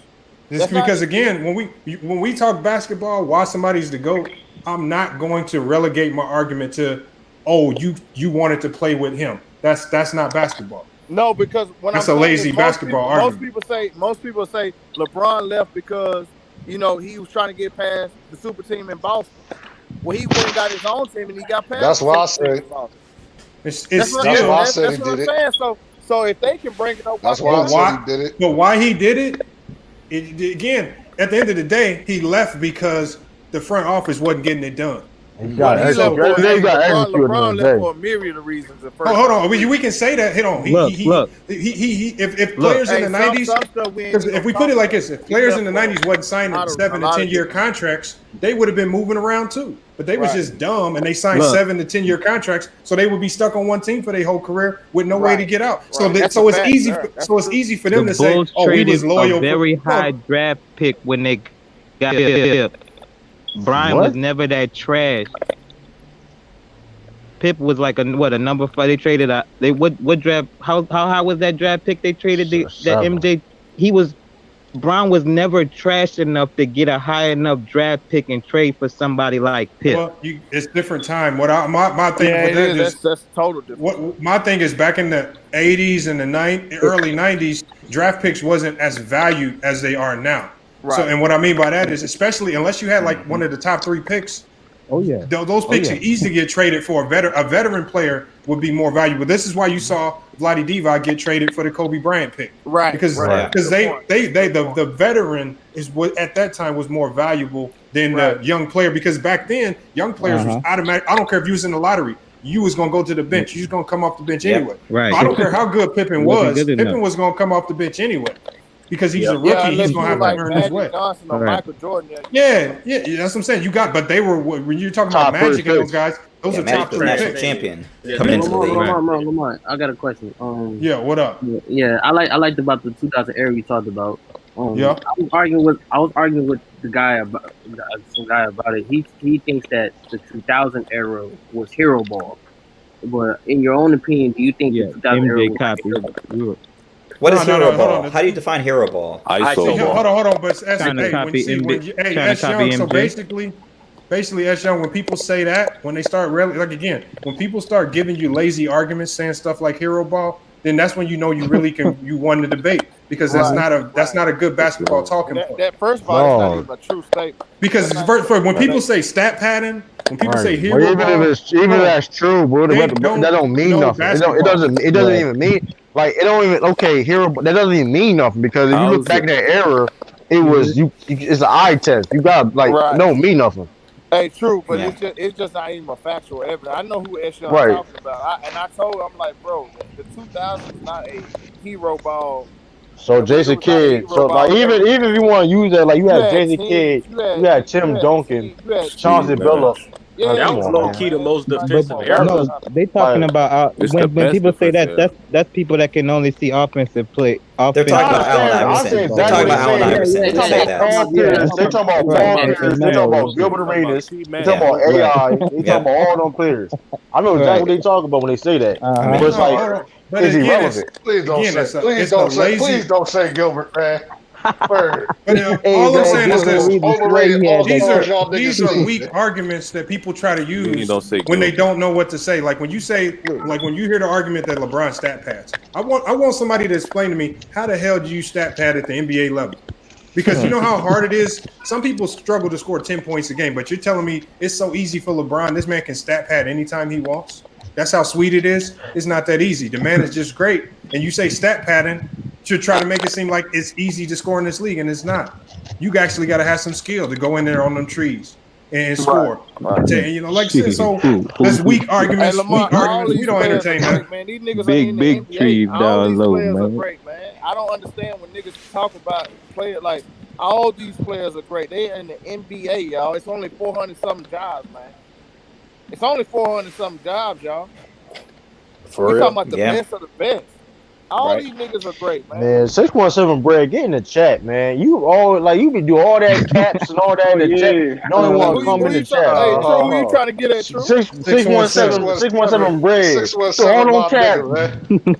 It's That's not an because excuse. again, when we talk basketball, why somebody's the GOAT, I'm not going to relegate my argument to, oh, you wanted to play with him. That's not basketball. No, because when That's I'm a saying lazy is basketball argument. most people say LeBron left because he was trying to get past the super team in Boston. Well, he went and got his own team and he got past That's the why I super team say. in Boston. It's That's still. Why I said that's he what I'm did it. saying. So if they can bring it up, That's why why I can't said I? he did it. But why he did it? Again, at the end of the day, he left because the front office wasn't getting it done. You Well, got he left for LeBron left for a myriad of reasons. At first, hold on. We can say that. Hold on. If players in the '90s, because if we put it like this, if players in the '90s wasn't signing 7 to 10 year contracts, they would have been moving around too. But they was just dumb, and they signed 7 to 10 year contracts, so they would be stuck on one team for their whole career with no way to get out. So it's easy. So it's easy for them to say, Bulls "Oh, we was traded loyal." a very high draft pick when they got Pip. Brian was never that trash. Pip was like a number 5. They traded what draft? How high was that draft pick they traded? The MJ. Brown was never trash enough to get a high enough draft pick and trade for somebody like Pip. Well, it's different time. My thing with that is that's total different. What my thing is, back in the '80s and the early '90s, draft picks wasn't as valued as they are now. Right. So, and what I mean by that is, especially unless you had like one of the top 3 picks. Oh yeah, those picks are easy to get traded for. A veteran player would be more valuable. This is why you saw Vlade Divac get traded for the Kobe Bryant pick, right? Because the veteran is what at that time was more valuable than the young player, because back then young players was automatic. I don't care if you was in the lottery, you was gonna go to the bench. You was gonna come off the bench anyway. Right. So I don't care how good Pippen was. Pippen was gonna come off the bench anyway. Because he's a rookie, he's gonna have to earn his way. Johnson or Michael Jordan, yeah, that's what I'm saying. But they were, when you're talking about Magic and those guys, those are top 3 national picks. champion coming into the league. Lamar, I got a question. Yeah, what up? Yeah, I liked about the 2000 era you talked about. Yeah, I was arguing with the guy about it. He thinks that the 2000 era was hero ball. But in your own opinion, do you think the 2000 era was What is hero ball? How do you define hero ball? ISO ball. Hold on. But so basically, S. Young, when people say that, when they start when people start giving you lazy arguments, saying stuff like hero ball, then that's when you know you really you won the debate, because that's not a good basketball talking point. That first ball is not even a true statement. Because when people say stat pattern, when people say hero ball, even if that's true, bro, that don't mean nothing. It doesn't even mean. Like, it don't even hero. That doesn't even mean nothing, because if you look back in that era, it was it's an eye test. You got it don't mean nothing. Hey, true, but it's just not even a factual evidence. I know who S. Young talking about, I told him, I'm like, bro, the 2000 is not a hero ball. So Jason Kidd, so like even if you want to use that, like you had Jason Kidd, you had Tim Duncan, Chauncey Billups. Yeah, that was low key the most defensive era. No, they talking about when people say that's people that can only see offensive play. They're talking about Allen Iverson. They're talking about Allen Iverson. They're talking about They're talking about Gilbert Arenas. They're talking about AI. They're talking about all them players. I know exactly what they talk about when they say that. But it's like it's irrelevant. Please don't say Gilbert, man. All I'm saying is this: these are weak arguments that people try to use when they don't know what to say. Like when you hear the argument that LeBron stat pads, I want somebody to explain to me, how the hell do you stat pad at the NBA level? Because you know how hard it is. Some people struggle to score 10 points a game, but you're telling me it's so easy for LeBron. This man can stat pad anytime he wants. That's how sweet it is. It's not that easy. The man is just great. And you say stat padding to try to make it seem like it's easy to score in this league, and it's not. You actually got to have some skill to go in there on them trees and score. Like I said, so that's weak arguments. Hey, Lamar, weak arguments. We don't entertain that. Man, these niggas big trees down low, man. Great, man. I don't understand when niggas talk about players like all these players are great. They are in the NBA, y'all. It's only 400-something jobs, man. It's only 400-something jobs, y'all. We're talking about the best of the best. All these niggas are great, man. Man, 617 Brad, get in the chat, man. You be do all that caps and all that in the chat. No one want to come in the chat. Hey, True, who you trying to get at, True? 617 Brad. Hold on, chat.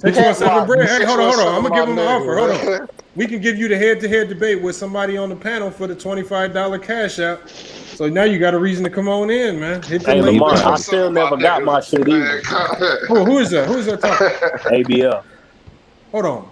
617 Brad. Hey, hold on. I'm gonna give him an offer. Hold on. We can give you the head-to-head debate with somebody on the panel for the $25 cash out. So now you got a reason to come on in, man. Hey, Lamar, I still never got my shit either. Who is that? Who's that talking? ABL. Hold on.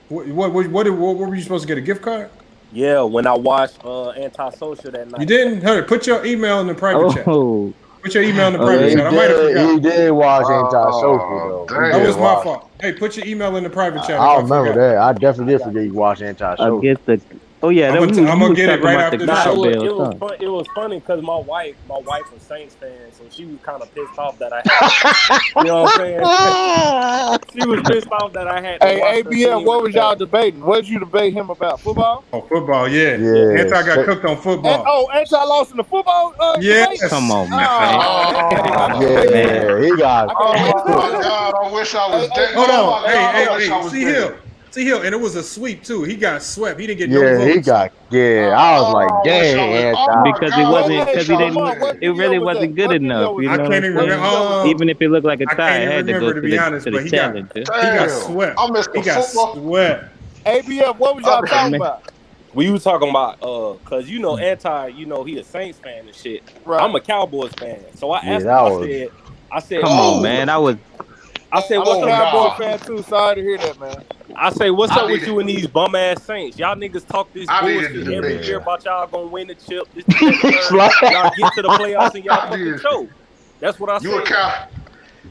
What were you supposed to get, a gift card? Yeah, when I watched Antisocial that night. You didn't? Hurry, put your email in the private chat. Put your email in the Yeah, private chat. I might have forgot. He did watch Antisocial though. That was my fault. Hey, put your email in the private chat. I remember that. I definitely did forget you watched Antisocial. I guess the. Oh yeah, I'm gonna get it right after the show. It was funny because my wife was Saints fan, so she was kind of pissed off that I had. You know what I'm saying? She was pissed off that I had. Hey, ABM, what was y'all debating? What did you debate him about? Football? Oh, football, yeah. Anti got cooked on football. Anti lost in the football. Yes. Come on, man. Yeah, he got. Oh my God! I wish I was dead. Hold on. Hey, see Hill, and it was a sweep too. He got swept. He didn't get no votes. He got. Yeah, I was like, dang, because he didn't. It really wasn't good enough. You know, I can't even remember. Even if it looked like a tie, it had to go to the challenge. He got swept. He got swept. ABM, what was y'all talking about? We were talking about cause you know Anti, you know he a Saints fan and shit. Right. I'm a Cowboys fan, so I asked him. I said, come on, man. I said, what's a Cowboys fan too? Sorry to hear that, man. I say, what's up with you and these bum ass Saints? Y'all niggas talk this bullshit every year about y'all gonna win the chip. Y'all get to the playoffs and y'all fucking choke. That's what I said.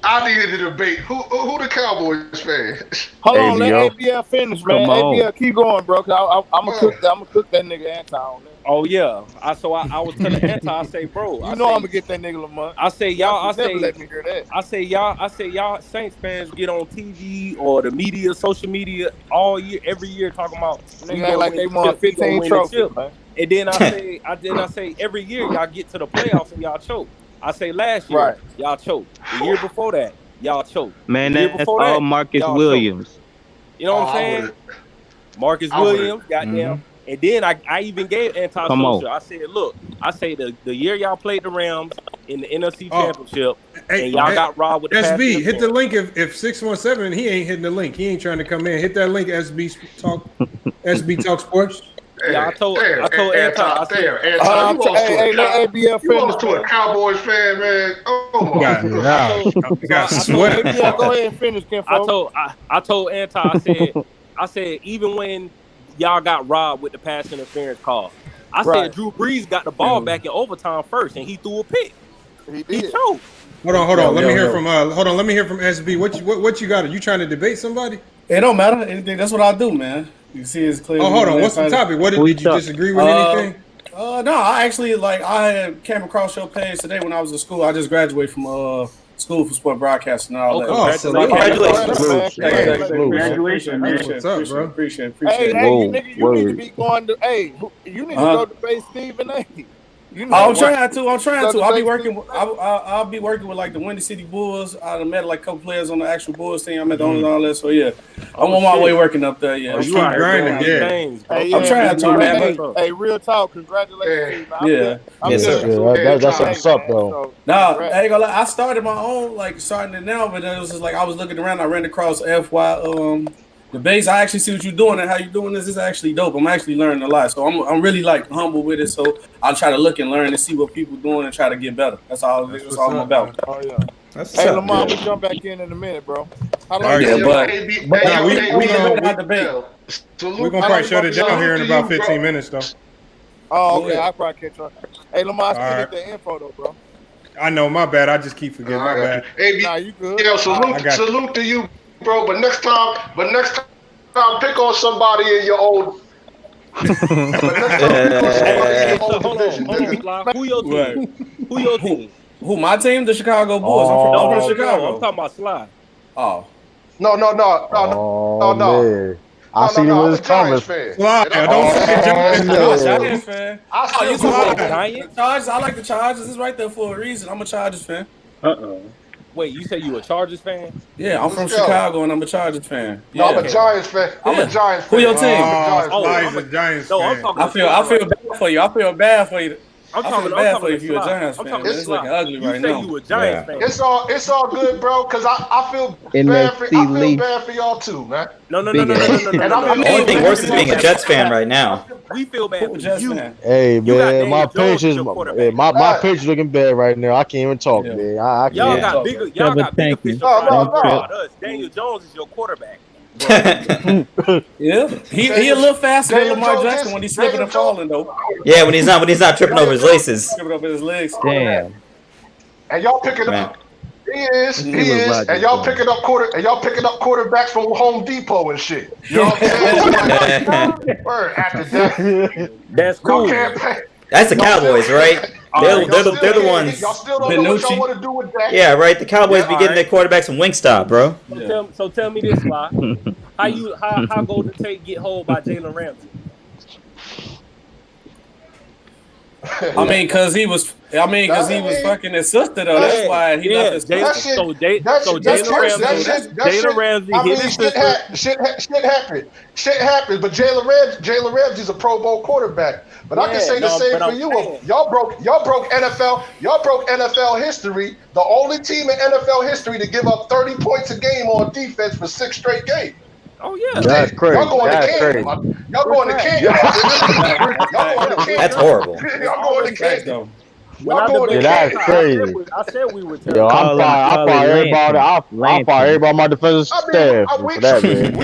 I needed to debate. Who the Cowboys fan? Hold on, let ABL finish, man. ABL, keep going, bro. Cause I'm gonna cook that nigga Anti on that. Oh yeah. I was telling Anti, I say, bro, I'm gonna get that nigga Lamont. I say y'all. Let me hear that. I say y'all Saints fans get on TV or the media, social media all year, every year talking about nigga like they won 15 trophies, man. And then I say every year y'all get to the playoffs and y'all choke. I say last year y'all choke. The year before that y'all choke. Man, that's all Marcus Williams. Choke. You know what I'm saying? Marcus Williams, goddamn. And then I even gave Antisocial. I said, look, the year y'all played the Rams in the NFC Championship, and y'all got robbed with the SB. Hit the link if 617 he ain't hitting the link. He ain't trying to come in. Hit that link. SB Talk Sports. Yeah, I told Anti. I said, let ABL finish. You lost to a Cowboys fan, man. Oh my God. Got swept. Go ahead and finish, Ken. I told Anti. I said even when y'all got robbed with the pass interference call, I said Drew Brees got the ball back in overtime first, and he threw a pick. He choked. Hold on. Let me hear from SB. What you got? Are you trying to debate somebody? It don't matter. Anything. That's what I do, man. You see, it's clear. Oh, hold on. What's the topic? Did you disagree with anything? No, I actually I came across your page today when I was in school. I just graduated from school for sport broadcasting and all that. Congratulations, man. What's up, bro? Appreciate it. Hey, you need to be going to. Hey, you need to go debate Stephen A. I'm trying to. I'll be working. I'll be working with like the Windy City Bulls. I met like a couple players on the actual Bulls team. I met the owners and all that. So yeah, I'm on my way working up there. Yeah, you are grinding. Yeah, I'm trying to, man. Hey, real talk. Congratulations. Yeah, that's what's up though. Nah, I ain't gonna lie. I started my own starting it now, but it was just like I was looking around. I ran across FY the base. I actually see what you're doing and how you're doing this is actually dope. I'm actually learning a lot, so I'm really like humble with it. So I'll try to look and learn and see what people doing and try to get better. That's all I'm about. Oh yeah. Hey Lamont, we jump back in a minute, bro. How long we're gonna probably shut it down here in about 15 minutes though. Oh, okay. I'll probably catch up. Hey Lamont, still get the info though, bro. I know, my bad. I just keep forgetting. My bad. Nah, you good? Yeah, salute to you, bro. But next time, pick on somebody in your old. Who your team? Who your team? Who, my team? The Chicago Bulls. I'm from Chicago. I'm talking about Sly. Oh. No. Man. I see you was coming. Sly, don't say Giants fan. I like the Chargers. It's right there for a reason. I'm a Chargers fan. Wait, you say you a Chargers fan? Yeah, I'm from Chicago and I'm a Chargers fan. No, I'm a Giants fan. Who your team? I'm a Giants fan. I feel bad for you. I feel bad for you. I'm talking bad for you if you're a Giants fan. It's looking ugly right now. You say you a Giants fan. It's all good, bro. Cause I feel bad for y'all too, man. No. The only thing worse is being a Jets fan right now. We feel bad for you. Hey man, my pictures looking bad right now. I can't even talk, man. Y'all got bigger fish to fry than us. Daniel Jones is your quarterback. Yeah, he a little faster than Lamar Jackson when he's slipping and falling though. Yeah, when he's not tripping over his laces. Tripping over his legs. Damn. And y'all picking up. He is, and y'all picking up quarterbacks from Home Depot and shit. You know what I'm saying? After that, that's cool. That's the Cowboys, right? They're the ones. Y'all still don't know what y'all want to do with that. Yeah, right. The Cowboys be getting their quarterbacks from Wingstop, bro. So tell me this, Sly. How Golden Tate get hold by Jalen Ramsey? I mean, because he was fucking his sister though. That's why he left his sister. Jalen Ramsey hit his sister. Shit happens. But Jalen Ramsey's a Pro Bowl quarterback. But I can say the same for you. Y'all broke NFL history. The only team in NFL history to give up 30 points a game on defense for 6 straight games. Oh yeah, that's crazy. Y'all going to Canton. Y'all going to Canton. That's horrible. Y'all going to Canton. That's crazy. I said we were. Yo, I fire everybody on my defensive staff for that, man.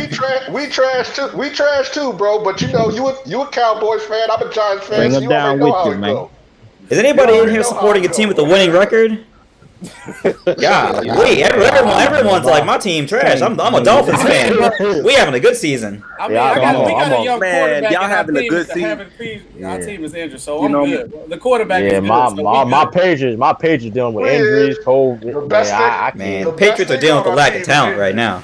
We trash too, bro. But you a Cowboys fan. I'm a Giants fan. Bring So them down with you, man. Is anybody in here supporting a team with a winning record? God, everyone's like, my team trash. I'm a Dolphins fan. We having a good season. I mean, we got a young quarterback. Y'all having a good season. Our team is injured, so I'm good. The quarterback is good. My Patriots dealing with injuries, COVID. Man, the Patriots are dealing with the lack of talent right now.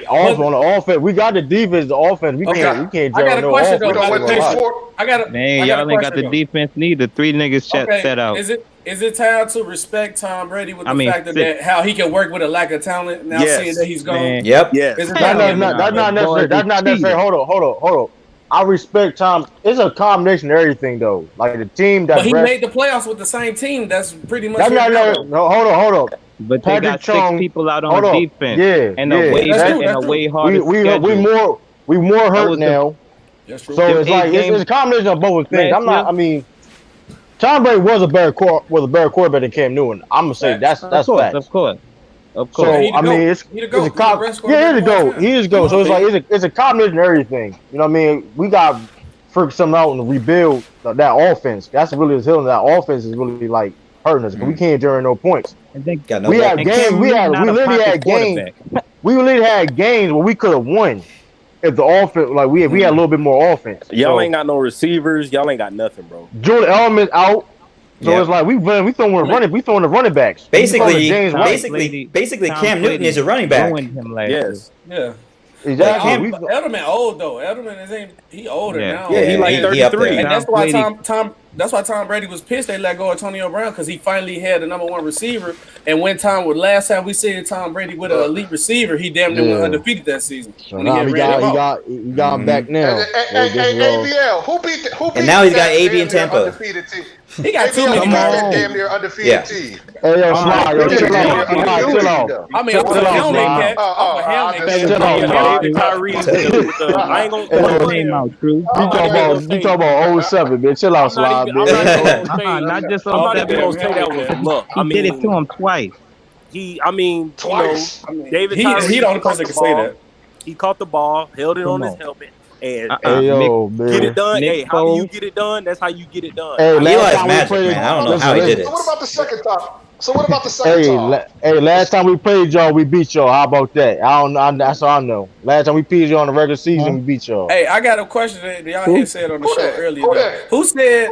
On the offense, we got the defense. The offense, we can't. I got a question though. Y'all ain't got the defense neither. 3 niggas set out. Is it time to respect Tom Brady with the fact that how he can work with a lack of talent now, seeing that he's gone? Man. Yep. Yes. That's not necessary. That's not necessary. Hold on. I respect Tom. It's a combination of everything, though. Like the team that. But he made the playoffs with the same team. That's pretty much. No, hold on. But they got 6 people out on defense. And a way harder schedule. We more hurt now. That's true. So it's a combination of both things. Tom Brady was a better quarterback than Cam Newton. I'm gonna say that's facts. Of course. So it's a go. So it's a combination of everything. You know what I mean? We got figure something out and rebuild that offense. That's really the hill. That offense is really like hurting us. We can't generate no points. We have games. We literally had games. We literally had games where we could have won if the offense, like we had a little bit more offense. Y'all ain't got no receivers. Y'all ain't got nothing, bro. Jordan Edelman out. So it's like we throwing the running backs. Basically, Cam Newton is a running back. Yes. Yeah. Exactly. Edelman old though. Edelman he older now. Yeah, he like 33. And that's why Tom Brady was pissed they let go of Antonio Brown because he finally had the #1 receiver. And when last time we seen Tom Brady with an elite receiver, he damn near went undefeated that season. So now he got him back now. And ABL, who beat and now he's got AB in Tampa. He got too many damn near undefeated team. Hey, yo, Slide, chill out. I mean, I'm a helmet cat. I ain't gonna put his name out, true. You talking about 07, man. Chill out, Slide, man. Not just I'm not even gonna say that was luck. He did it to him twice. Twice. David Tyree, he the only person that can say that. He caught the ball, held it on his helmet. And get it done. Hey, how do you get it done? That's how you get it done. Hey, Eli's magic, man. I don't know how he did it. So what about the second time? Hey, last time we played y'all, we beat y'all. How about that? That's all I know. Last time we played y'all in the regular season, we beat y'all. Hey, I got a question that y'all had said on the show earlier. Who said?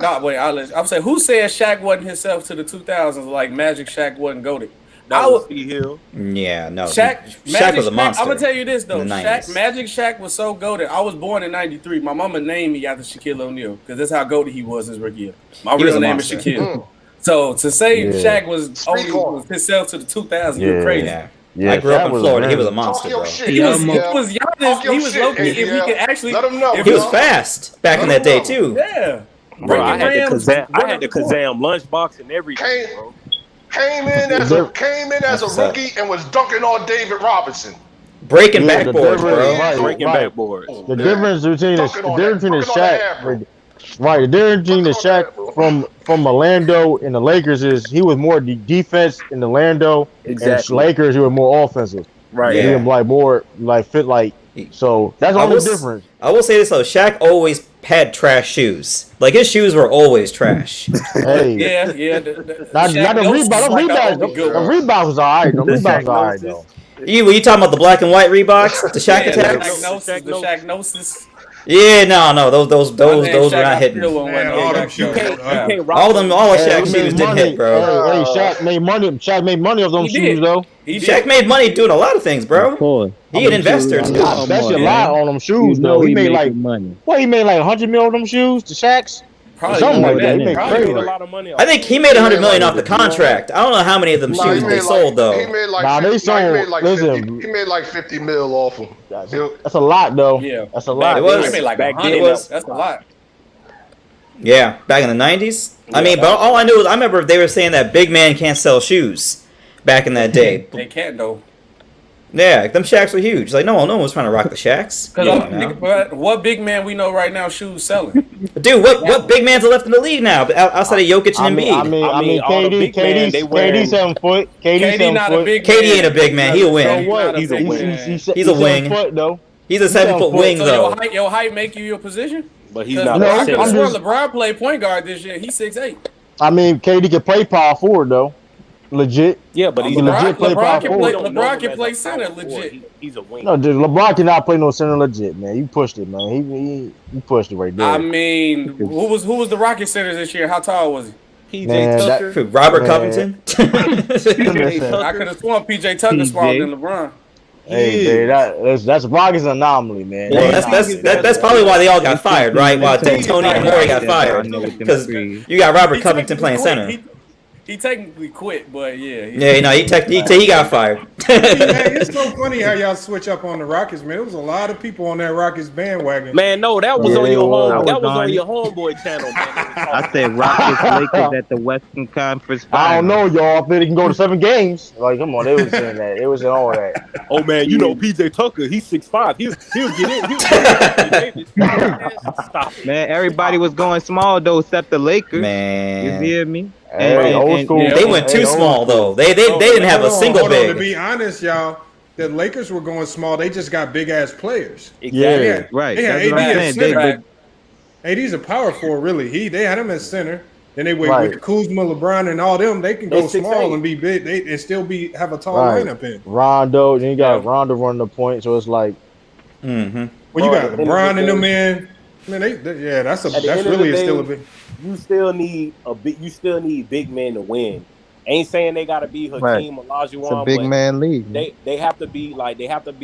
I'm saying who said Shaq wasn't himself to the 2000s? Like Magic Shaq wasn't goated. That was C. Hill. Yeah, no. Shaq was a monster. I'm gonna tell you this though. Magic Shaq was so goated. I was born in '93. My mama named me after Shaquille O'Neal because that's how goated he was his rookie year. My real name is Shaquille. So to say Shaq was only himself to the 2000s, you're crazy. Yeah, I grew up in Florida. He was a monster, bro. He was Giannis. He was low-key. If he could actually, let him know. He was fast back in that day too. Yeah. Bro, I had the Kazam lunchbox and everything, bro. Came in as a rookie and was dunking on David Robinson. Breaking backboards, bro. Breaking backboards. The difference between the Shaq, right? The difference between the Shaq from Orlando and the Lakers is he was more defense in Orlando. Exactly. And Lakers, he was more offensive. Right. Yeah. Even like more like fit like. So that's the only difference. I will say this though, Shaq always had trash shoes. Like his shoes were always trash. Hey, Yeah. not the rebound. The rebound was alright. The rebounds was alright though. You talking about the black and white Reeboks, the Shaq attacks? The Shaqnosis. Yeah, no, those were not hitting. Man, all them shoes. All the Shaq shoes didn't hit, bro. Hey, Shaq made money. Shaq made money off them shoes though. Shaq made money doing a lot of things, bro. He an investor too. That's a lot on them shoes though. He made like money. What? He made like 100 million on them shoes. The Shaqs. Probably something like that. He made crazy. A lot of money. I think he made $100 million off the contract. I don't know how many of them shoes they sold though. He made like he made like 50 mil off them. That's a lot though. Yeah, that's a lot. It was. He made like back then. That's a lot. Yeah, back in the 90s. I mean, but all I knew is I remember they were saying that big man can't sell shoes back in that day. They can't though. Yeah, them Shaqs were huge. Like no one was trying to rock the Shaqs. What big man we know right now shoes selling? Dude, what big man's left in the league now outside of Jokic and Embiid? I mean, KD 7 foot. KD not a big. KD ain't a big man. He a wing. So what? He's a wing. He's a 7 wing. foot though. He's a 7 foot wing though. So your height make you your position? But he's not. I could have sworn LeBron played point guard this year. He's 6'8". I mean, KD can play power forward though. Legit. Yeah, but he's legit play power forward. LeBron can play center legit. He's a wing. No, dude, LeBron cannot play no center legit, man. You pushed it, man. He pushed it right there. I mean, who was the Rocket center this year? How tall was he? PJ Tucker. Robert Covington. I could have sworn PJ Tucker smaller than LeBron. Hey, man, that's Rockets anomaly, man. Well, that's probably why they all got fired, right? Why Tony and Morey got fired because you got Robert Covington playing center. He technically quit, but yeah. He got fired. Man, it's so funny how y'all switch up on the Rockets, man. There was a lot of people on that Rockets bandwagon. Man, no, that was on your home. That was on your homeboy channel, man. I said Rockets Lakers at the Western Conference Finals. I don't know, y'all. If they can go to 7 games, like, come on, they was saying that. They was saying all that. Oh man, you know PJ Tucker, he's 6'5". He'll get in. Stop. Man, everybody was going small though, except the Lakers. Man, you hear me? They went too small though. They didn't have a single big. To be honest, y'all, the Lakers were going small. They just got big ass players. Exactly. Yeah, right. They had AD as center. AD's a power forward, really. They had him as center. Then they went with Kuzma, LeBron, and all them. They can go small and be big. They still have a tall lineup in. Rondo, then you got Rondo running the point, so it's like. When you got LeBron and them in, man, that's really still a big. You still need big men to win. Ain't saying they gotta be Hakeem Olajuwon. It's a big man league. They have to be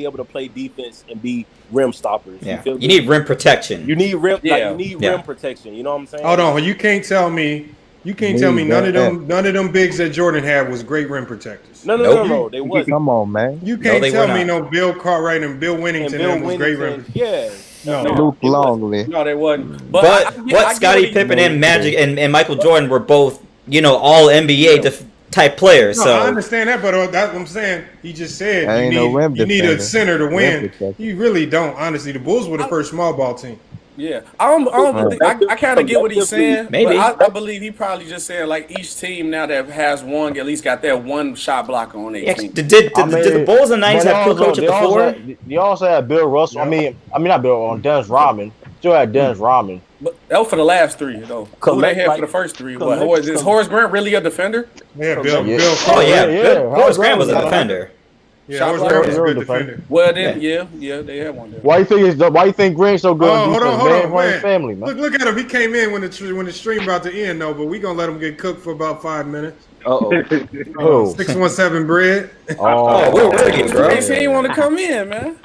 able to play defense and be rim stoppers. Yeah. You need rim protection. You need rim. Rim protection. You know what I'm saying? Hold on, you can't tell me none of them bigs that Jordan had was great rim protectors. No, they wasn't. Come on, man. You can't tell me no Bill Cartwright and Bill Winnington was great rim. Yeah. Luke Longley. No, they wasn't. But Scottie Pippen and Magic and Michael Jordan were both, all NBA type players. No, so I understand that, but that's what I'm saying. He just said you need a center to win. You really don't. Honestly, the Bulls were the first small ball team. Yeah, I kind of get what he's saying. Maybe I believe he probably just saying like each team now that has one at least got that one shot blocker on their team. Did the Bulls in the 90s have coach at the 4? You also had Bill Russell. I mean not Bill. On Dennis Rodman. Still had Dennis Rodman. But that was for the last 3 though. Who they had for the first 3? What is Horace Grant really a defender? Yeah, Bill. Oh yeah, Horace Grant was a defender. Yeah, Horace Grant was a good defender. Well then, yeah, they had one there. Why you think Grant's so good? Hold on, man. Family, man. Look at him. He came in when the stream about to end though, but we gonna let him get cooked for about 5 minutes. 617 bread. We're ready, bro. He ain't want to come in, man.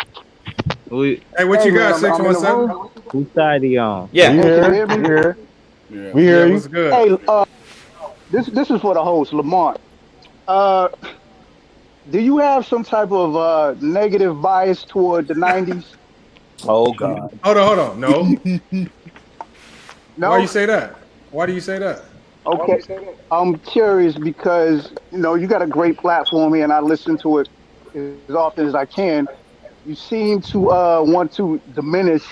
Hey, what you got? 617. Whose side are you on? Yeah, we hear you. What's good? Hey, this is for the host, Lamont. Do you have some type of negative bias toward the 90s? Oh God. Hold on. No. No. Why do you say that? Okay. I'm curious because you got a great platform here, and I listen to it as often as I can. You seem to want to diminish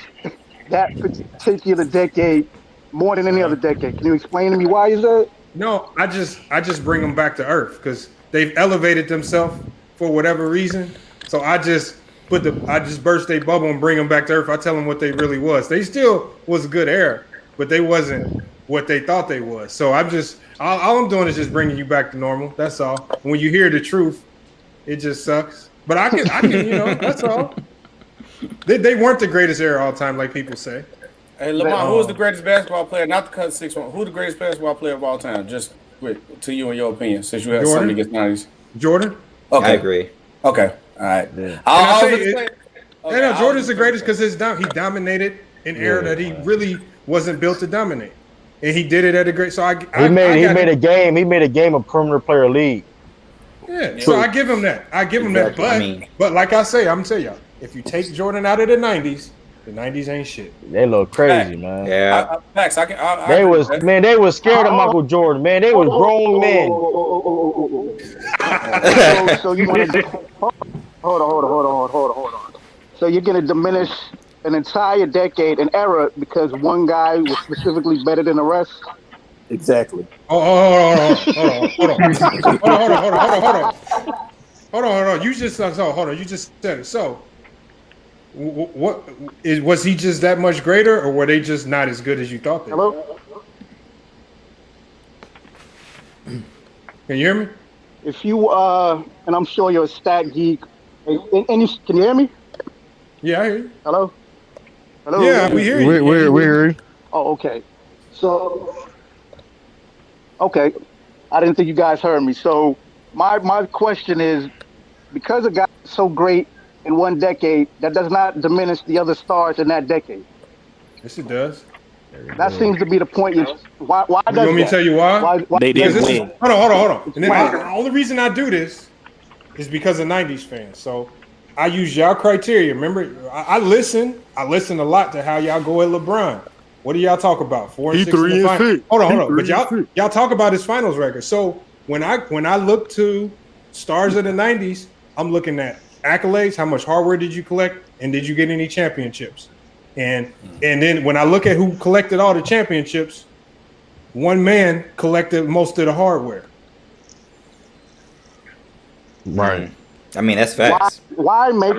that particular decade more than any other decade. Can you explain to me why is that? No, I just bring them back to earth because they've elevated themselves for whatever reason. So I just burst their bubble and bring them back to earth. I tell them what they really was. They still was a good era, but they wasn't what they thought they was. So all I'm doing is just bringing you back to normal. That's all. When you hear the truth, it just sucks. But I can, that's all. They weren't the greatest era of all time, like people say. Hey, Lamont, who is the greatest basketball player? Not to cut 6-1. Who the greatest basketball player of all time? Just quick, to you and your opinion, since you have something against 90s. Jordan? Okay. I agree. Okay. All right. Jordan's the greatest because he dominated an era that he really wasn't built to dominate. And he did it at a great. So he made a game of perimeter player league. Yeah, so I give him that. But like I say, I'm gonna tell y'all, if you take Jordan out of the '90s ain't shit. They look crazy, man. Yeah, facts. They was scared of Michael Jordan, man. They was grown men. So you want to hold on. So you're gonna diminish an entire decade, an era, because one guy was specifically better than the rest? Exactly. Hold on. You just said it. So, was he just that much greater, or were they just not as good as you thought they were? Hello? Can you hear me? If you and I'm sure you're a stat geek, can you hear me? Yeah, I hear you. Hello? Yeah, we hear you. We hear you. Oh, okay. So, okay. I didn't think you guys heard me. So, my question is, because a guy is so great in one decade, that does not diminish the other stars in that decade. Yes, it does. That seems to be the point. Why does that? You want me to tell you why? They didn't win. Hold on. And then the only reason I do this is because of 90s fans. So I use y'all criteria. Remember, I listen a lot to how y'all go at LeBron. What do y'all talk about? 4 and 6 in the finals. Hold on. But y'all talk about his finals record. So when I look to stars of the 90s, I'm looking at accolades, how much hardware did you collect, and did you get any championships? And then when I look at who collected all the championships, one man collected most of the hardware. Right. I mean, that's facts. Why make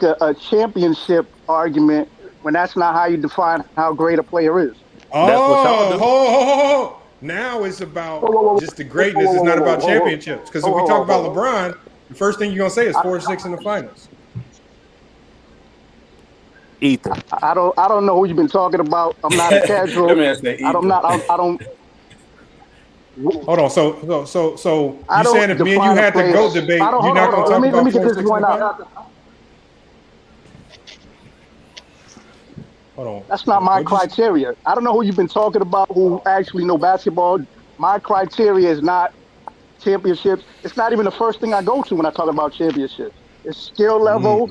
a championship argument when that's not how you define how great a player is? Now it's about just the greatness. It's not about championships. Because if we talk about LeBron, the first thing you're gonna say is 4 or 6 in the finals. Ethan. I don't know who you've been talking about. I'm not a casual. I don't. Hold on. So you saying if me and you had the GOAT debate, you're not gonna talk about 4 or 6 in the finals? Hold on. That's not my criteria. I don't know who you've been talking about who actually know basketball. My criteria is not championships. It's not even the first thing I go to when I talk about championships. It's skill level.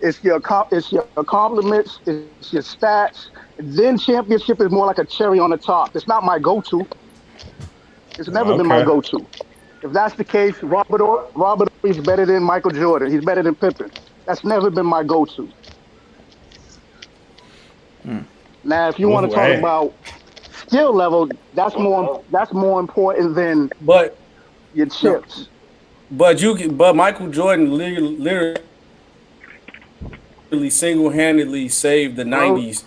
It's your accomplishments. It's your stats. And then championship is more like a cherry on the top. It's not my go-to. It's never been my go-to. If that's the case, Robert Ory is better than Michael Jordan. He's better than Pippen. That's never been my go-to. Now, if you want to talk about skill level, that's more important than your chips. But Michael Jordan literally single-handedly saved the 90s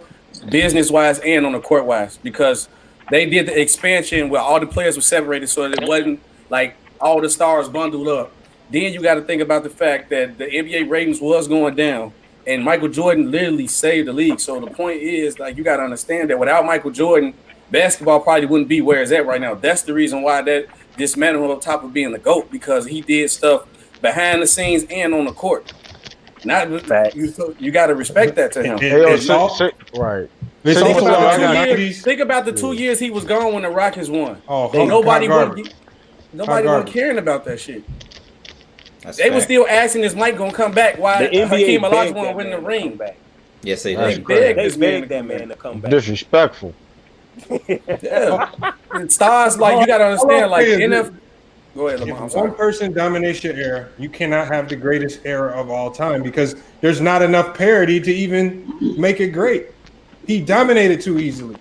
business-wise and on the court-wise, because they did the expansion where all the players were separated so that it wasn't like all the stars bundled up. Then you got to think about the fact that the NBA ratings was going down, and Michael Jordan literally saved the league. So the point is, like, you got to understand that without Michael Jordan, basketball probably wouldn't be where it's at right now. That's the reason why that dismantled on top of being the GOAT, because he did stuff behind the scenes and on the court. Not you got to respect that to him. Right. Think about the 2 years he was gone when the Rockets won. Nobody wasn't caring about that shit. They were still asking, is Mike gonna come back? Why Hakeem Olajuwon win the ring? Back. Yes, they begged that man to come back. Disrespectful. Yeah. Stars, like, you gotta understand, like, Go ahead, Lamar. If one person dominates your era, you cannot have the greatest era of all time because there's not enough parity to even make it great. He dominated too easily.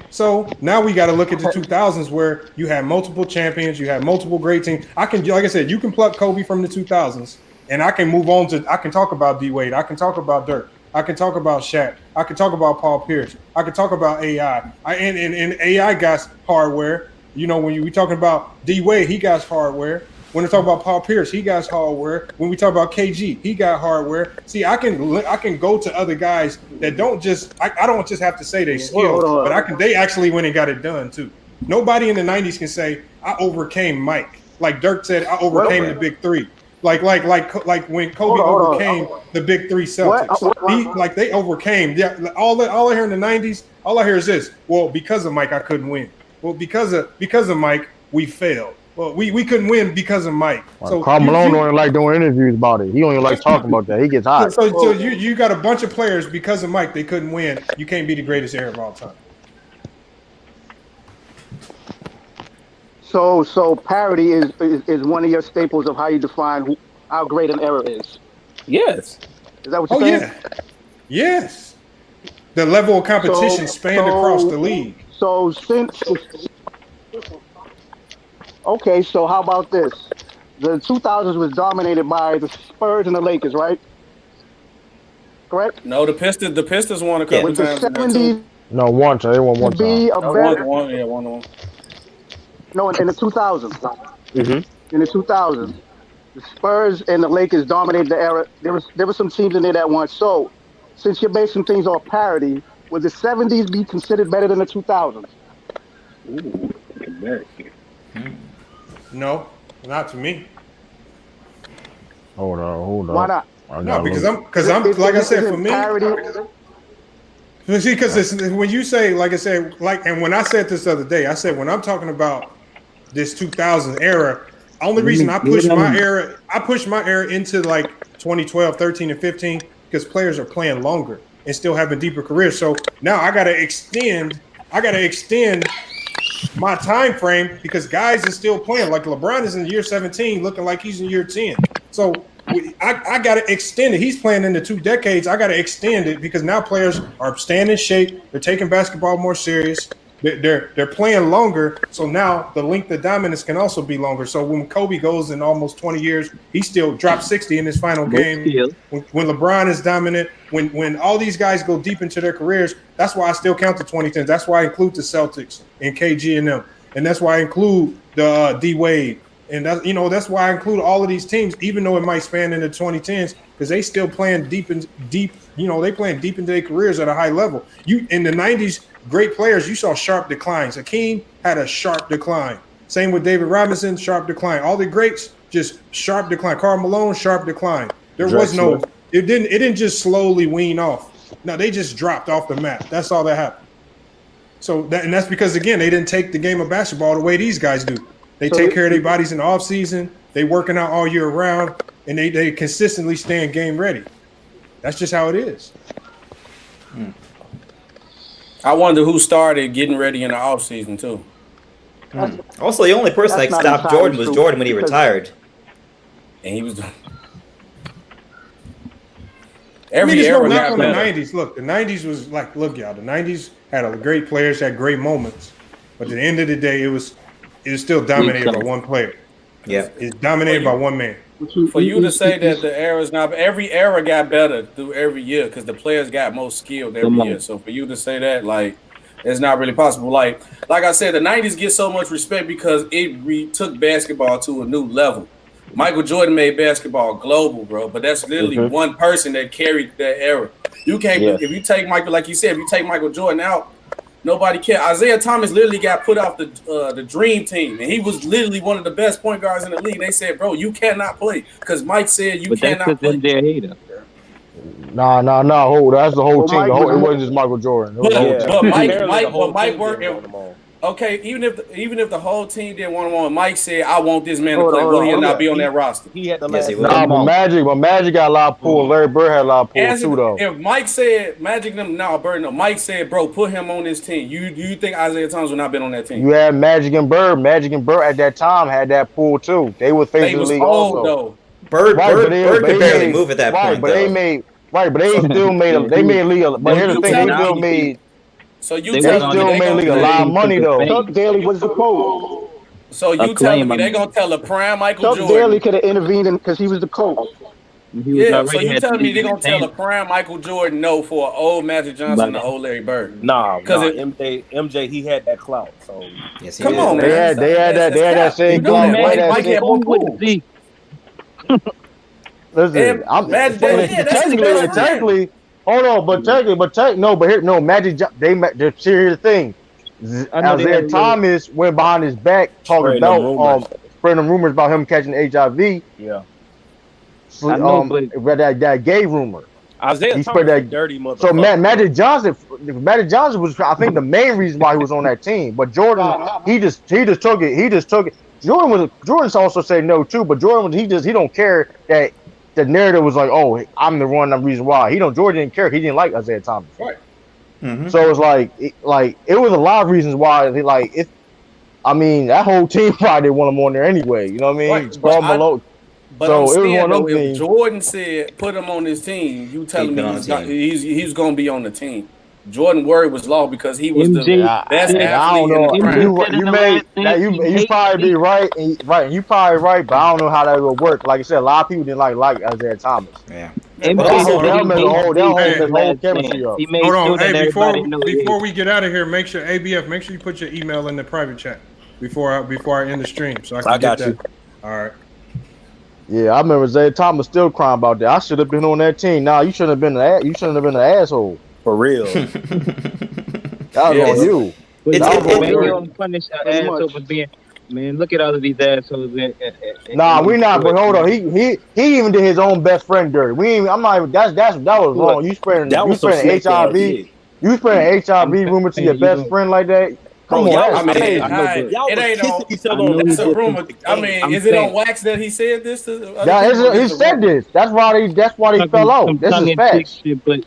So now we got to look at the 2000s where you had multiple champions, you had multiple great teams. Like I said, you can pluck Kobe from the 2000s And I can move on I can talk about D Wade. I can talk about Dirk. I can talk about Shaq. I can talk about Paul Pierce. I can talk about AI. And AI got hardware. When we talking about D Wade, he got hardware. When we talk about Paul Pierce, he got hardware. When we talk about KG, he got hardware. See, I can go to other guys that don't just I don't just have to say they skilled, but they actually went and got it done too. Nobody in the 90s can say I overcame Mike. Like Dirk said, I overcame the big three. Like when Kobe overcame the big three Celtics. They overcame. Yeah, all I hear in the 90s, all I hear is this. Well, because of Mike, I couldn't win. Well, because of Mike, we failed. Well, we couldn't win because of Mike. So Karl Malone don't like doing interviews about it. He don't even like talking about that. He gets hot. So you got a bunch of players because of Mike, they couldn't win. You can't be the greatest era of all time. So parity is one of your staples of how you define how great an era is. Yes. Is that what you're saying? Yeah. Yes. The level of competition spanned across the league. So okay, so how about this? The 2000s was dominated by the Spurs and the Lakers, right? Correct? No, the Pistons won a couple times. The 70s, no, one time. They won one time. One. No, in the 2000s. Mm-hmm. In the 2000s, the Spurs and the Lakers dominated the era. There were some teams in there that won. So, since you're basing things on parity, would the 70s be considered better than the 2000s? Ooh, no, not to me. Hold on. Why not? No, because I'm like I said, for me. See, because when you say, like I said, and when I said this the other day, I said when I'm talking about this 2000 era, only reason I pushed my era into like 2012, 13, and 15 because players are playing longer and still having deeper careers. So now I gotta extend my time frame because guys are still playing. Like LeBron is in year 17, looking like he's in year 10. So I got to extend it. He's playing into 2 decades. I got to extend it because now players are staying in shape. They're taking basketball more serious. They're playing longer. So now the length of dominance can also be longer. So when Kobe goes in almost 20 years, he still dropped 60 in his final game. When LeBron is dominant, when all these guys go deep into their careers, that's why I still count the 2010s. That's why I include the Celtics and KG and them. And that's why I include the D Wade. And that's why I include all of these teams, even though it might span into 2010s, because they still playing deep. They playing deep into their careers at a high level. In the 90s, great players, you saw sharp declines. Hakeem had a sharp decline. Same with David Robinson, sharp decline. All the greats, just sharp decline. Karl Malone, sharp decline. There was no. It didn't just slowly wean off. No, they just dropped off the map. That's all that happened. So that's because again, they didn't take the game of basketball the way these guys do. They take care of their bodies in the off season. They working out all year round, and they consistently staying game ready. That's just how it is. I wonder who started getting ready in the off season too. Also, the only person that stopped Jordan was Jordan when he retired. And he was. Every era got from the 90s. Look, the 90s was like, look, y'all. The 90s had a great players, had great moments, but at the end of the day, it was still dominated by one player. Yeah, it's dominated by one man. For you to say that the era is not, every era got better through every year because the players got more skilled every year. So for you to say that, like, it's not really possible. Like I said, the 90s get so much respect because it took basketball to a new level. Michael Jordan made basketball global, bro. But that's literally one person that carried that era. You can't if you take Michael, like you said, if you take Michael Jordan out, nobody cares. Isaiah Thomas literally got put off the dream team, and he was literally one of the best point guards in the league. They said, "Bro, you cannot play," because Mike said you cannot play. They're hater. Nah. That's the whole team. It wasn't just Michael Jordan. But Mike worked. Okay, even if the whole team didn't want him on, Mike said, "I want this man to play." Will he not be on that roster? He had the last. But Magic got a lot of pull. Larry Bird had a lot of pull too, though. If Mike said Magic them, Mike said, "Bro, put him on this team." You think Isaiah Thomas would not been on that team? You had Magic and Bird. Magic and Bird at that time had that pull too. They were facing the league also. Though. Bird could barely move at that point. But they still made a league. But here's the thing, they still made. So you they still made a league a lot of money though. Chuck Daly was the coach. So you telling me they gonna tell a prime Michael Chuck Jordan? Daly could have intervened because he was the coach. He was Yeah, so already you had the telling me league they're in gonna his tell a hands. prime Michael Jordan no for an old Magic Johnson and But an old Larry Bird? Nah, Because MJ, he had that clout. So yes, come yeah, on, They man, had they had that that's they had that cap. same You know clout. that They had Mike that Mike same. had more with pull. Zeke. Listen, And Magic, that's his technically, best friend. technically, hold on, but here's the thing. I know they had Isaiah a little. Thomas went behind his back talking spreading them about rumors. spreading them rumors about him catching HIV. Yeah, I know, but Read that gay rumor. Isaiah He spread Thomas a that. dirty So motherfucker. Magic Johnson was, I think, the main reason why he was on that team. But Jordan, he just took it. He just took it. Jordan's also said no too. But Jordan he don't care that the narrative was like, oh, I'm the one. The reason why Jordan didn't care. He didn't like Isaiah Thomas. Right. Mm-hmm. So it's it was a lot of reasons why. That whole team probably didn't want him on there anyway. You know what I mean? Right. Carl Malone. But So I'm it was saying one of though, them if things. Jordan said put him on his team, you telling me been on the team. he's going to be on the team. Jordan word was law because he was MJ the best said, I don't athlete in his know. prime. MJ said in the last thing You probably be right, you probably right, but I don't know how that will work. Like I said, a lot of people didn't like Isaiah Thomas. Yeah. MJ That'll make said whole the last chemistry thing. up. He made Hold on, sure that hey, everybody knew he before hated. we get out of here, make sure you put your email in the private chat before I end the stream, so I can got get you. that. All right. Yeah, I remember Isaiah Thomas still crying about that. I should have been on that team. Nah, you shouldn't have been an asshole. For real. That was on you. But That was on man, you you. don't punish an asshole for being. Man, look at all of these assholes. Nah, we not. But hold on, he even did his own best friend dirty. I'm not even. That was wrong. You spreading HIV. Shit. You spreading HIV rumor to your best friend like that. Come on, y'all that's was crazy. y'all it was ain't kissing on. each other on That's the a rumor. I mean, is it on wax that he said this to? He said this. That's why they fell out. This is facts. Shit, but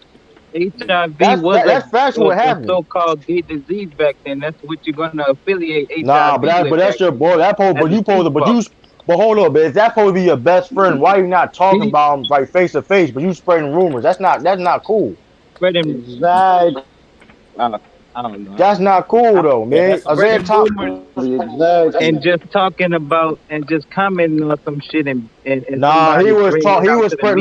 HIV That's factual. What a happened? so-called gay disease back then. That's what you're gonna affiliate HIV. Nah, but that's your boy. But hold on, but is that supposed to be your best friend? Why you not talking about him like face to face? But you spreading rumors. That's not cool. Spreading exactly. I don't know. That's not cool though, man. Isaiah Thomas and just talking about and just commenting on some shit and nah, he was spreading.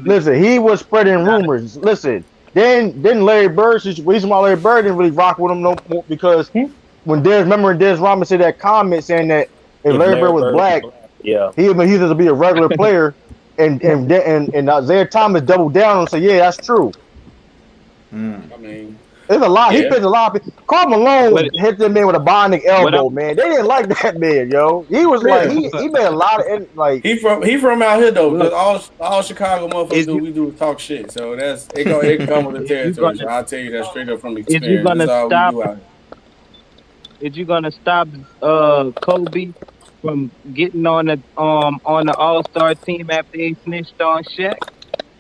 Listen, he was spreading rumors. Listen, then Larry Bird. Reason why Larry Bird didn't really rock with him no more because when Des Rodman said that comment saying that if Larry Bird was black, yeah, he was to be a regular player, and Isaiah Thomas doubled down and said, yeah, that's true. I mean. There's a lot. He pissed a lot of people. Carl Malone hit that man with a bonding elbow, man. They didn't like that man, yo. He was like he made a lot of he from out here though, because all Chicago motherfuckers we do is talk shit. So it come with the territory. So I'll tell you that straight up from experience. Is you gonna stop Kobe from getting on the All-Star team after he snitched on Shaq?